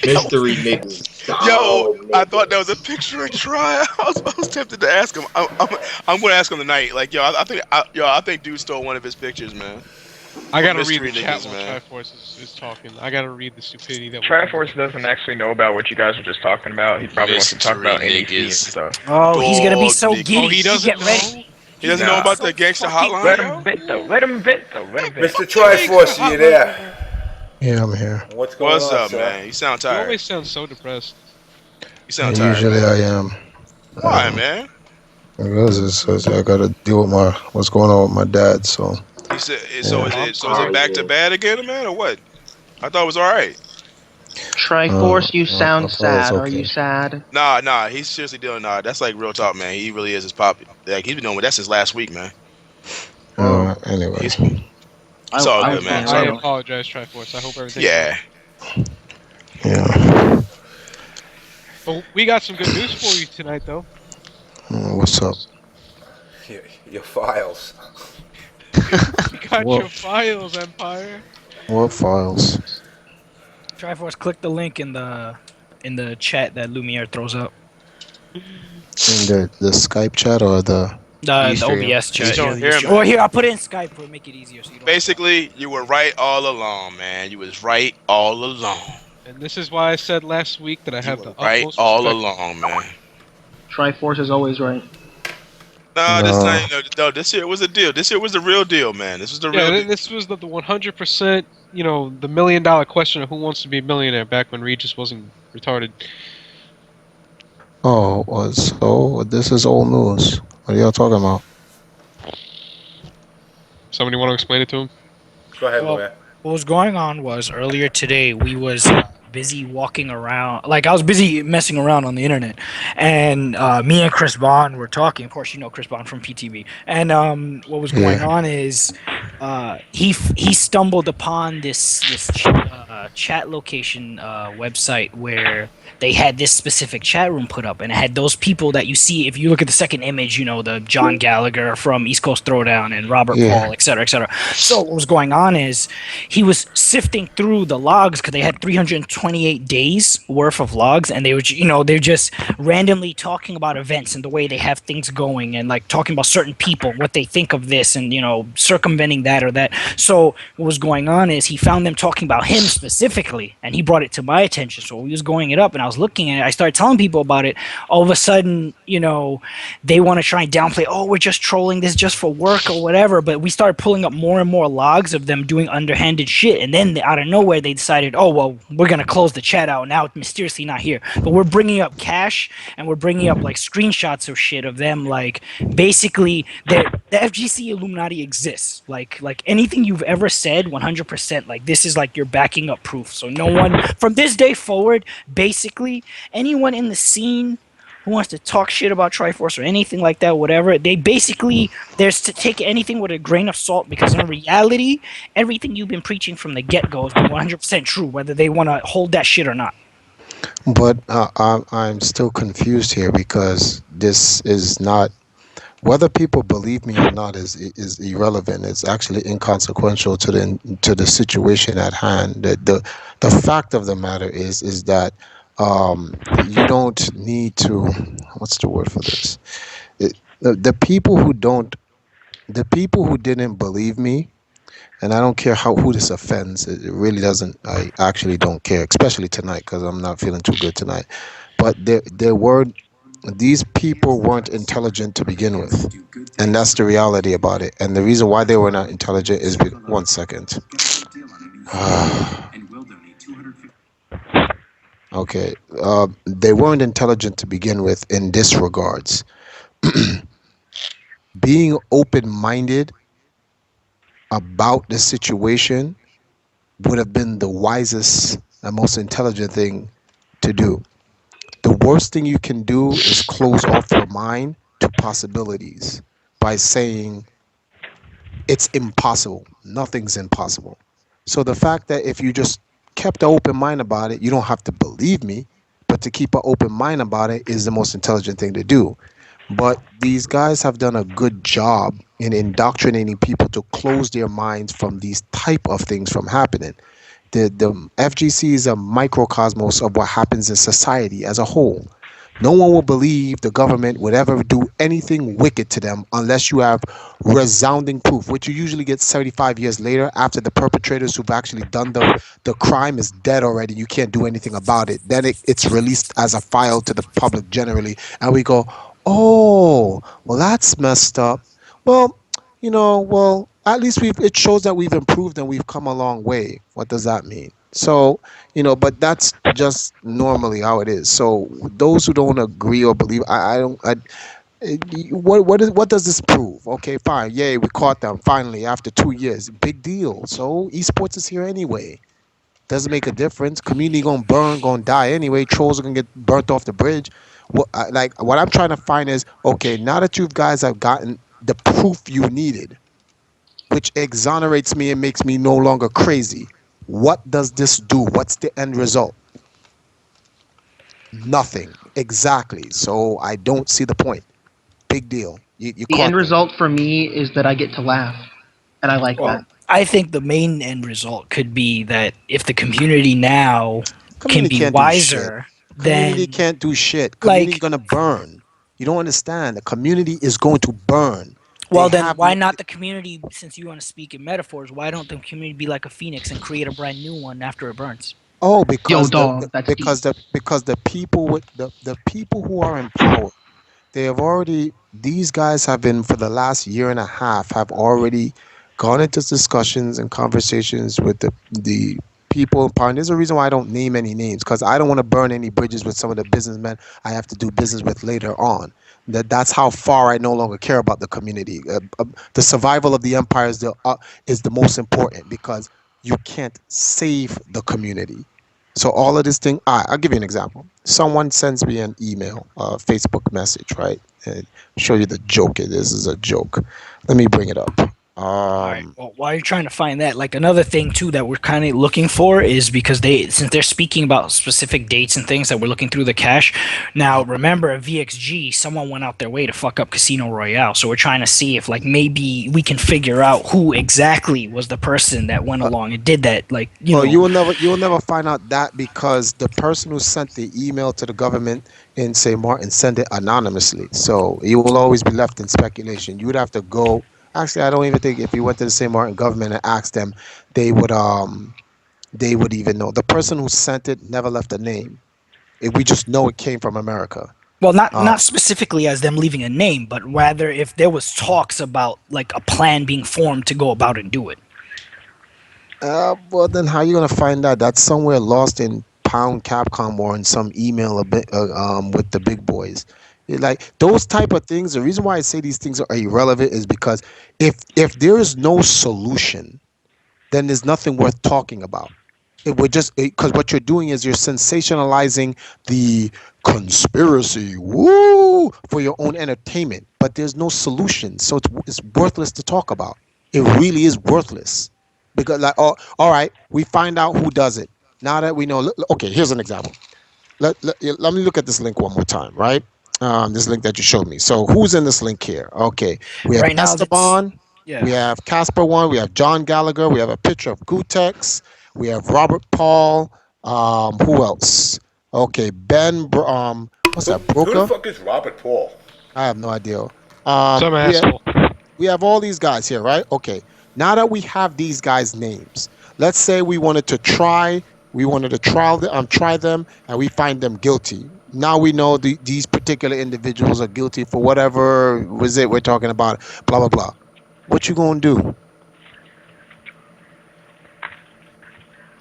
Mystery niggas. Yo, Oh, I nigga. thought that was a picture of Tryon. I was tempted to ask him. I'm gonna ask him tonight. Like, yo, I think dude stole one of his pictures, man. I gotta read Mystery the chat niggas, while man. Triforce is talking. I gotta read the stupidity that. Triforce doesn't actually know about what you guys were just talking about. He probably wants to talk about Mystery NEC and niggas. stuff. Oh, he's gonna be so Dog, giddy. Oh, he doesn't Get know? ready. He doesn't know about the gangster hotline. Let yo? him vent though. Let him vent though. Let him vent. Mr. Triforce, are you there? Yeah, I'm here. What's going What's on, up, sir? man? You sound You tired. always sound so depressed. You sound And tired. usually I am. Why, man? Because it's I gotta deal with what's going on with my dad. So You said, so is it back to bad again, man, or what? I thought it was all right. Triforce, you sound I thought it was sad. Are you okay. sad? Nah, he's seriously dealing. Nah, that's like real talk, man. He really is his pop. Like he's been doing that since last week, man. Whoa. Anyway, He's it's all good, man. It's I all good. apologize, Triforce. I hope everything's Yeah. yeah. But we got some good news for you tonight, though. What's up? Your files. We got What? your files, Empire. What files? Triforce, click the link in the chat that Lhumierre throws up. In the Skype chat or the The OBS chat. don't Yeah, hear the me. Or here, I'll put it in Skype to make it easier. So you don't. Basically, you were right all along, man. You was right all along. And this is why I said last week that I have the Right utmost all respect. along, man. Triforce is always right. Nah, this time, no, this year was a deal. This year was the real deal, man. This was the real deal. This was the 100%, the $1 million question of who wants to be a millionaire back when Regis wasn't retarded. Oh, so this is old news. What are y'all talking about? Somebody want to explain it to him? Go ahead, Well, Lhumierre. what was going on was earlier today we was busy walking around. Like I was busy messing around on the internet, and me and Chris Bond were talking. Of course, you know Chris Bond from PTV. And what was going on is he stumbled upon this chat location website where they had this specific chat room put up, and it had those people that you see if you look at the second image. You know, the John Gallagher from East Coast Throwdown and Robert Paul, etc., etc. So what was going on is he was sifting through the logs because they had 328 days worth of logs, and they were, they're just randomly talking about events and the way they have things going, and like talking about certain people, what they think of this, and circumventing that or that. So what was going on is he found them talking about him specifically, and he brought it to my attention. So we was going it up, and I was looking at it. I started telling people about it. All of a sudden, they want to try and downplay. Oh, we're just trolling this just for work or whatever. But we started pulling up more and more logs of them doing underhanded shit, and then out of nowhere they decided, oh well, we're gonna close the chat out now. It's mysteriously not here, but we're bringing up cash, and we're bringing up like screenshots of shit of them, like basically the FGC Illuminati exists. Like anything you've ever said, 100%. Like this is like you're backing up proof. So no one from this day forward, basically anyone in the scene who wants to talk shit about Triforce or anything like that, whatever, there's to take anything with a grain of salt, because in reality, everything you've been preaching from the get-go is 100% true, whether they want to hold that shit or not. But I'm still confused here because this is not, whether people believe me or not is irrelevant. It's actually inconsequential to the situation at hand. The fact of the matter is that you don't need to, what's the word for this? The people who didn't believe me, and I don't care who this offends. It really doesn't. I actually don't care, especially tonight because I'm not feeling too good tonight. But these people weren't intelligent to begin with, and that's the reality about it. And the reason why they were not intelligent is because, one second. Okay, they weren't intelligent to begin with in this regards. Being open-minded about the situation would have been the wisest and most intelligent thing to do. The worst thing you can do is close off your mind to possibilities by saying it's impossible. Nothing's impossible. So the fact that if you just kept an open mind about it, you don't have to believe me, but to keep an open mind about it is the most intelligent thing to do. But these guys have done a good job in indoctrinating people to close their minds from these type of things from happening. The FGC is a microcosmos of what happens in society as a whole. No one will believe the government would ever do anything wicked to them unless you have resounding proof, which you usually get 75 years later after the perpetrators who've actually done the crime is dead already. You can't do anything about it. Then it's released as a file to the public generally, and we go, oh, well, that's messed up. Well, at least it shows that we've improved and we've come a long way. What does that mean? So, but that's just normally how it is. So those who don't agree or believe, what does this prove? Okay, fine. Yay, we caught them finally after 2 years. Big deal. So esports is here anyway. Doesn't make a difference. Community gonna burn, gonna die anyway. Trolls are gonna get burnt off the bridge. What I'm trying to find is, okay, now that you guys have gotten the proof you needed, which exonerates me and makes me no longer crazy, what does this do? What's the end result? Nothing. Exactly. So I don't see the point. Big deal. You The caught end me. result for me is that I get to laugh, and I like Well, that. I think the main end result could be that if the community now can Community be can't do shit. wiser, Community then can't do shit. Community like, gonna burn. You don't understand. The community is going to burn. well, They then have why no, not the community? Since you want to speak in metaphors, why don't the community be like a phoenix and create a brand new one after it burns? oh, Yo, because dog, that's deep. the people with the people who are in power, they have already, these guys have been for the last year and a half, have already gone into discussions and conversations with the people in power. And there's a reason why I don't name any names, because I don't want to burn any bridges with some of the businessmen I have to do business with later on. That's how far I no longer care about the community. The survival of the empire is the most important, because you can't save the community. So all of this thing, I'll give you an example. Someone sends me an email, a Facebook message, right? And show you the joke. This is a joke. Let me bring it up. All right. Well, while you're trying to find that, like another thing too that we're kind of looking for is because since they're speaking about specific dates and things that we're looking through the cache. Now, remember at VXG, someone went out their way to fuck up Casino Royale, so we're trying to see if like maybe we can figure out who exactly was the person that went along and did that. Like, you know, you will never find out that, because the person who sent the email to the government in St. Martin sent it anonymously. So you will always be left in speculation. You would have to go. Actually, I don't even think if you went to the St. Martin government and asked them, they would even know. The person who sent it never left a name. We just know it came from America. well, not specifically as them leaving a name, but rather if there was talks about like a plan being formed to go about and do it. Well, then how are you gonna find that? That's somewhere lost in Pound Capcom or in some email a bit with the big boys. Like those type of things. The reason why I say these things are irrelevant is because if there is no solution, then there's nothing worth talking about. We're just, because what you're doing is you're sensationalizing the conspiracy, woo, for your own entertainment. But there's no solution, so it's worthless to talk about. It really is worthless, because like, oh, all right, we find out who does it. Now that we know, okay, here's an example. Let me look at this link one more time, right? This link that you showed me. So who's in this link here? Okay, we have Right now, Esteban. yeah. We have Casper one. We have John Gallagher. We have a picture of Gutex. We have Robert Paul. Who else? Okay, Ben. What's that? Who the Broker? fuck is Robert Paul? I have no idea. Some asshole. We have all these guys here, right? Okay. Now that we have these guys' names, let's say we wanted to try them, and we find them guilty. Now we know these particular individuals are guilty for whatever was it we're talking about, blah blah blah. What you gonna do?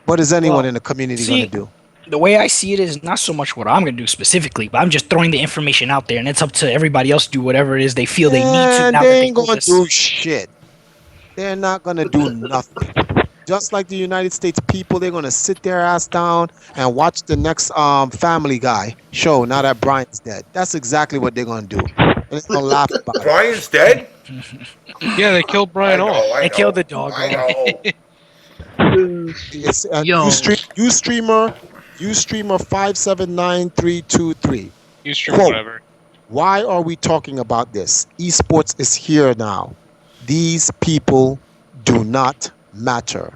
What is anyone in the community gonna do? The way I see it is not so much what I'm going to do specifically, but I'm just throwing the information out there, and it's up to everybody else to do whatever it is they feel they need to. Now They ain't gonna do shit. They're not gonna do nothing. Just like the United States people, they're gonna sit their ass down and watch the next Family Guy show. Now that Brian's dead, that's exactly what they're gonna do. And they're gonna laugh about it. Brian's dead? Yeah, they killed Brian off. They killed the dog. I know. It's Ustreamer 579323. Ustream whatever. Why are we talking about this? Esports is here now. These people do not matter.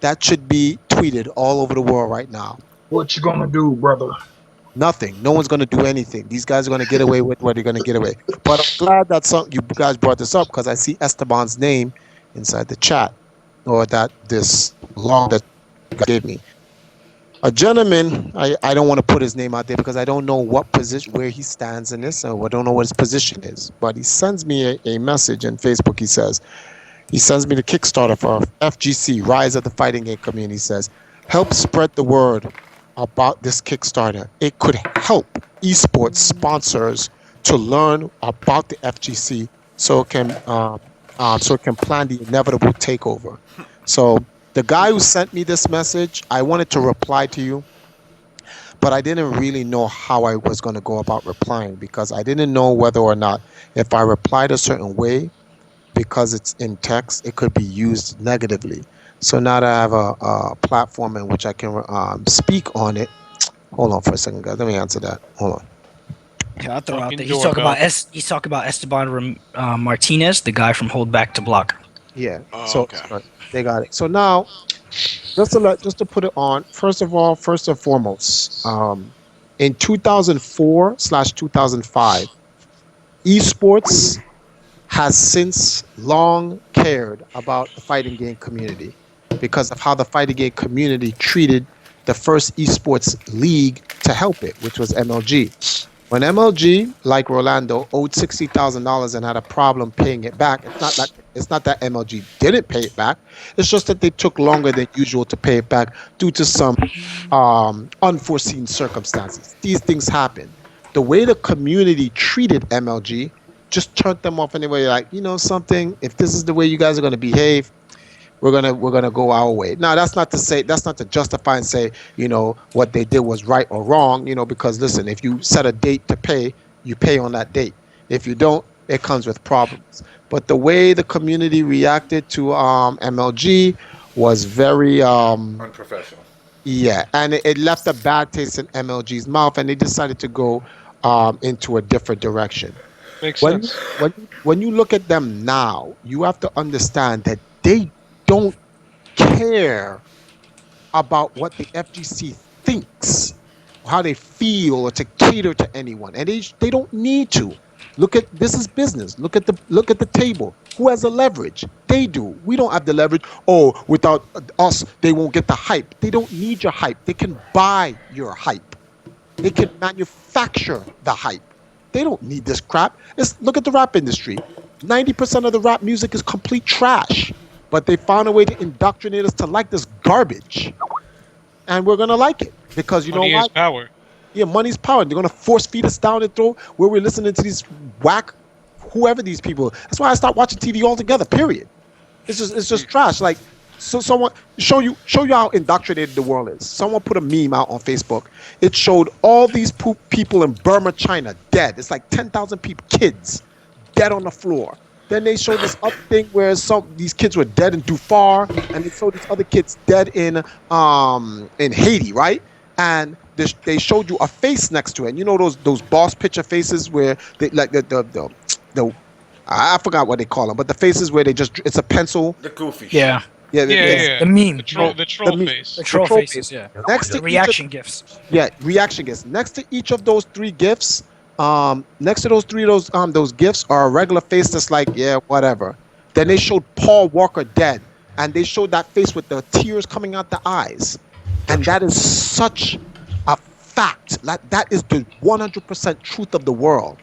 That should be tweeted all over the world right now. What you gonna do, brother? Nothing. No one's gonna do anything. These guys are gonna get away with what they're gonna get away. But I'm glad that you guys brought this up, because I see Esteban's name inside the chat, or that this log that you gave me. A gentleman, I don't want to put his name out there because I don't know what position, where he stands in this, or I don't know what his position is. But he sends me a message on Facebook. He sends me the Kickstarter for FGC, Rise of the Fighting Game Community. He says, help spread the word about this Kickstarter. It could help esports sponsors to learn about the FGC, so it can plan the inevitable takeover. So The guy who sent me this message, I wanted to reply to you, but I didn't really know how I was going to go about replying because I didn't know whether or not if I replied a certain way, because it's in text, it could be used negatively. So now that I have a platform in which I can speak on it. Hold on for a second, guys. Let me answer that. Hold on. Yeah, I'll throw out Fucking there. He's talking doorbell. about Esteban Martinez, the guy from Hold Back to Block. Yeah. Oh, So okay. they got it. So now, just to put it on. First and foremost, in 2004/2005, esports has since long cared about the fighting game community because of how the fighting game community treated the first esports league to help it, which was MLG. When MLG, like Rolando, owed $60,000 and had a problem paying it back, it's not that MLG didn't pay it back. It's just that they took longer than usual to pay it back due to some unforeseen circumstances. These things happen. The way the community treated MLG just turned them off anyway. Like, you know something, if this is the way you guys are going to behave, we're gonna go our way. Now that's not to justify and say, you know, what they did was right or wrong, you know, because listen, if you set a date to pay, you pay on that date. If you don't, it comes with problems. But the way the community reacted to MLG was very unprofessional. Yeah, and it left a bad taste in MLG's mouth, and they decided to go into a different direction. Makes sense. When you look at them now, you have to understand that they don't care about what the FGC thinks, how they feel, or to cater to anyone, and they don't need to. This is business. Look at the table. Who has the leverage? They do. We don't have the leverage. Oh, without us, they won't get the hype. They don't need your hype. They can buy your hype. They can manufacture the hype. They don't need this crap. Look at the rap industry. 90% of the rap music is complete trash. But they found a way to indoctrinate us to like this garbage. And we're going to like it. Because you Money know is what? power. Yeah, money's power. They're going to force feed us down the throat where we're listening to these whack, whoever these people. That's why I stopped watching TV altogether, period. It's just trash. Like, so someone show you how indoctrinated the world is. Someone put a meme out on Facebook. It showed all these people in Burma, China, dead. It's like 10,000 people, kids, dead on the floor. Then they showed this other thing where these kids were dead in Dufar, and they showed these other kids dead in Haiti, right? And they showed you a face next to it. And you know those boss picture faces where they like the I forgot what they call them, but the faces where it's a pencil. The goofy. Yeah. Yeah. The meme. The troll face. The troll faces, yeah. Next to reaction gifs. Yeah, reaction gifs. Next to each of those three gifs, next to those gifs are a regular face that's like, yeah, whatever. Then they showed Paul Walker dead, and they showed that face with the tears coming out the eyes, and that is such a fact. That is the 100% truth of the world.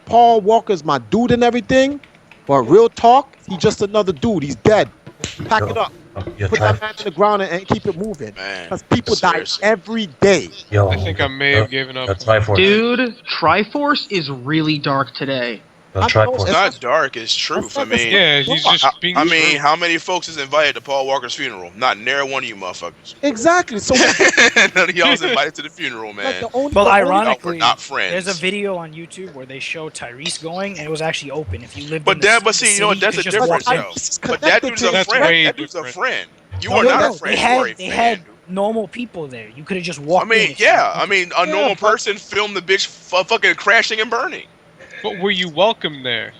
Paul Walker's my dude and everything, but real talk, he's just another dude. He's dead. Pack it up. Put that man in the ground and keep it moving. Because people die every day. I think I may have given up. Dude, Triforce is really dark today. It's not dark, it's truth. I mean, yeah, he's just being I mean, true. how many folks is invited to Paul Walker's funeral? Not near one of you motherfuckers. Exactly. So none of y'all was invited to the funeral, man. Well, ironically, we're not friends. there's a video on YouTube where they show Tyrese going, and it was actually open. If you lived But in the but city, see, you know what? That's could a just walk difference, in. though. But that dude's a That's friend. way That dude's a different. friend. You No, are no, not no. a friend. They You are a had fan. normal people there. You could have just walked I mean, in. yeah. I mean, a normal person filmed the bitch fucking crashing and burning. But were you welcome there?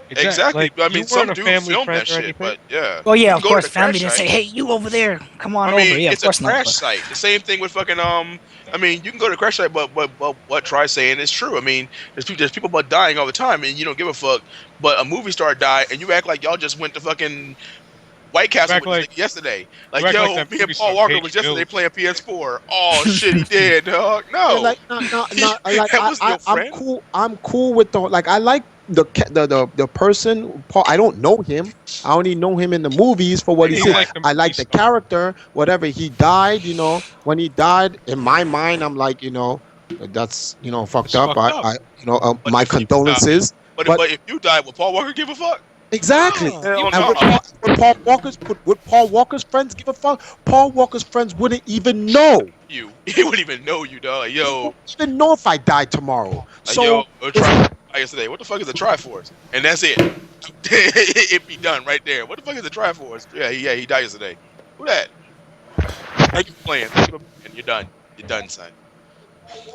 Exactly. Like, I mean, you some weren't a dude family filmed friend that or shit, anything? but yeah. Well, yeah, You of go to course. the Family crash didn't say, site. "Hey, you over there, come on I mean, over." Yeah, it's of course a not. crash but- site. The same thing with fucking I mean, you can go to the crash site, but what Try's saying is true. I mean, there's people but dying all the time, and you don't give a fuck. But a movie star died, and you act like y'all just went to fucking White Castle act with like- yesterday. you Like, act yo, like that me movie and Paul star Walker paid was your yesterday bills. playing PS4. Oh shit, he did, dog. No, Yeah, like, like that was your I'm friend. cool. I'm cool with I like the person Paul. I don't know him. I only know him in the movies for what he You said. like the I like movie the character. Whatever he died, you know, when he died, in my mind, I'm like, you know, that's fucked It's up. fucked up. My if you condolences. But But- if you died, would Paul Walker give a fuck? Exactly. Hell And no. would Paul Walker's friends give a fuck? Paul Walker's friends wouldn't even know. You. He wouldn't even know you, dog. They Yo. wouldn't even know if I died tomorrow. So Yesterday. What the fuck is a Triforce? And that's it. It'd be done right there. What the fuck is a Triforce? Yeah, he died yesterday. Who that? Thank you for playing. And you're done. You're done, son.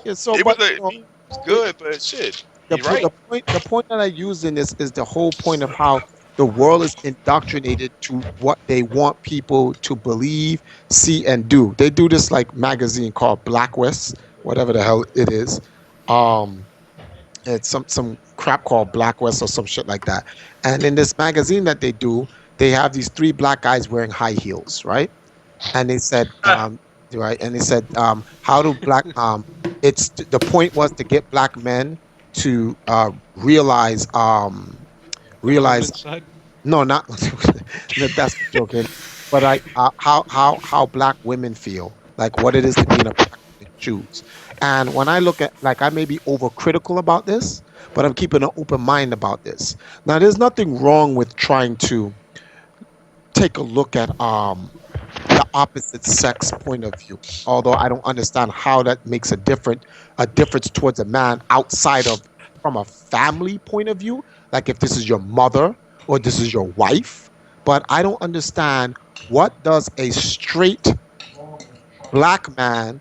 yeah, so It but, was you know, it's good, but shit. the, You're right. the point that I use in this is the whole point of how the world is indoctrinated to what they want people to believe, see, and do. They do this like magazine called Black West, whatever the hell it is. It's some crap called Black West or some shit like that. And in this magazine that they do, they have these 3 black guys wearing high heels, right? And they said, right? And they said, how do black? It's the point was to get black men to realize. No, not that's joking. But how black women feel, like what it is to be in a black woman's shoes. And when I look at, like, I may be overcritical about this, but I'm keeping an open mind about this. Now, there's nothing wrong with trying to take a look at the opposite sex point of view. Although I don't understand how that makes a difference towards a man outside of from a family point of view. Like if this is your mother or this is your wife. But I don't understand, what does a straight black man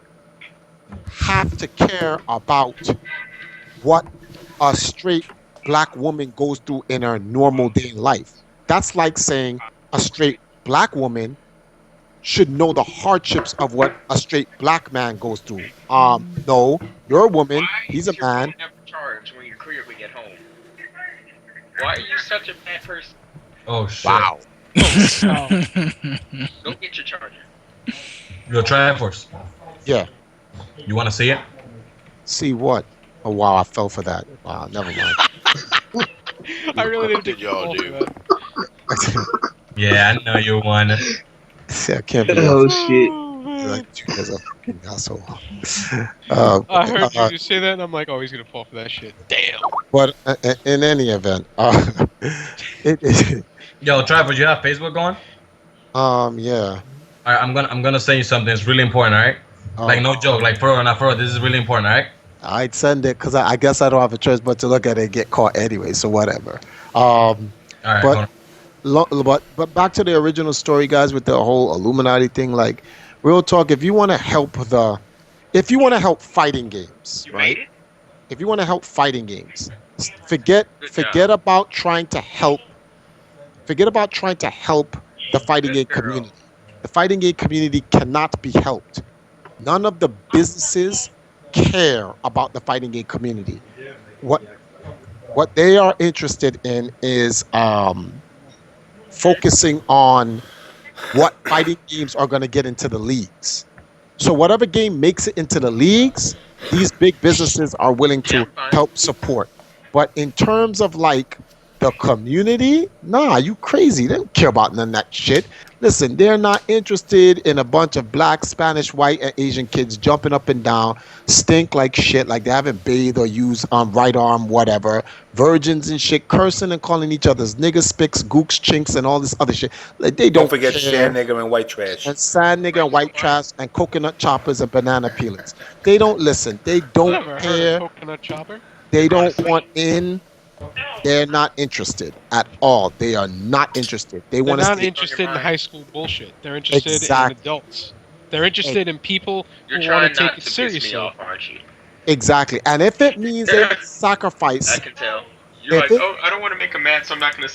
have to care about what a straight black woman goes through in her normal day in life? That's like saying a straight black woman should know the hardships of what a straight black man goes through. No, you're a woman, he's a man. Never charge when you're clearly at home. Why are you such a bad person? Oh shit. Wow. Go get your charger. Your Triforce. Yeah. You want to see it? See what? Oh wow, I fell for that. Wow, never mind. I really didn't What did y'all do? Yeah, I know you won. See, I can't be Oh shit. like you guys are fucking asshole. I heard you just say that, and I'm like, oh, he's gonna fall for that shit. Damn. But in any event, Yo, Trevor, you have Facebook going? yeah. Alright, I'm gonna send you something. It's really important, alright? Like no joke, like for real, not for real. This is really important, alright? I'd send it because I guess I don't have a choice but to look at it and get caught anyway. So whatever. Alright, but back to the original story, guys, with the whole Illuminati thing. Like, real talk. If you want to help fighting games, right? If you want to help fighting games, forget about trying to help. Forget about trying to help the fighting game community. The fighting game community cannot be helped. None of the businesses care about the fighting game community. What they are interested in is focusing on what fighting games are going to get into the leagues. So whatever game makes it into the leagues, these big businesses are willing to help support. But in terms of like the community, nah, you crazy. They don't care about none of that shit. Listen, they're not interested in a bunch of black, Spanish, white, and Asian kids jumping up and down, stink like shit, like they haven't bathed or used right arm, whatever, virgins and shit, cursing and calling each other's niggas, spicks, gooks, chinks, and all this other shit. Like, they don't forget care. sand nigger and white trash. And sand nigger and white trash and coconut choppers and banana peelings. They don't listen. They don't care. Coconut chopper? They don't want in. They're not interested at all. They are not interested. They're not interested in high school bullshit. They're interested in adults. They're interested in people who want to take it seriously. Piss me off, aren't you? Exactly. And if it means they sacrifice, I can tell. You're like, oh, I don't want to make him mad, so I'm not going to